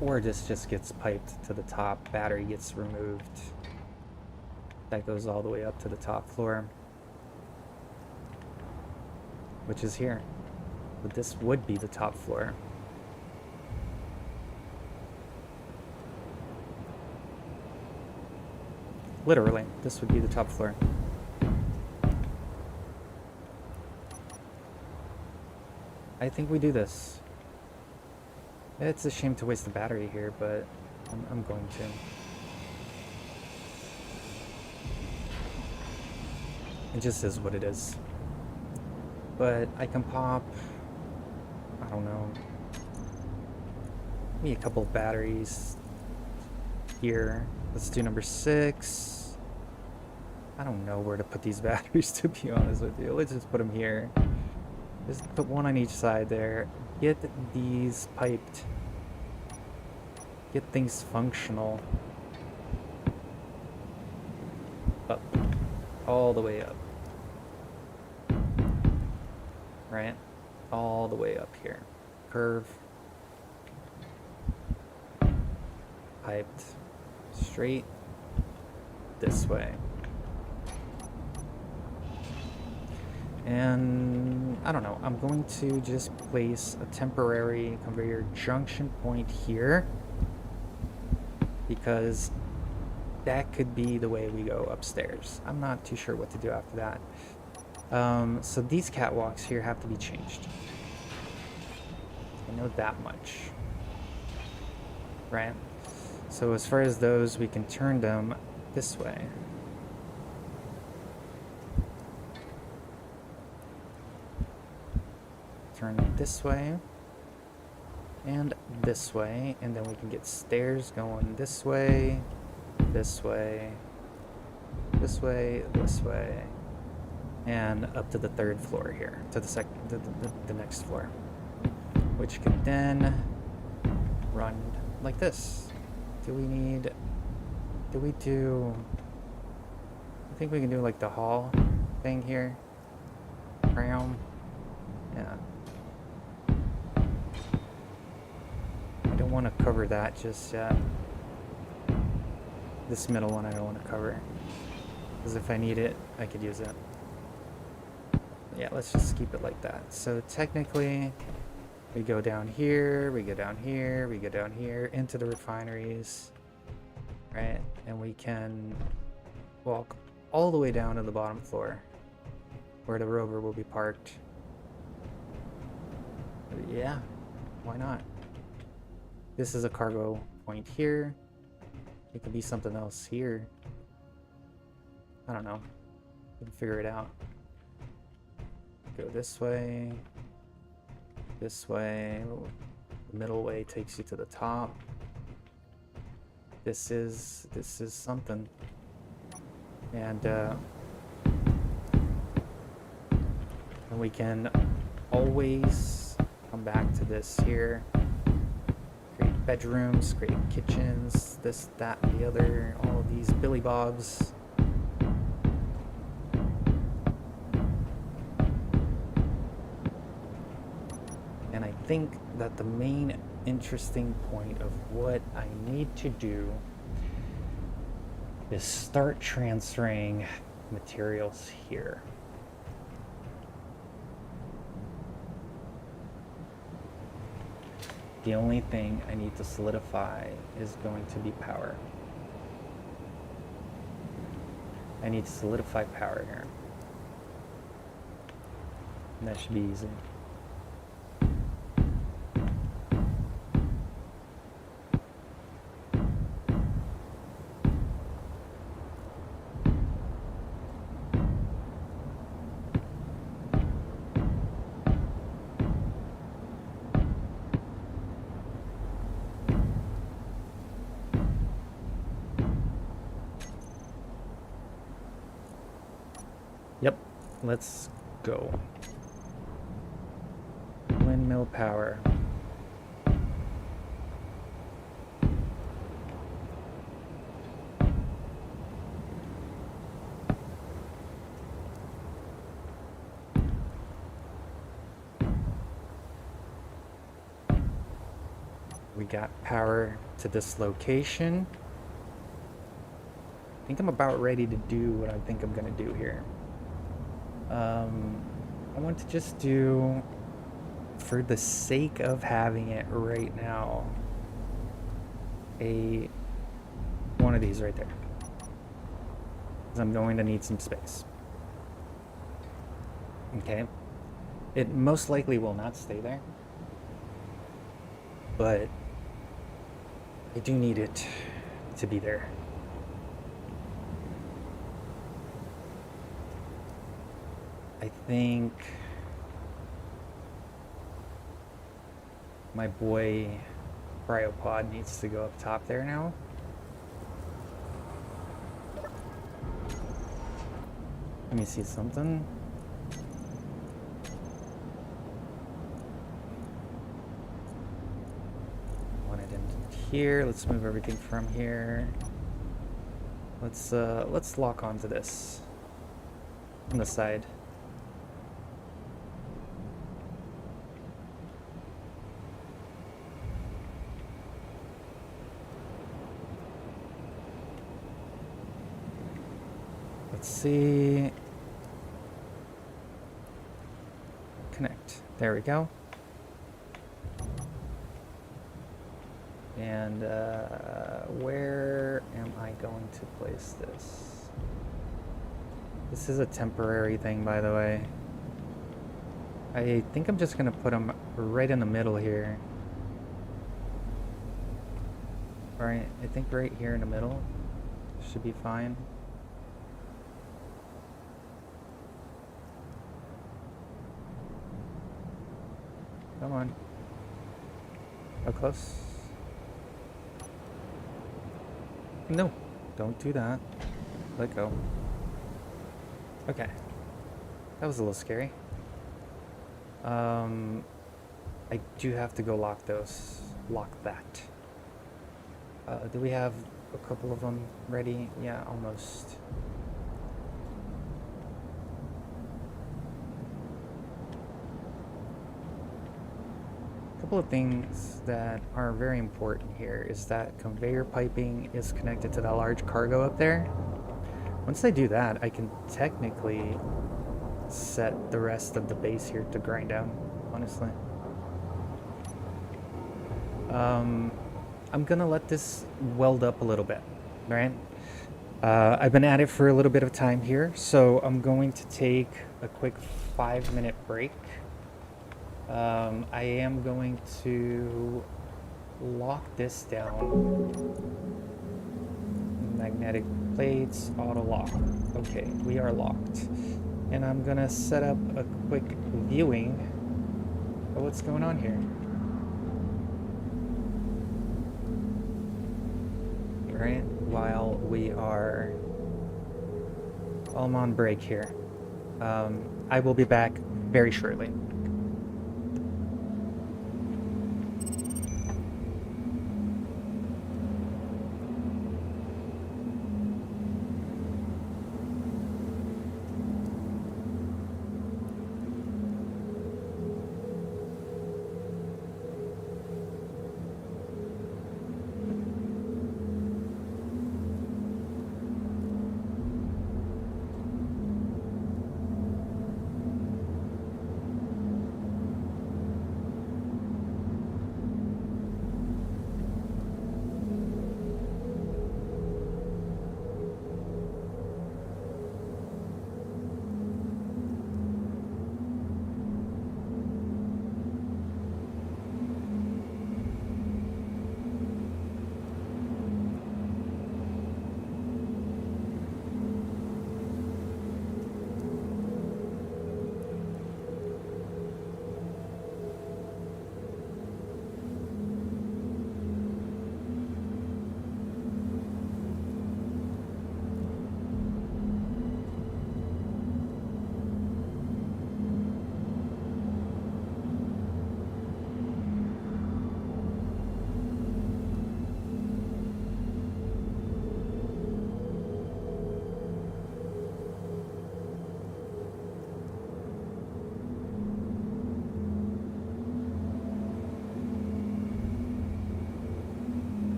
Or this just gets piped to the top, battery gets removed. That goes all the way up to the top floor, which is here. But this would be the top floor. Literally, this would be the top floor. I think we do this. It's a shame to waste the battery here, but I'm going to. It just is what it is. But I can pop, I don't know, maybe a couple of batteries here. Let's do number 6. I don't know where to put these batteries, to be honest with you. Let's just put them here. Just put one on each side there. Get these piped. Get things functional. Up. All the way up. Right? All the way up here. Curve. Piped. Straight. This way. And I don't know, I'm going to just place a temporary conveyor junction point here, because that could be the way we go upstairs. I'm not too sure what to do after that. So these catwalks here have to be changed. I know that much. Right? So as far as those, we can turn them this way. Turn it this way. And this way. And then we can get stairs going this way. This way. This way. This way. And up to the third floor here. To the next floor. Which could then run like this. I think we can do like the hall thing here. Cryo. Yeah. I don't want to cover that just yet. This middle one I don't want to cover. Because if I need it, I could use it. Yeah, let's just keep it like that. So technically, we go down here, we go down here, we go down here, into the refineries, right? And we can walk all the way down to the bottom floor, where the rover will be parked. Yeah, why not? This is a cargo point here. It could be something else here. I don't know. We can figure it out. Go this way. This way. The middle way takes you to the top. This is something. And we can always come back to this here. Create bedrooms, create kitchens, this, that, and the other. All of these Billy Bobs. And I think that the main interesting point of what I need to do is start transferring materials here. The only thing I need to solidify is going to be power. I need to solidify power here. And that should be easy. Yep, let's go. Windmill power. We got power to this location. I think I'm about ready to do what I think I'm gonna do here. I want to just do, for the sake of having it right now, one of these right there. Because I'm going to need some space. Okay. It most likely will not stay there. But I do need it to be there. I think my boy cryopod needs to go up top there now. Let me see something. Want it in here. Let's move everything from here. Let's lock onto this on the side. Let's see. Connect. There we go. And where am I going to place this? This is a temporary thing, by the way. I think I'm just gonna put them right in the middle here. Alright, I think right here in the middle should be fine. Come on. How close? No, don't do that. Let go. Okay. That was a little scary. I do have to go lock those. Lock that. Do we have a couple of them ready? Yeah, almost. A couple of things that are very important here is that conveyor piping is connected to that large cargo up there. Once I do that, I can technically set the rest of the base here to grind down, honestly. I'm gonna let this weld up a little bit, right? I've been at it for a little bit of time here, so I'm going to take a quick 5-minute break. I am going to lock this down. Magnetic plates, auto lock. Okay, we are locked. And I'm gonna set up a quick viewing of what's going on here. Right, while we are on break here. I will be back very shortly.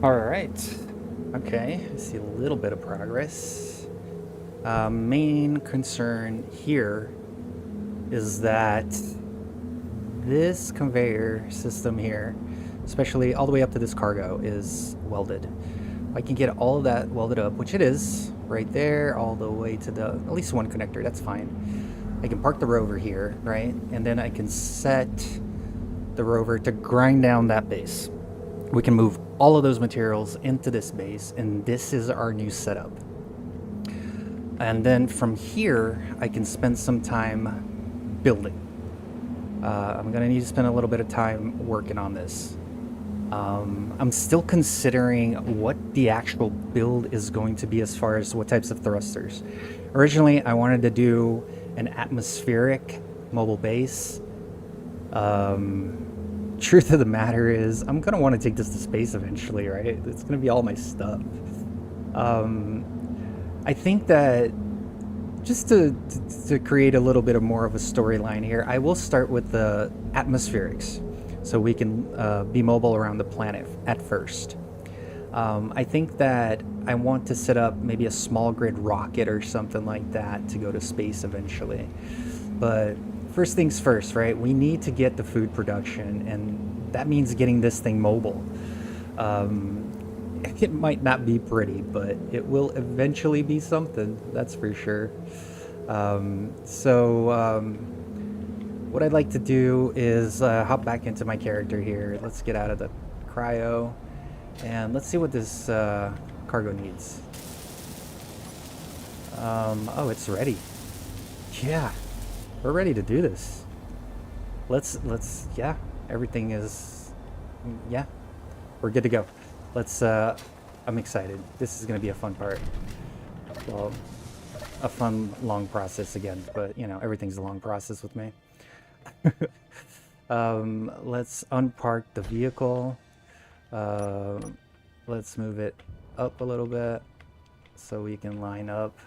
All right. Okay, I see a little bit of progress. Main concern here is that this conveyor system here, especially all the way up to this cargo, is welded. I can get all of that welded up, which it is, right there, all the way to the, at least one connector, that's fine. I can park the rover here, right? And then I can set the rover to grind down that base. We can move all of those materials into this base, and this is our new setup. And then from here, I can spend some time building. I'm gonna need to spend a little bit of time working on this. I'm still considering what the actual build is going to be as far as what types of thrusters. Originally, I wanted to do an atmospheric mobile base. Truth of the matter is, I'm gonna want to take this to space eventually, right? It's gonna be all my stuff. I think that just to create a little bit of more of a storyline here, I will start with the atmospherics, so we can be mobile around the planet at first. I think that I want to set up maybe a small grid rocket or something like that to go to space eventually. But first things first, right? We need to get the food production, and that means getting this thing mobile. It might not be pretty, but it will eventually be something, that's for sure. What I'd like to do is hop back into my character here. Let's get out of the cryo, and let's see what this cargo needs. Oh, it's ready. Yeah, we're ready to do this. Yeah, everything is, yeah, we're good to go. I'm excited. This is gonna be a fun part. Well, a fun, long process again, but you know, everything's a long process with me. Let's unpark the vehicle. Let's move it up a little bit so we can line up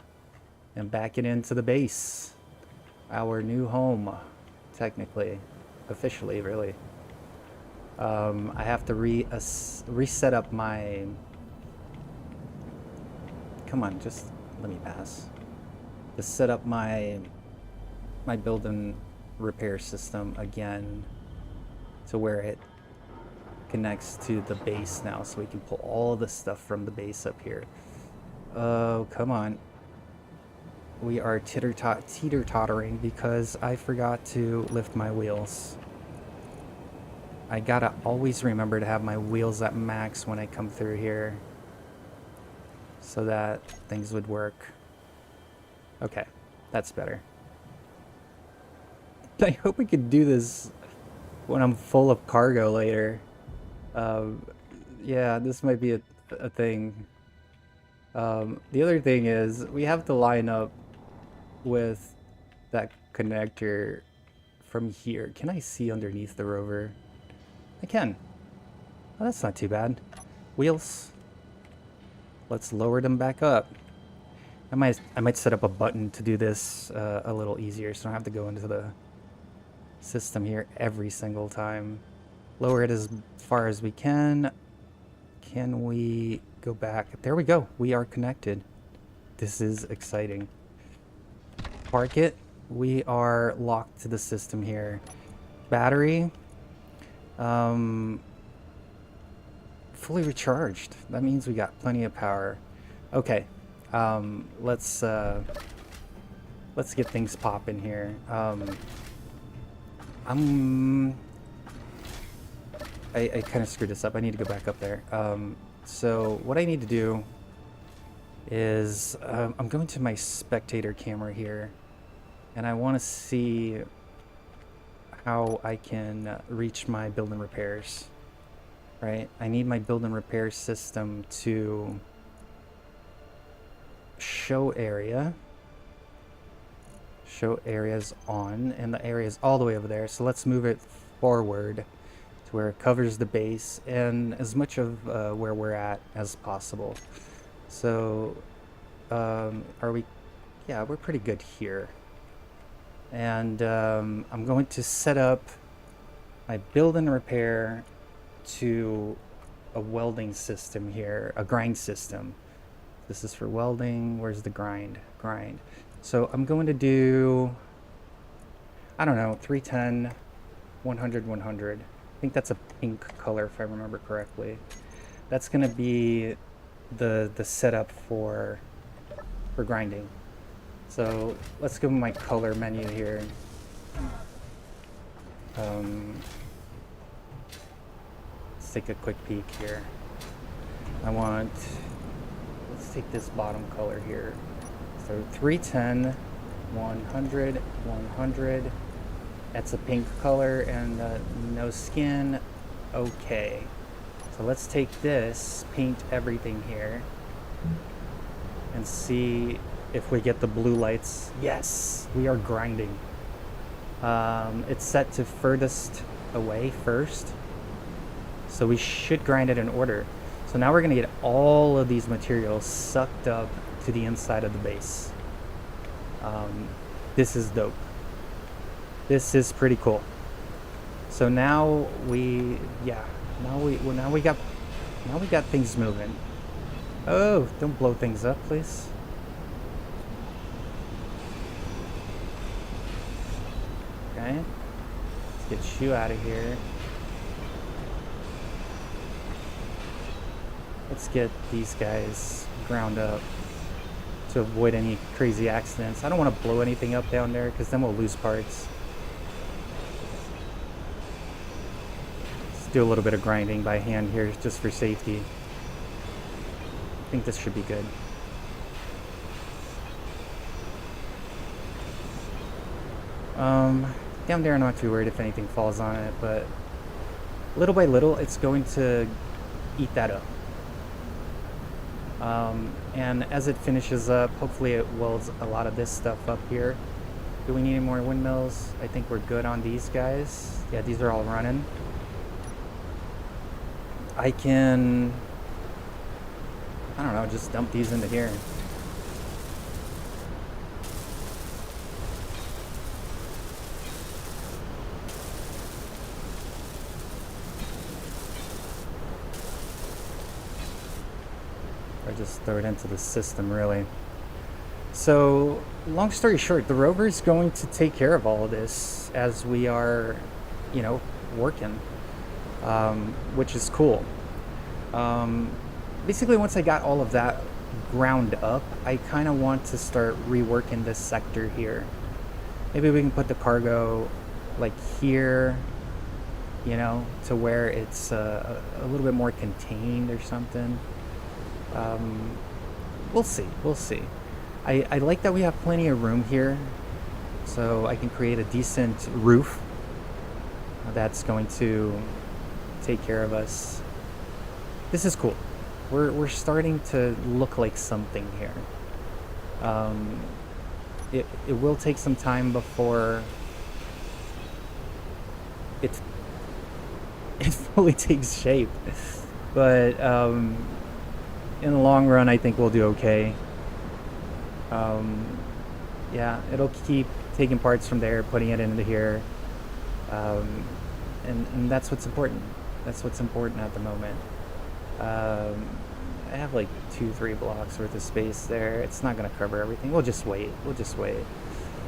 and back it into the base. Our new home, technically, officially, really. I have to reset up my... Come on, just let me pass. To set up my build and repair system again to where it connects to the base now, so we can pull all the stuff from the base up here. Oh, come on. We are teeter-tottering because I forgot to lift my wheels. I gotta always remember to have my wheels at max when I come through here so that things would work. Okay, that's better. I hope we could do this when I'm full of cargo later. Yeah, this might be a thing. The other thing is, we have to line up with that connector from here. Can I see underneath the rover? I can. Oh, that's not too bad. Wheels. Let's lower them back up. I might set up a button to do this a little easier, so I don't have to go into the system here every single time. Lower it as far as we can. Can we go back? There we go. We are connected. This is exciting. Park it. We are locked to the system here. Battery. Fully recharged. That means we got plenty of power. Okay. Let's get things popping here. I kind of screwed this up. I need to go back up there. So what I need to do is I'm going to my spectator camera here, and I want to see how I can reach my build and repairs. Right? I need my build and repair system to show area. Show areas on, and the area is all the way over there. So let's move it forward to where it covers the base and as much of where we're at as possible. So are we? Yeah, we're pretty good here. And I'm going to set up my build and repair to a welding system here, a grind system. This is for welding. Where's the grind? Grind. So I'm going to do, I don't know, 310, 100, 100. I think that's a pink color if I remember correctly. That's going to be the setup for grinding. So let's go to my color menu here. Let's take a quick peek here. Let's take this bottom color here. So 310, 100, 100. That's a pink color and no skin. Okay. So let's take this, paint everything here, and see if we get the blue lights. Yes, we are grinding. It's set to furthest away first, so we should grind it in order. So now we're gonna get all of these materials sucked up to the inside of the base. This is dope. This is pretty cool. So now we got things moving. Oh, don't blow things up, please. Okay, let's get you out of here. Let's get these guys ground up to avoid any crazy accidents. I don't want to blow anything up down there because then we'll lose parts. Let's do a little bit of grinding by hand here just for safety. I think this should be good. Down there I'm not too worried if anything falls on it, but little by little it's going to eat that up. And as it finishes up, hopefully it welds a lot of this stuff up here. Do we need any more windmills? I think we're good on these guys. Yeah, these are all running. I can, I don't know, just dump these into here. Or just throw it into the system, really. So, long story short, the rover is going to take care of all of this as we are, working, which is cool. Basically, once I got all of that ground up, I kind of want to start reworking this sector here. Maybe we can put the cargo like here, to where it's a little bit more contained or something. We'll see. I like that we have plenty of room here, so I can create a decent roof that's going to take care of us. This is cool. We're starting to look like something here. It will take some time before it fully takes shape, but in the long run, I think we'll do okay. Yeah, it'll keep taking parts from there, putting it into here, and that's what's important. That's what's important at the moment. I have like 2-3 blocks worth of space there. It's not going to cover everything. We'll just wait.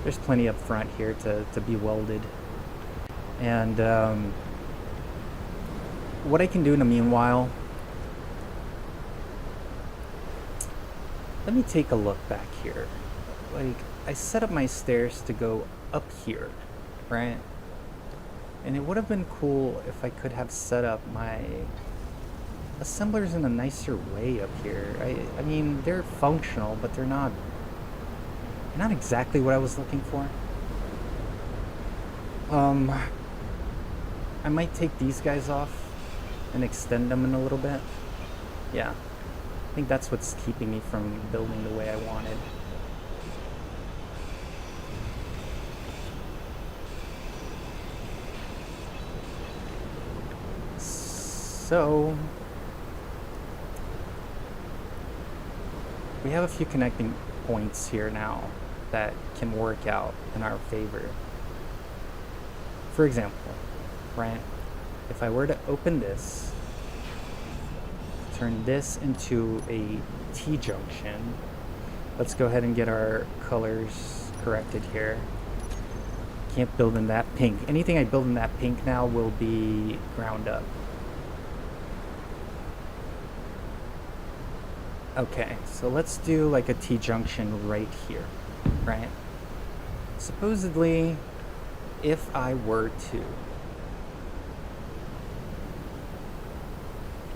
There's plenty up front here to be welded. And what I can do in the meanwhile, let me take a look back here. Like, I set up my stairs to go up here, right? And it would have been cool if I could have set up my assemblers in a nicer way up here. I mean, they're functional, but they're not exactly what I was looking for. I might take these guys off and extend them in a little bit. Yeah. I think that's what's keeping me from building the way I wanted. So, we have a few connecting points here now that can work out in our favor. For example, right, if I were to open this turn this into a T-junction. Let's go ahead and get our colors corrected here. Can't build in that pink. Anything I build in that pink now will be ground up. Okay, so let's do like a T-junction right here, right? Supposedly, if I were to...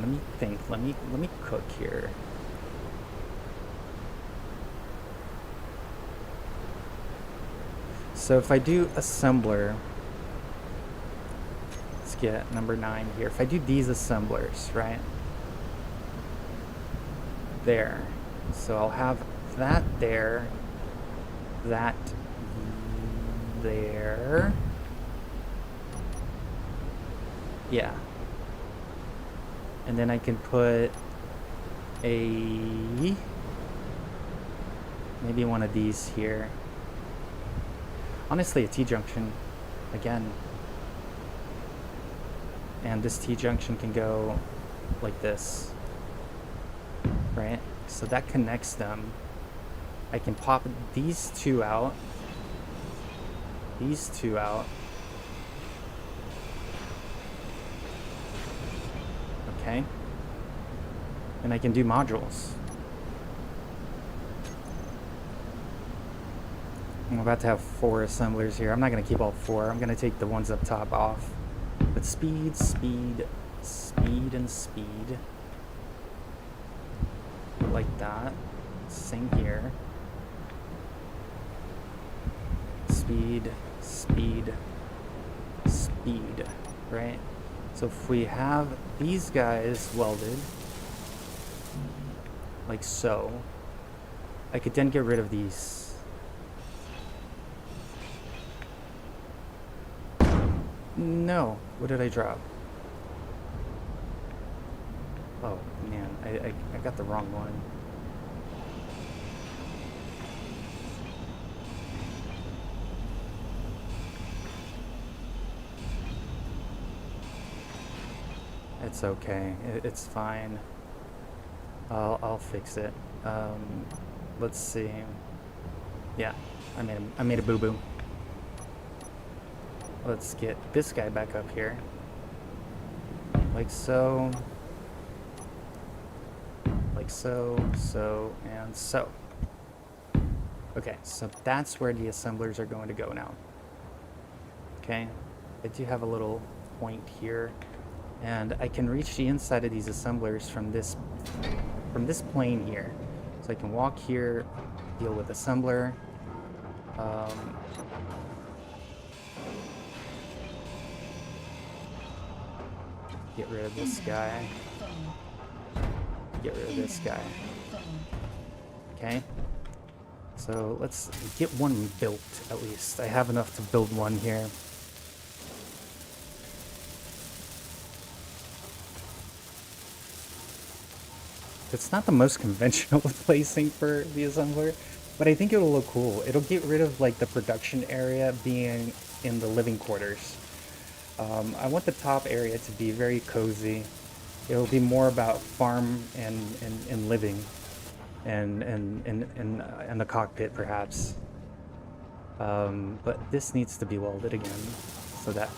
Let me think, let me cook here. So if I do assembler, let's get number 9 here. If I do these assemblers, right? There. So I'll have that there, that there. Yeah. And then I can put maybe one of these here. Honestly, a T-junction again. And this T-junction can go like this, right? So that connects them. I can pop these two out, these two out. Okay. And I can do modules. I'm about to have 4 assemblers here. I'm not going to keep all 4. I'm going to take the ones up top off. But speed, speed, speed, and speed. Like that. Same here. Speed, speed, speed. Right? So if we have these guys welded, like so, I could then get rid of these. No, what did I drop? Oh man, I got the wrong one. It's okay. It's fine. I'll fix it. Let's see. Yeah, I made a boo-boo. Let's get this guy back up here. Like so. Like so, so, and so. Okay, so that's where the assemblers are going to go now. Okay, I do have a little point here. And I can reach the inside of these assemblers from this plane here. So I can walk here, deal with assembler. Get rid of this guy. Get rid of this guy. Okay. So let's get one built at least. I have enough to build one here. It's not the most conventional placing for the assembler, but I think it'll look cool. It'll get rid of like the production area being in the living quarters. I want the top area to be very cozy. It'll be more about farm and living and the cockpit perhaps. But this needs to be welded again so that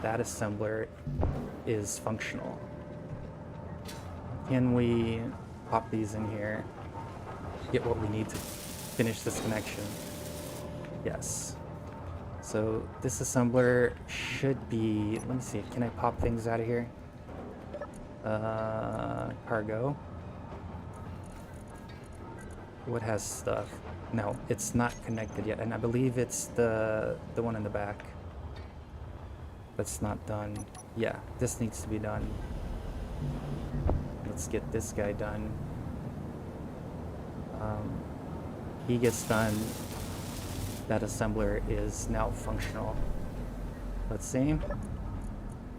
assembler is functional. Can we pop these in here? Get what we need to finish this connection. Yes. So this assembler should be, let me see, can I pop things out of here? Cargo. What has stuff? No, it's not connected yet, and I believe it's the one in the back that's not done. Yeah, this needs to be done. Let's get this guy done. He gets done. That assembler is now functional. Let's see.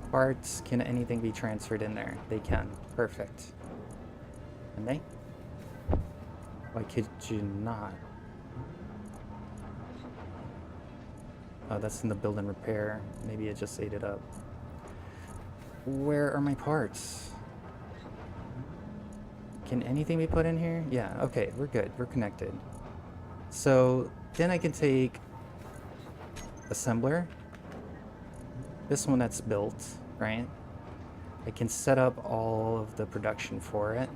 Parts, can anything be transferred in there? They can. Perfect. Can they? Why could you not? Oh, that's in the build and repair. Maybe it just ate it up. Where are my parts? Can anything be put in here? Yeah, okay, we're good. We're connected. So then I can take assembler, this one that's built, right? I can set up all of the production for it.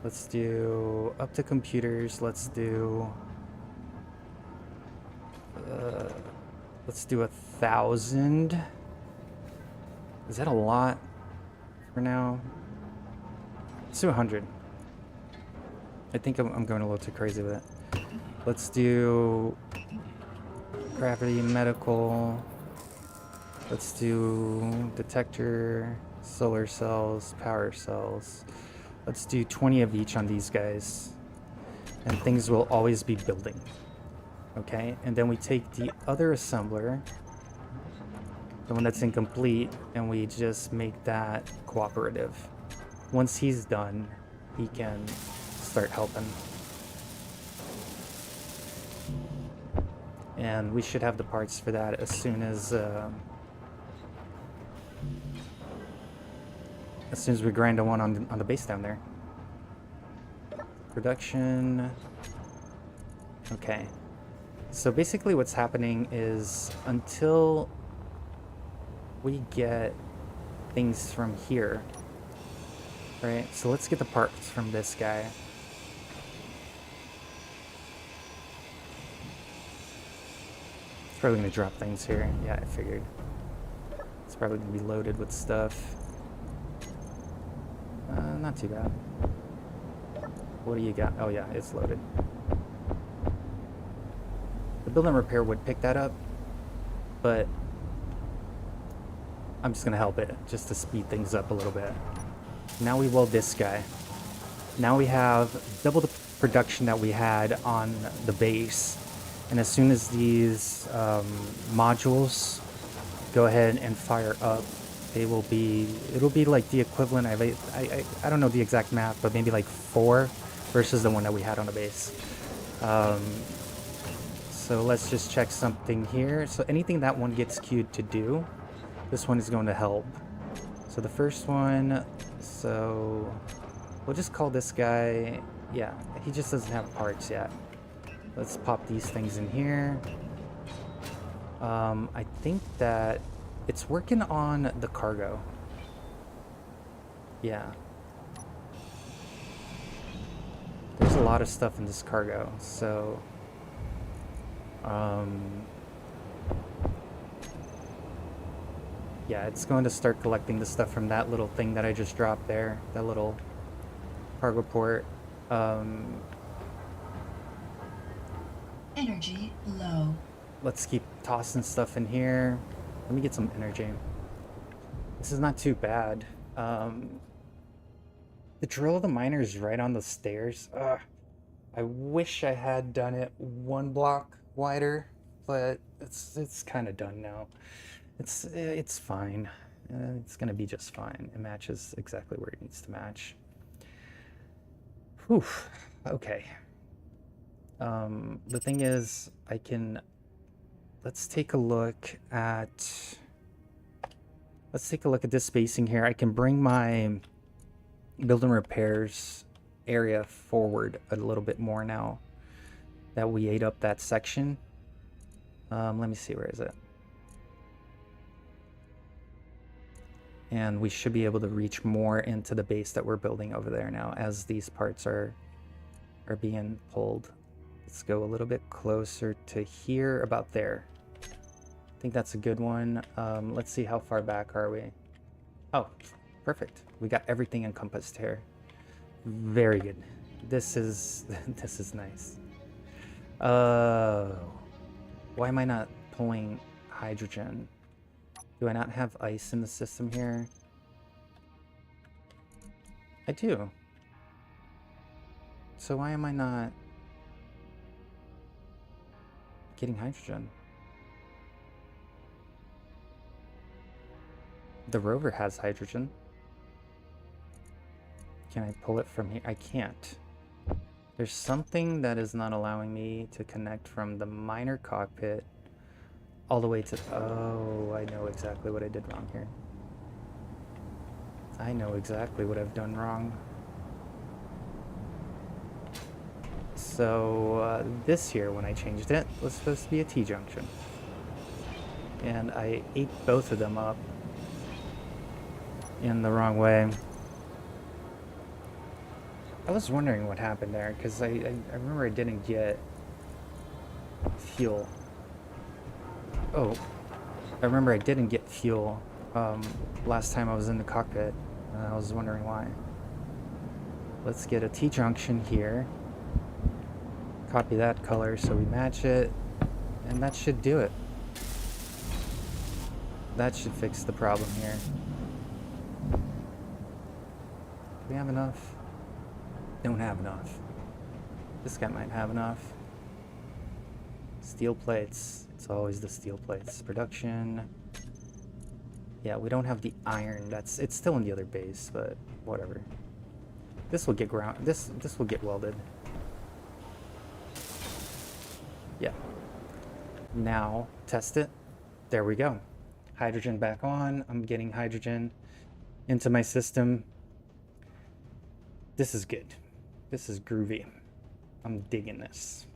Let's do up to computers. Let's do 1,000. Is that a lot for now? Let's do 100. I think I'm going a little too crazy with it. Let's do gravity, medical. Let's do detector, solar cells, power cells. Let's do 20 of each on these guys. And things will always be building. Okay, and then we take the other assembler, the one that's incomplete, and we just make that cooperative. Once he's done, he can start helping. And we should have the parts for that as soon as we grind the one on the base down there. Production. Okay. So basically what's happening is until we get things from here, right? So let's get the parts from this guy. It's probably gonna drop things here. Yeah, I figured. It's probably gonna be loaded with stuff. Not too bad. What do you got? Oh yeah, it's loaded. The build and repair would pick that up, but I'm just gonna help it just to speed things up a little bit. Now we weld this guy. Now we have double the production that we had on the base, and as soon as these modules go ahead and fire up, it'll be like the equivalent of I don't know the exact math, but maybe like 4 versus the one that we had on the base. So let's just check something here. So anything that one gets queued to do, this one is going to help. So the first one, so we'll just call this guy, yeah, he just doesn't have parts yet. Let's pop these things in here. I think that it's working on the cargo. Yeah. There's a lot of stuff in this cargo, so yeah, it's going to start collecting the stuff from that little thing that I just dropped there, that little cargo port. Energy low. Let's keep tossing stuff in here. Let me get some energy. This is not too bad. The drill of the miner is right on the stairs. I wish I had done it 1 block wider, but it's kind of done now. It's fine. It's gonna be just fine. It matches exactly where it needs to match. Whew. Okay. The thing is, let's take a look at this spacing here. I can bring my build and repairs area forward a little bit more now that we ate up that section. Let me see, where is it? And we should be able to reach more into the base that we're building over there now as these parts are being pulled. Let's go a little bit closer to here, about there. I think that's a good one. Let's see, how far back are we? Oh, perfect. We got everything encompassed here. Very good. This is nice. Why am I not pulling hydrogen? Do I not have ice in the system here? I do. So why am I not getting hydrogen? The rover has hydrogen. Can I pull it from here? I can't. There's something that is not allowing me to connect from the miner cockpit all the way to... Oh, I know exactly what I did wrong here. I know exactly what I've done wrong. So this here, when I changed it, was supposed to be a T-junction. And I ate both of them up in the wrong way. I was wondering what happened there, because I remember I didn't get fuel. Oh, I remember I didn't get fuel last time I was in the cockpit. I was wondering why. Let's get a T-junction here. Copy that color so we match it, and that should do it. That should fix the problem here. Do we have enough? Don't have enough. This guy might have enough. Steel plates. It's always the steel plates. Production. Yeah, we don't have the iron. It's still in the other base, but whatever. This will get ground. This will get welded. Yeah. Now test it. There we go. Hydrogen back on. I'm getting hydrogen into my system. This is good. This is groovy. I'm digging this.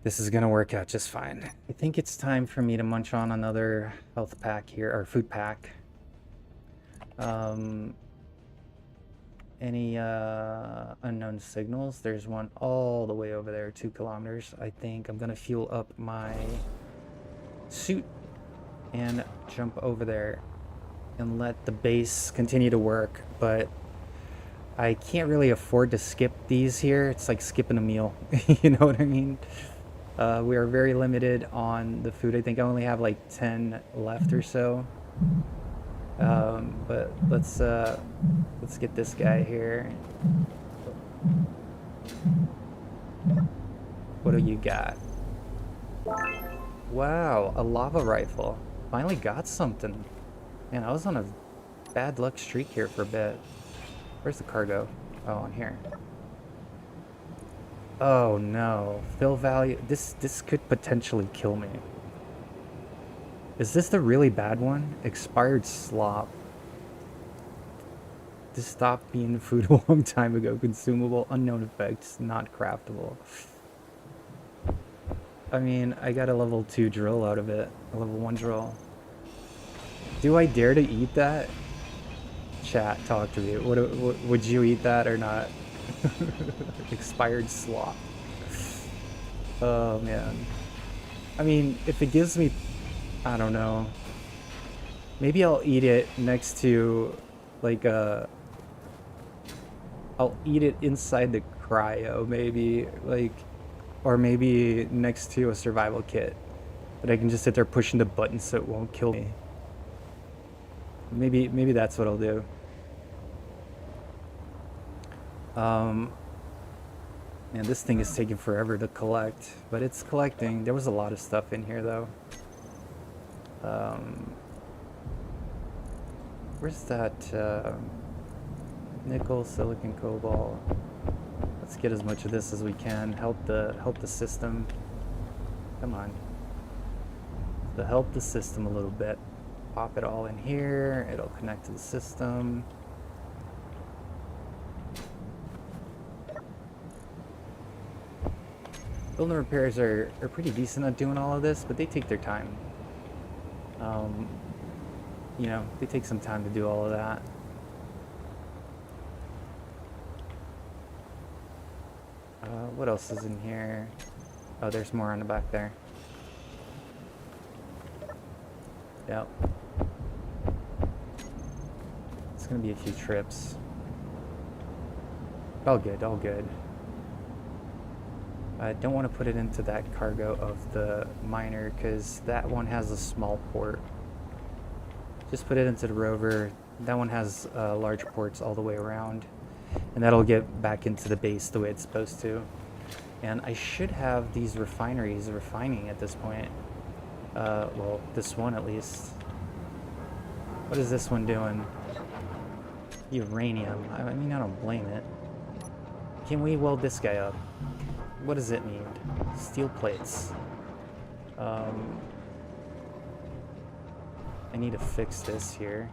This is gonna work out just fine. I think it's time for me to munch on another health pack here, or food pack. Any unknown signals? There's one all the way over there, 2 kilometers. I think I'm gonna fuel up my suit and jump over there and let the base continue to work, but I can't really afford to skip these here. It's like skipping a meal. You know what I mean? We are very limited on the food. I think I only have like 10 left or so. But let's get this guy here. What do you got? Wow, a lava rifle. Finally got something. Man, I was on a bad luck streak here for a bit. Where's the cargo? Oh, in here. Oh no, fill value. This could potentially kill me. Is this the really bad one? Expired slop. This stopped being food a long time ago. Consumable, unknown effects, not craftable. I mean, I got a level 2 drill out of it. A level 1 drill. Do I dare to eat that? Chat, talk to me. Would you eat that or not? Expired slop. Oh man. I mean, if it gives me, I don't know. Maybe I'll eat it next to like I'll eat it inside the cryo, maybe, like, or maybe next to a survival kit that I can just sit there pushing the button so it won't kill me. Maybe that's what I'll do. Man, this thing is taking forever to collect, but it's collecting. There was a lot of stuff in here though. Where's that nickel, silicon, cobalt? Let's get as much of this as we can. Help the system. Come on. Help the system a little bit. Pop it all in here. It'll connect to the system. Building repairs are pretty decent at doing all of this, but they take their time. You know, they take some time to do all of that. What else is in here? Oh, there's more on the back there. Yep. It's gonna be a few trips. All good, all good. I don't want to put it into that cargo of the miner because that one has a small port. Just put it into the rover. That one has large ports all the way around, and that'll get back into the base the way it's supposed to. And I should have these refineries refining at this point. Well, this one at least. What is this one doing? Uranium. I mean, I don't blame it. Can we weld this guy up? What does it need? Steel plates. I need to fix this here.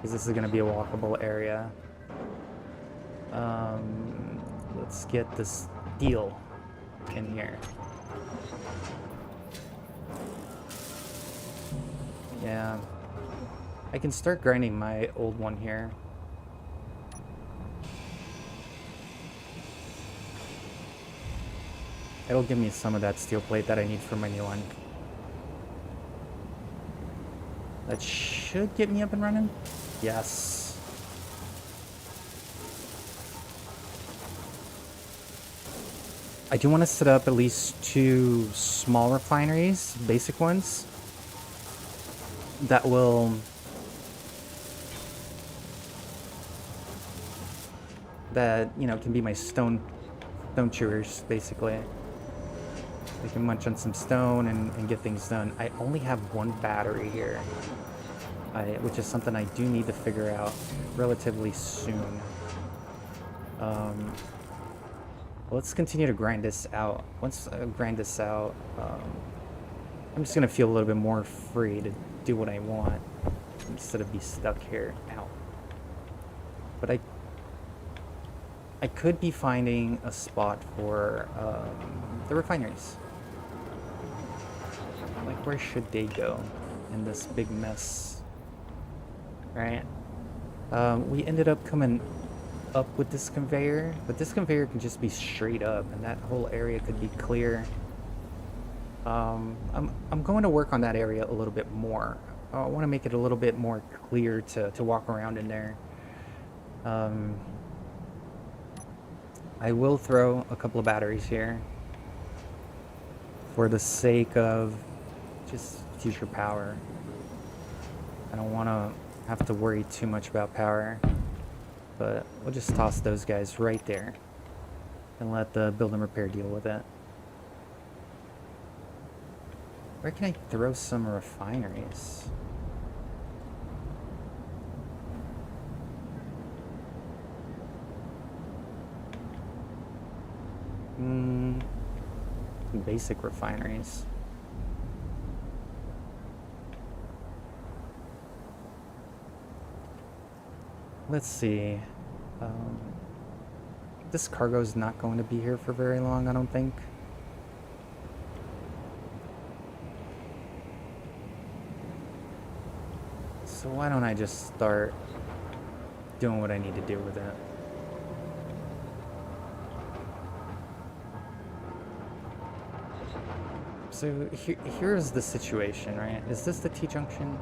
because this is going to be a walkable area. Let's get this steel in here. Yeah, I can start grinding my old one here. It'll give me some of that steel plate that I need for my new one. That should get me up and running. Yes. I do want to set up at least 2 small refineries, basic ones, that will can be my stone chewers, basically. They can munch on some stone and get things done. I only have 1 battery here, which is something I do need to figure out relatively soon. Let's continue to grind this out. Once I grind this out, I'm just gonna feel a little bit more free to do what I want instead of be stuck here. Ow. But I could be finding a spot for the refineries. Like, where should they go in this big mess? Right? We ended up coming up with this conveyor, but this conveyor can just be straight up, and that whole area could be clear. I'm going to work on that area a little bit more. I want to make it a little bit more clear to walk around in there. I will throw a couple of batteries here for the sake of just future power. I don't want to have to worry too much about power, but we'll just toss those guys right there and let the build and repair deal with it. Where can I throw some refineries? Basic refineries. Let's see. This cargo's not going to be here for very long, I don't think. So why don't I just start doing what I need to do with it? So here's the situation, right? Is this the T-junction?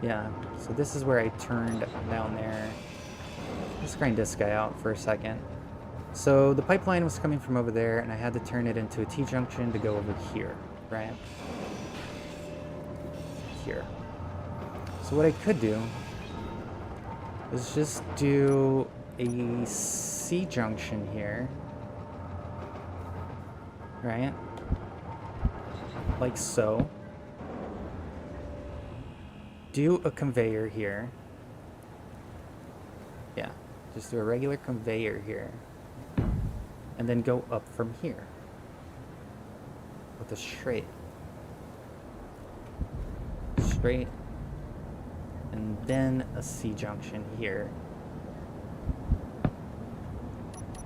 Yeah, so this is where I turned down there. Let's grind this guy out for a second. So the pipeline was coming from over there, and I had to turn it into a T-junction to go over here, right? Here. So what I could do is just do a C-junction here, right? Like so. Do a conveyor here. Yeah, just do a regular conveyor here. And then go up from here with a straight. Straight. And then a C-junction here.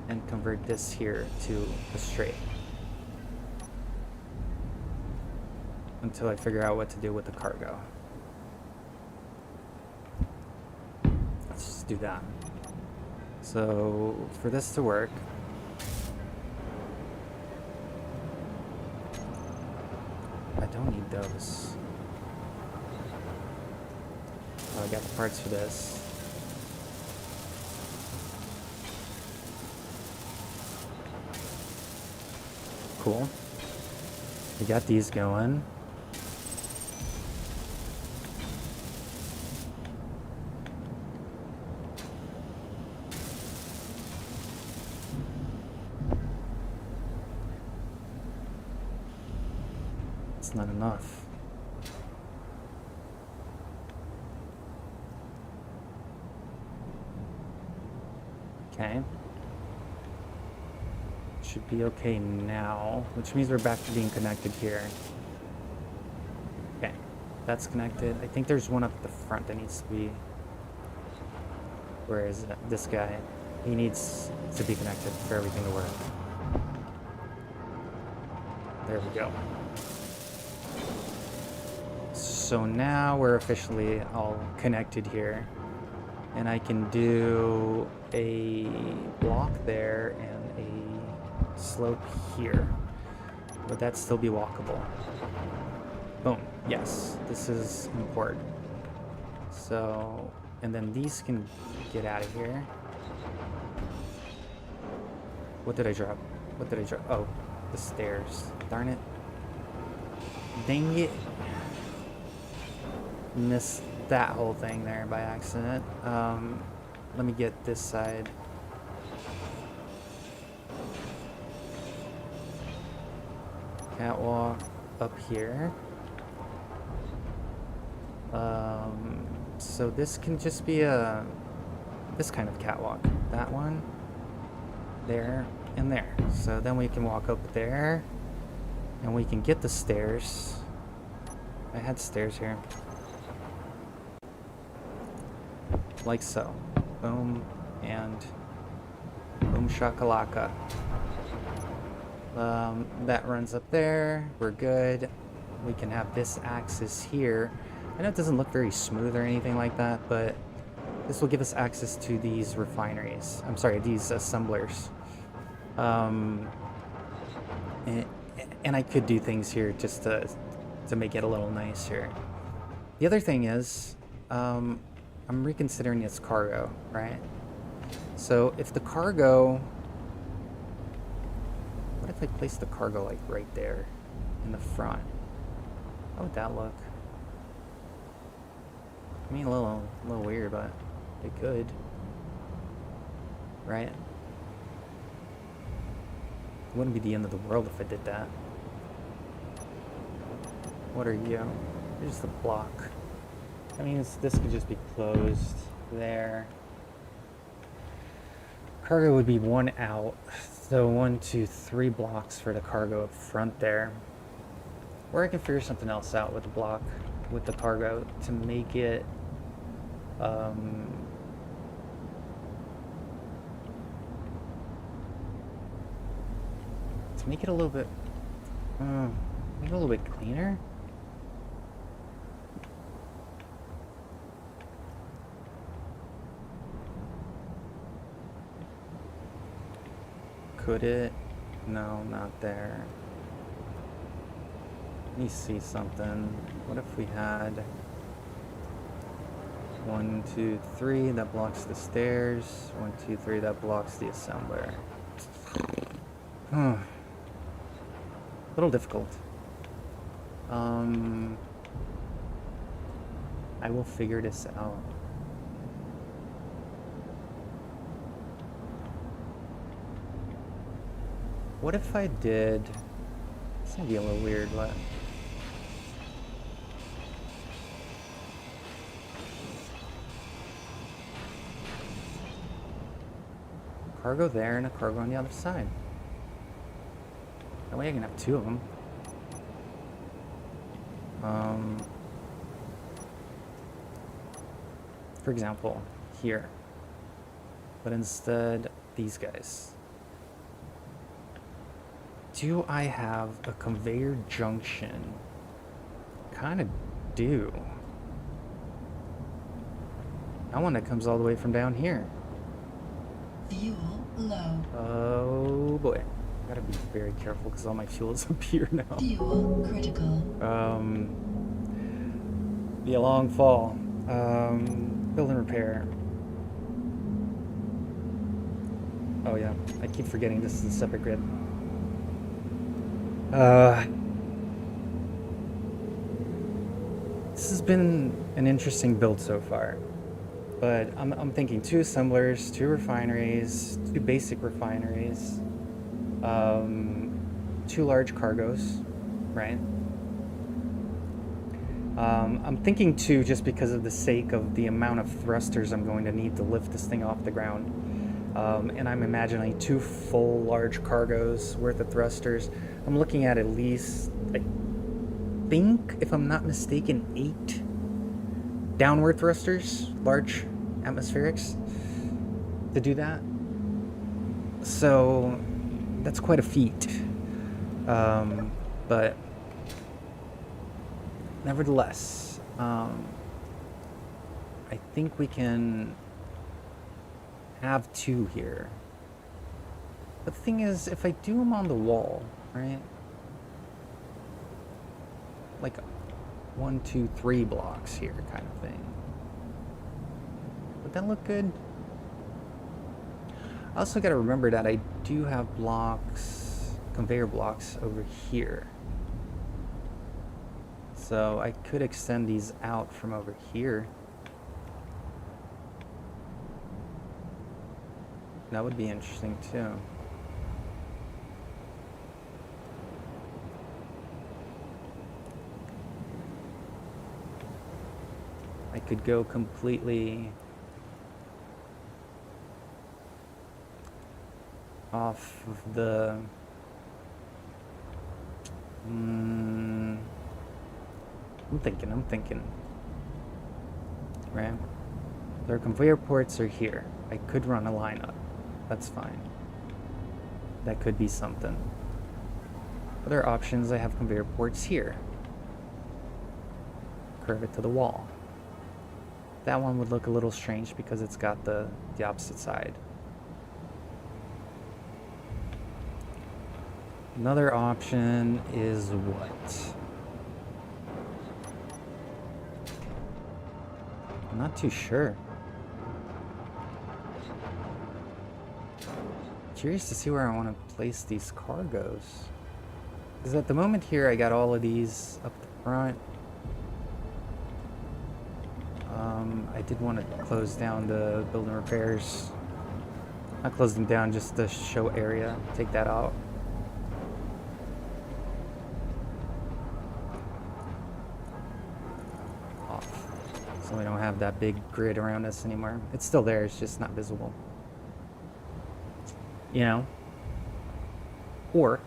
And convert this here to a straight. Until I figure out what to do with the cargo. Let's just do that. So for this to work, I don't need those. Oh, I got the parts for this. Cool. We got these going. It's not enough. Okay. Should be okay now, which means we're back to being connected here. Okay. That's connected. I think there's one up at the front that needs to be... Where is it? This guy. He needs to be connected for everything to work. There we go. So now we're officially all connected here. And I can do a block there and a slope here. Would that still be walkable? Boom. Yes, this is important. So, and then these can get out of here. What did I drop? What did I drop? Oh, the stairs. Darn it. Dang it. Missed that whole thing there by accident. Let me get this side. Catwalk up here. So this can just be this kind of catwalk. That one, there, and there. So then we can walk up there, and we can get the stairs. I had stairs here. Like so. Boom, and boom shakalaka. That runs up there. We're good. We can have this axis here. I know it doesn't look very smooth or anything like that, but this will give us access to these refineries. I'm sorry, these assemblers. And I could do things here just to make it a little nicer. The other thing is, I'm reconsidering its cargo, right? So if the cargo... What if I place the cargo like right there in the front? How would that look? I mean, a little weird, but it could, right? It wouldn't be the end of the world if I did that. What are you? You're just a block. I mean, this could just be closed there. Cargo would be one out. So 1, 2, 3 blocks for the cargo up front there. Or I can figure something else out with the block, with the cargo, to make it to make it a little bit make it a little bit cleaner. Could it? No, not there. Let me see something. What if we had 1, 2, 3 that blocks the stairs? 1, 2, 3 that blocks the assembler. A little difficult. I will figure this out. What if I did... It's gonna be a little weird, but... Cargo there and a cargo on the other side. That way I can have 2 of them. For example, here. But instead, these guys. Do I have a conveyor junction? Kind of do. That one that comes all the way from down here. Fuel low. Oh boy. Gotta be very careful because all my fuel is up here now. Fuel critical. Be a long fall. Build and repair. Oh yeah, I keep forgetting this is a separate grid. This has been an interesting build so far, but I'm thinking 2 assemblers, 2 refineries, 2 basic refineries, 2 large cargos, right? I'm thinking 2 just because of the sake of the amount of thrusters I'm going to need to lift this thing off the ground. And I'm imagining 2 full large cargos worth of thrusters. I'm looking at least like think, if I'm not mistaken, 8 downward thrusters, large atmospherics, to do that. So that's quite a feat. But nevertheless, I think we can have 2 here. But the thing is, if I do them on the wall, right? Like 1, 2, 3 blocks here kind of thing. Would that look good? I also got to remember that I do have blocks, conveyor blocks over here. So I could extend these out from over here. That would be interesting too. I could go completely off of the I'm thinking. Right? Their conveyor ports are here. I could run a line up. That's fine. That could be something. Other options, I have conveyor ports here. Curve it to the wall. That one would look a little strange because it's got the opposite side. Another option is what? I'm not too sure. Curious to see where I want to place these cargoes. Because at the moment here, I got all of these up the front. I did want to close down the building repairs. Not close them down, just the show area. Take that out. Off. So we don't have that big grid around us anymore. It's still there, it's just not visible. You know? Or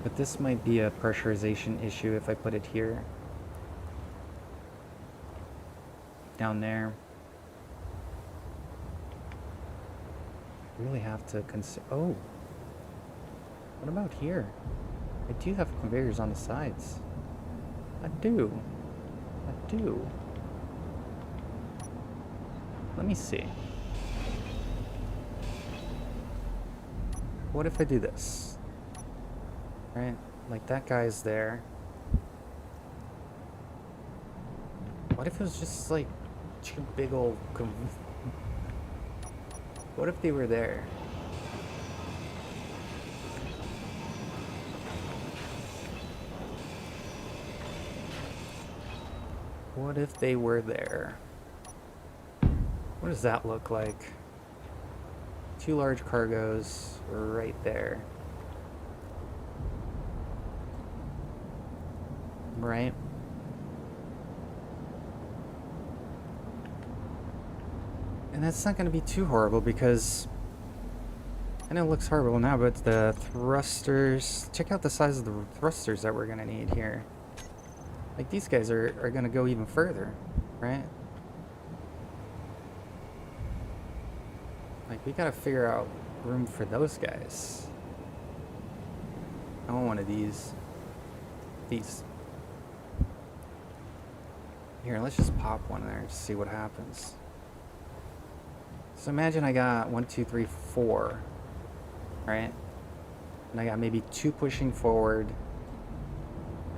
but this might be a pressurization issue if I put it here. Down there. Really have to consider. Oh. What about here? I do have conveyors on the sides. I do. Let me see. What if I do this? Right? Like that guy's there. What if it was just like 2 big old... What if they were there? What if they were there? What does that look like? 2 large cargoes right there. Right? And that's not going to be too horrible because I know it looks horrible now, but the thrusters, check out the size of the thrusters that we're going to need here. Like these guys are going to go even further, right? Like we got to figure out room for those guys. I want one of these. Here, let's just pop one there and see what happens. So imagine I got 1, 2, 3, 4, right? And I got maybe 2 pushing forward.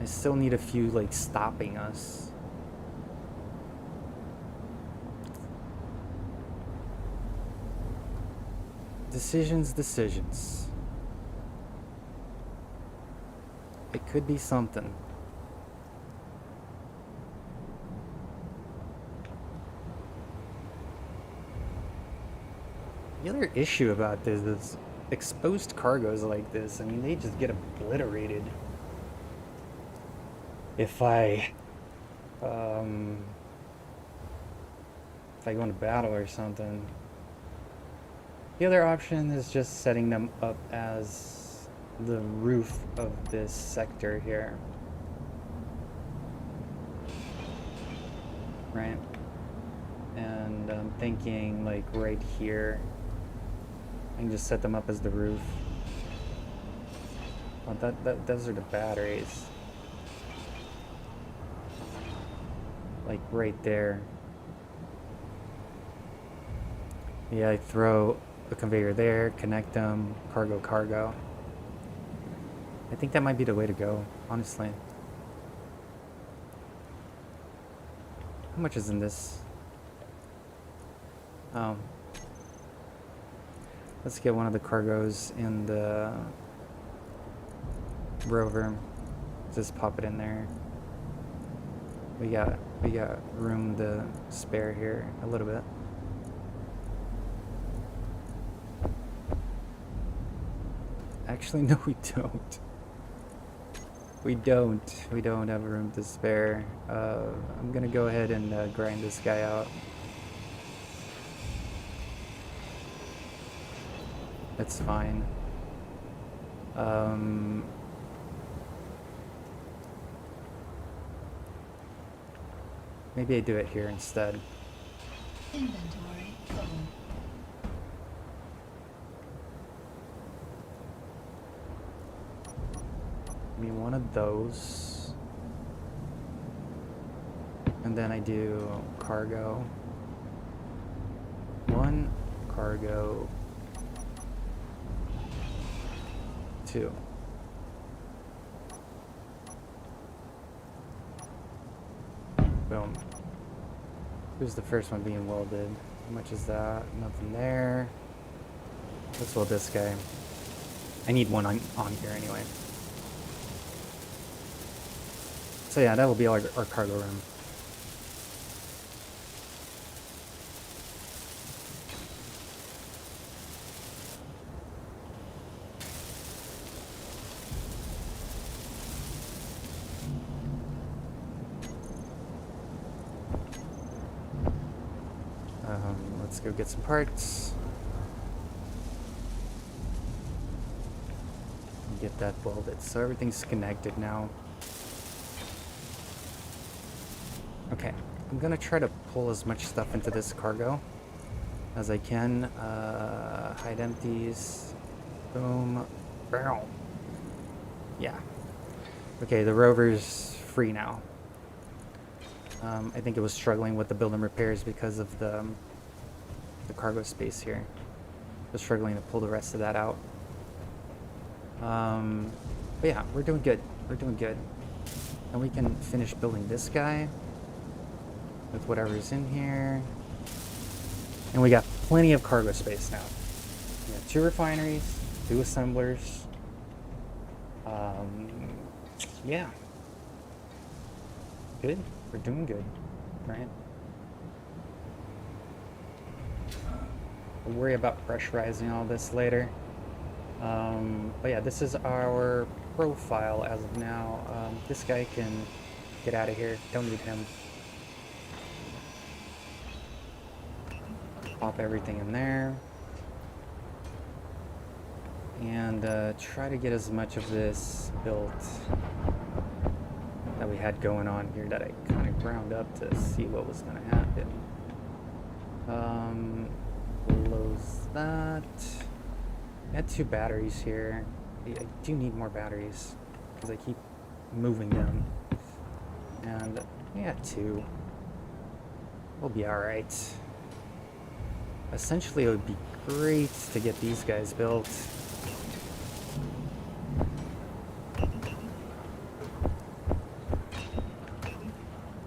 I still need a few like stopping us. Decisions. It could be something. The other issue about this is exposed cargoes like this. I mean, they just get obliterated. If I go into battle or something. The other option is just setting them up as the roof of this sector here. Right? And I'm thinking like right here. I can just set them up as the roof. Oh, those are the batteries. Like right there. Yeah, I throw a conveyor there, connect them, cargo. I think that might be the way to go, honestly. How much is in this? Oh. Let's get one of the cargos in the rover. Just pop it in there. We got room to spare here a little bit. Actually, no, we don't. We don't have room to spare. I'm gonna go ahead and grind this guy out. That's fine. Maybe I do it here instead. Inventory full. Give me one of those. And then I do cargo. One cargo. Two. Boom. Who's the first one being welded? How much is that? Nothing there. Let's weld this guy. I need one on here anyway. So yeah, that will be our cargo room. Let's go get some parts. Get that welded. So everything's connected now. Okay, I'm gonna try to pull as much stuff into this cargo as I can. Hide empties. Boom. Barrel. Yeah. Okay, the rover's free now. I think it was struggling with the build and repairs because of the cargo space here. It was struggling to pull the rest of that out. But yeah, we're doing good. We're doing good. And we can finish building this guy with whatever's in here. And we got plenty of cargo space now. We got 2 refineries, 2 assemblers. Yeah. Good. We're doing good, right? We'll worry about pressurizing all this later. But yeah, this is our profile as of now. This guy can get out of here. Don't need him. Pop everything in there. And try to get as much of this built that we had going on here that I kind of ground up to see what was going to happen. Close that. I had 2 batteries here. I do need more batteries because I keep moving them. And yeah, 2. We'll be alright. Essentially, it would be great to get these guys built.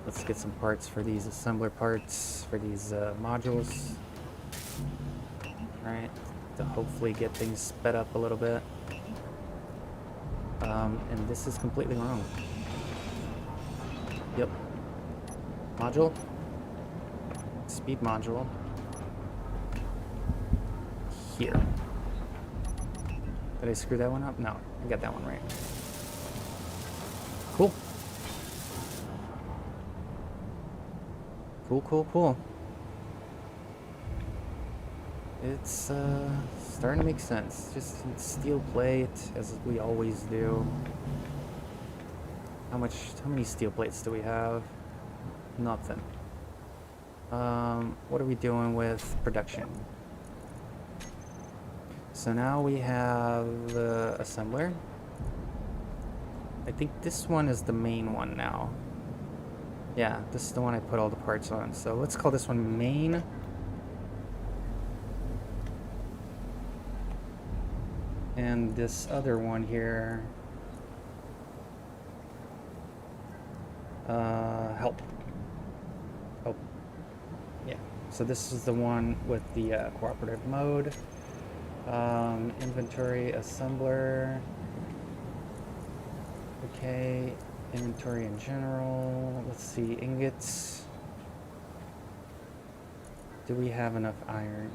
Let's get some parts for these assembler parts, for these modules. Alright, to hopefully get things sped up a little bit. And this is completely wrong. Yep. Module. Speed module. Here. Did I screw that one up? No, I got that one right. Cool. Cool. It's starting to make sense. Just steel plate, as we always do. How many steel plates do we have? Nothing. What are we doing with production? So now we have the assembler. I think this one is the main one now. Yeah, this is the one I put all the parts on. So let's call this one main. And this other one here, help. Oh, yeah. So this is the one with the cooperative mode. Inventory assembler. Okay, inventory in general. Let's see, ingots. Do we have enough iron?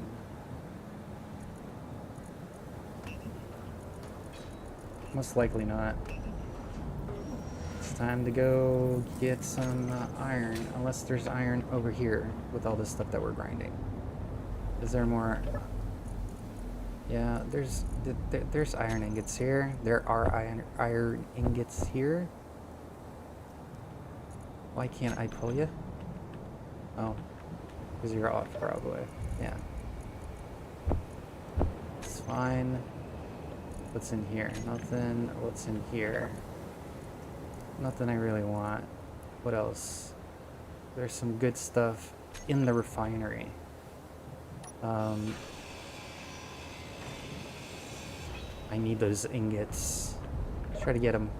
Most likely not. It's time to go get some iron, unless there's iron over here with all this stuff that we're grinding. Is there more? Yeah, there's iron ingots here. There are iron ingots here. Why can't I pull you? Oh, because you're off probably. Yeah. It's fine. What's in here? Nothing. What's in here? Nothing I really want. What else? There's some good stuff in the refinery. I need those ingots. Try to get them.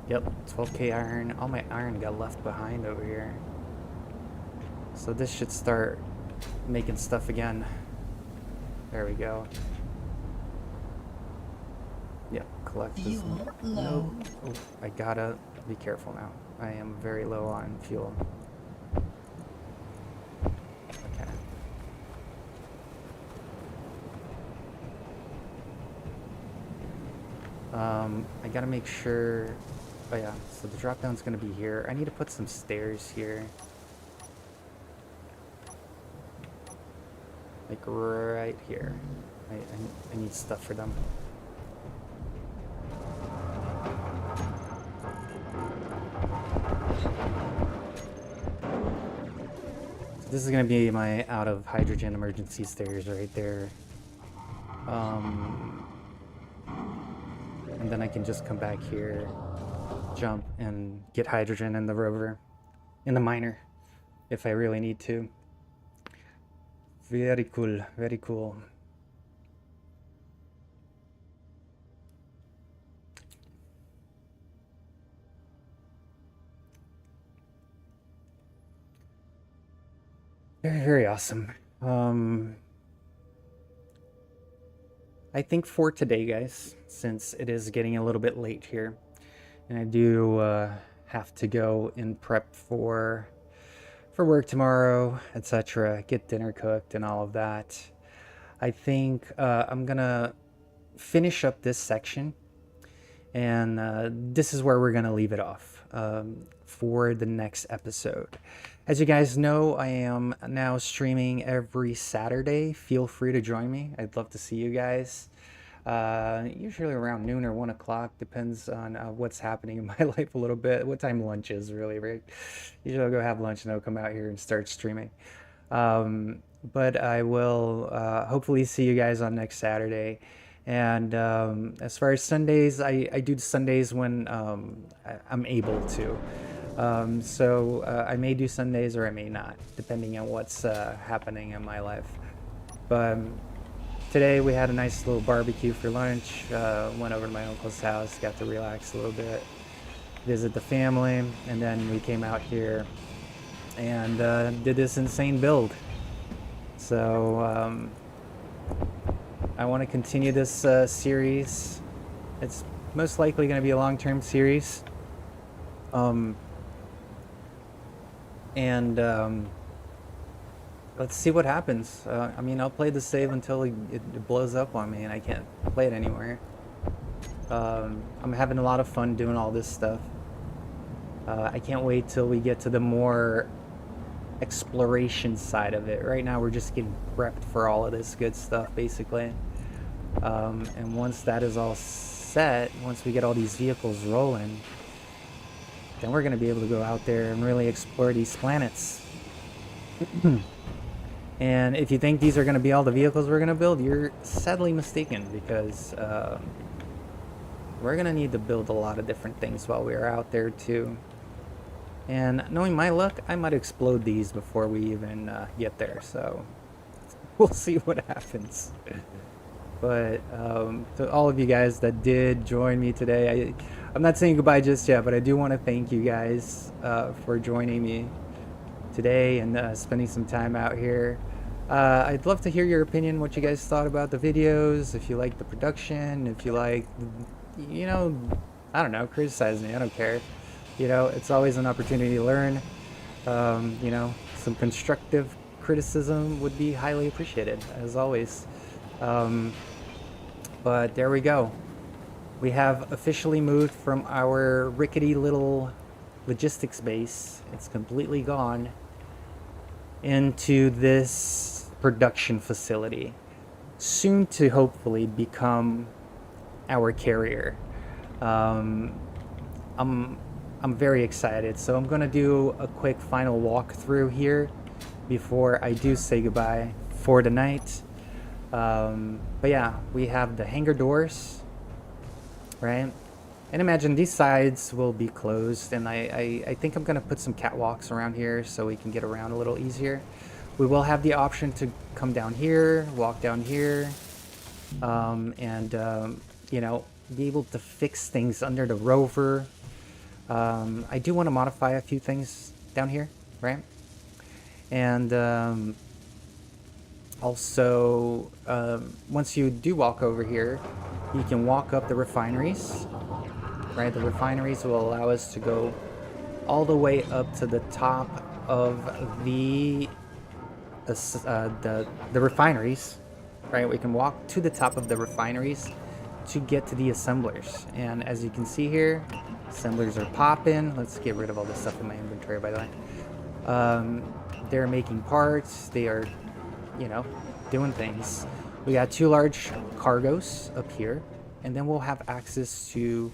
Yep, 12k iron. All my iron got left behind over here. So this should start making stuff again. There we go. Yep, collect this. Fuel low. Nope. Oof, I gotta be careful now. I am very low on fuel. Okay. I gotta make sure. Oh yeah, so the drop down's gonna be here. I need to put some stairs here. Like right here. I need stuff for them. So this is gonna be my out of hydrogen emergency stairs right there. And then I can just come back here, jump, and get hydrogen in the rover, in the miner, if I really need to. Very cool, very cool. Very, very awesome. I think for today, guys, since it is getting a little bit late here, and I do have to go and prep for work tomorrow, etc., get dinner cooked and all of that, I think I'm gonna finish up this section, and this is where we're gonna leave it off for the next episode. As you guys know, I am now streaming every Saturday. Feel free to join me. I'd love to see you guys. Usually around noon or 1 o'clock, depends on what's happening in my life a little bit, what time lunch is really, right? Usually I'll go have lunch and I'll come out here and start streaming. But I will hopefully see you guys on next Saturday. And as far as Sundays, I do Sundays when I'm able to. So I may do Sundays or I may not, depending on what's happening in my life. But today we had a nice little barbecue for lunch. Went over to my uncle's house, got to relax a little bit, visit the family, and then we came out here and did this insane build. So I want to continue this series. It's most likely going to be a long-term series. Let's see what happens. I mean, I'll play the save until it blows up on me and I can't play it anymore. I'm having a lot of fun doing all this stuff. I can't wait till we get to the more exploration side of it. Right now we're just getting prepped for all of this good stuff, basically. And once that is all set, once we get all these vehicles rolling, then we're going to be able to go out there and really explore these planets. And if you think these are going to be all the vehicles we're going to build, you're sadly mistaken, because we're going to need to build a lot of different things while we're out there too. And knowing my luck, I might explode these before we even get there, so we'll see what happens. But to all of you guys that did join me today, I'm not saying goodbye just yet, but I do want to thank you guys for joining me today and spending some time out here. I'd love to hear your opinion, what you guys thought about the videos, if you like the production, if you like, you know, I don't know, criticize me, I don't care. You know, it's always an opportunity to learn. You know, some constructive criticism would be highly appreciated, as always. But there we go. We have officially moved from our rickety little logistics base, it's completely gone, into this production facility, soon to hopefully become our carrier. I'm very excited, so I'm gonna do a quick final walkthrough here before I do say goodbye for the night. But yeah, we have the hangar doors, right? And imagine these sides will be closed, and I think I'm gonna put some catwalks around here so we can get around a little easier. We will have the option to come down here, walk down here, and you know, be able to fix things under the rover. I do want to modify a few things down here, right? And also, once you do walk over here, you can walk up the refineries, right? The refineries will allow us to go all the way up to the top of the refineries, right? We can walk to the top of the refineries to get to the assemblers. And as you can see here, assemblers are popping. Let's get rid of all this stuff in my inventory, by the way. They're making parts. They are, you know, doing things. We got 2 large cargos up here, and then we'll have access to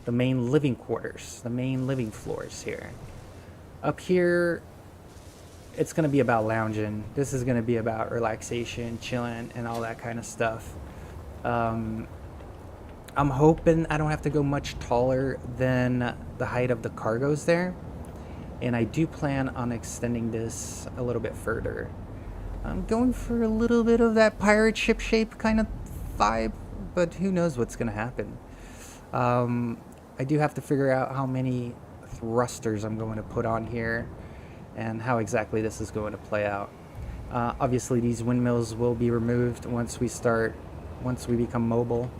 the main living quarters, the main living floors here. Up here, it's going to be about lounging. This is going to be about relaxation, chilling, and all that kind of stuff. I'm hoping I don't have to go much taller than the height of the cargos there. And I do plan on extending this a little bit further. I'm going for a little bit of that pirate ship shape kind of vibe, but who knows what's going to happen. I do have to figure out how many thrusters I'm going to put on here and how exactly this is going to play out. Obviously, these windmills will be removed once we become mobile.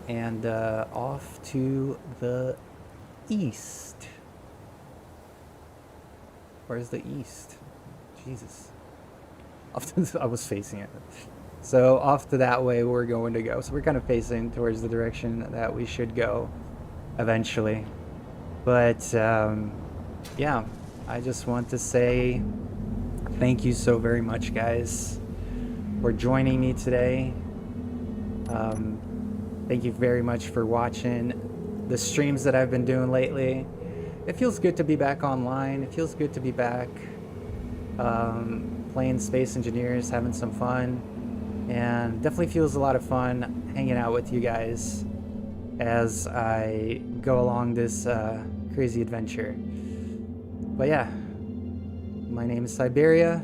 And off to the east. Where's the east? Jesus. I was facing it. So off to that way we're going to go. So we're kind of facing towards the direction that we should go eventually. But yeah, I just want to say thank you so very much, guys, for joining me today. Thank you very much for watching the streams that I've been doing lately. It feels good to be back online. It feels good to be back playing Space Engineers, having some fun, and definitely feels a lot of fun hanging out with you guys as I go along this crazy adventure. But yeah, my name is Siberia,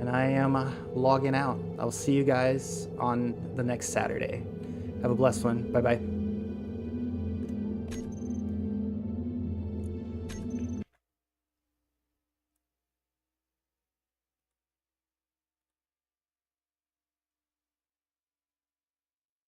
and I am logging out. I'll see you guys on the next Saturday. Have a blessed one. Bye-bye.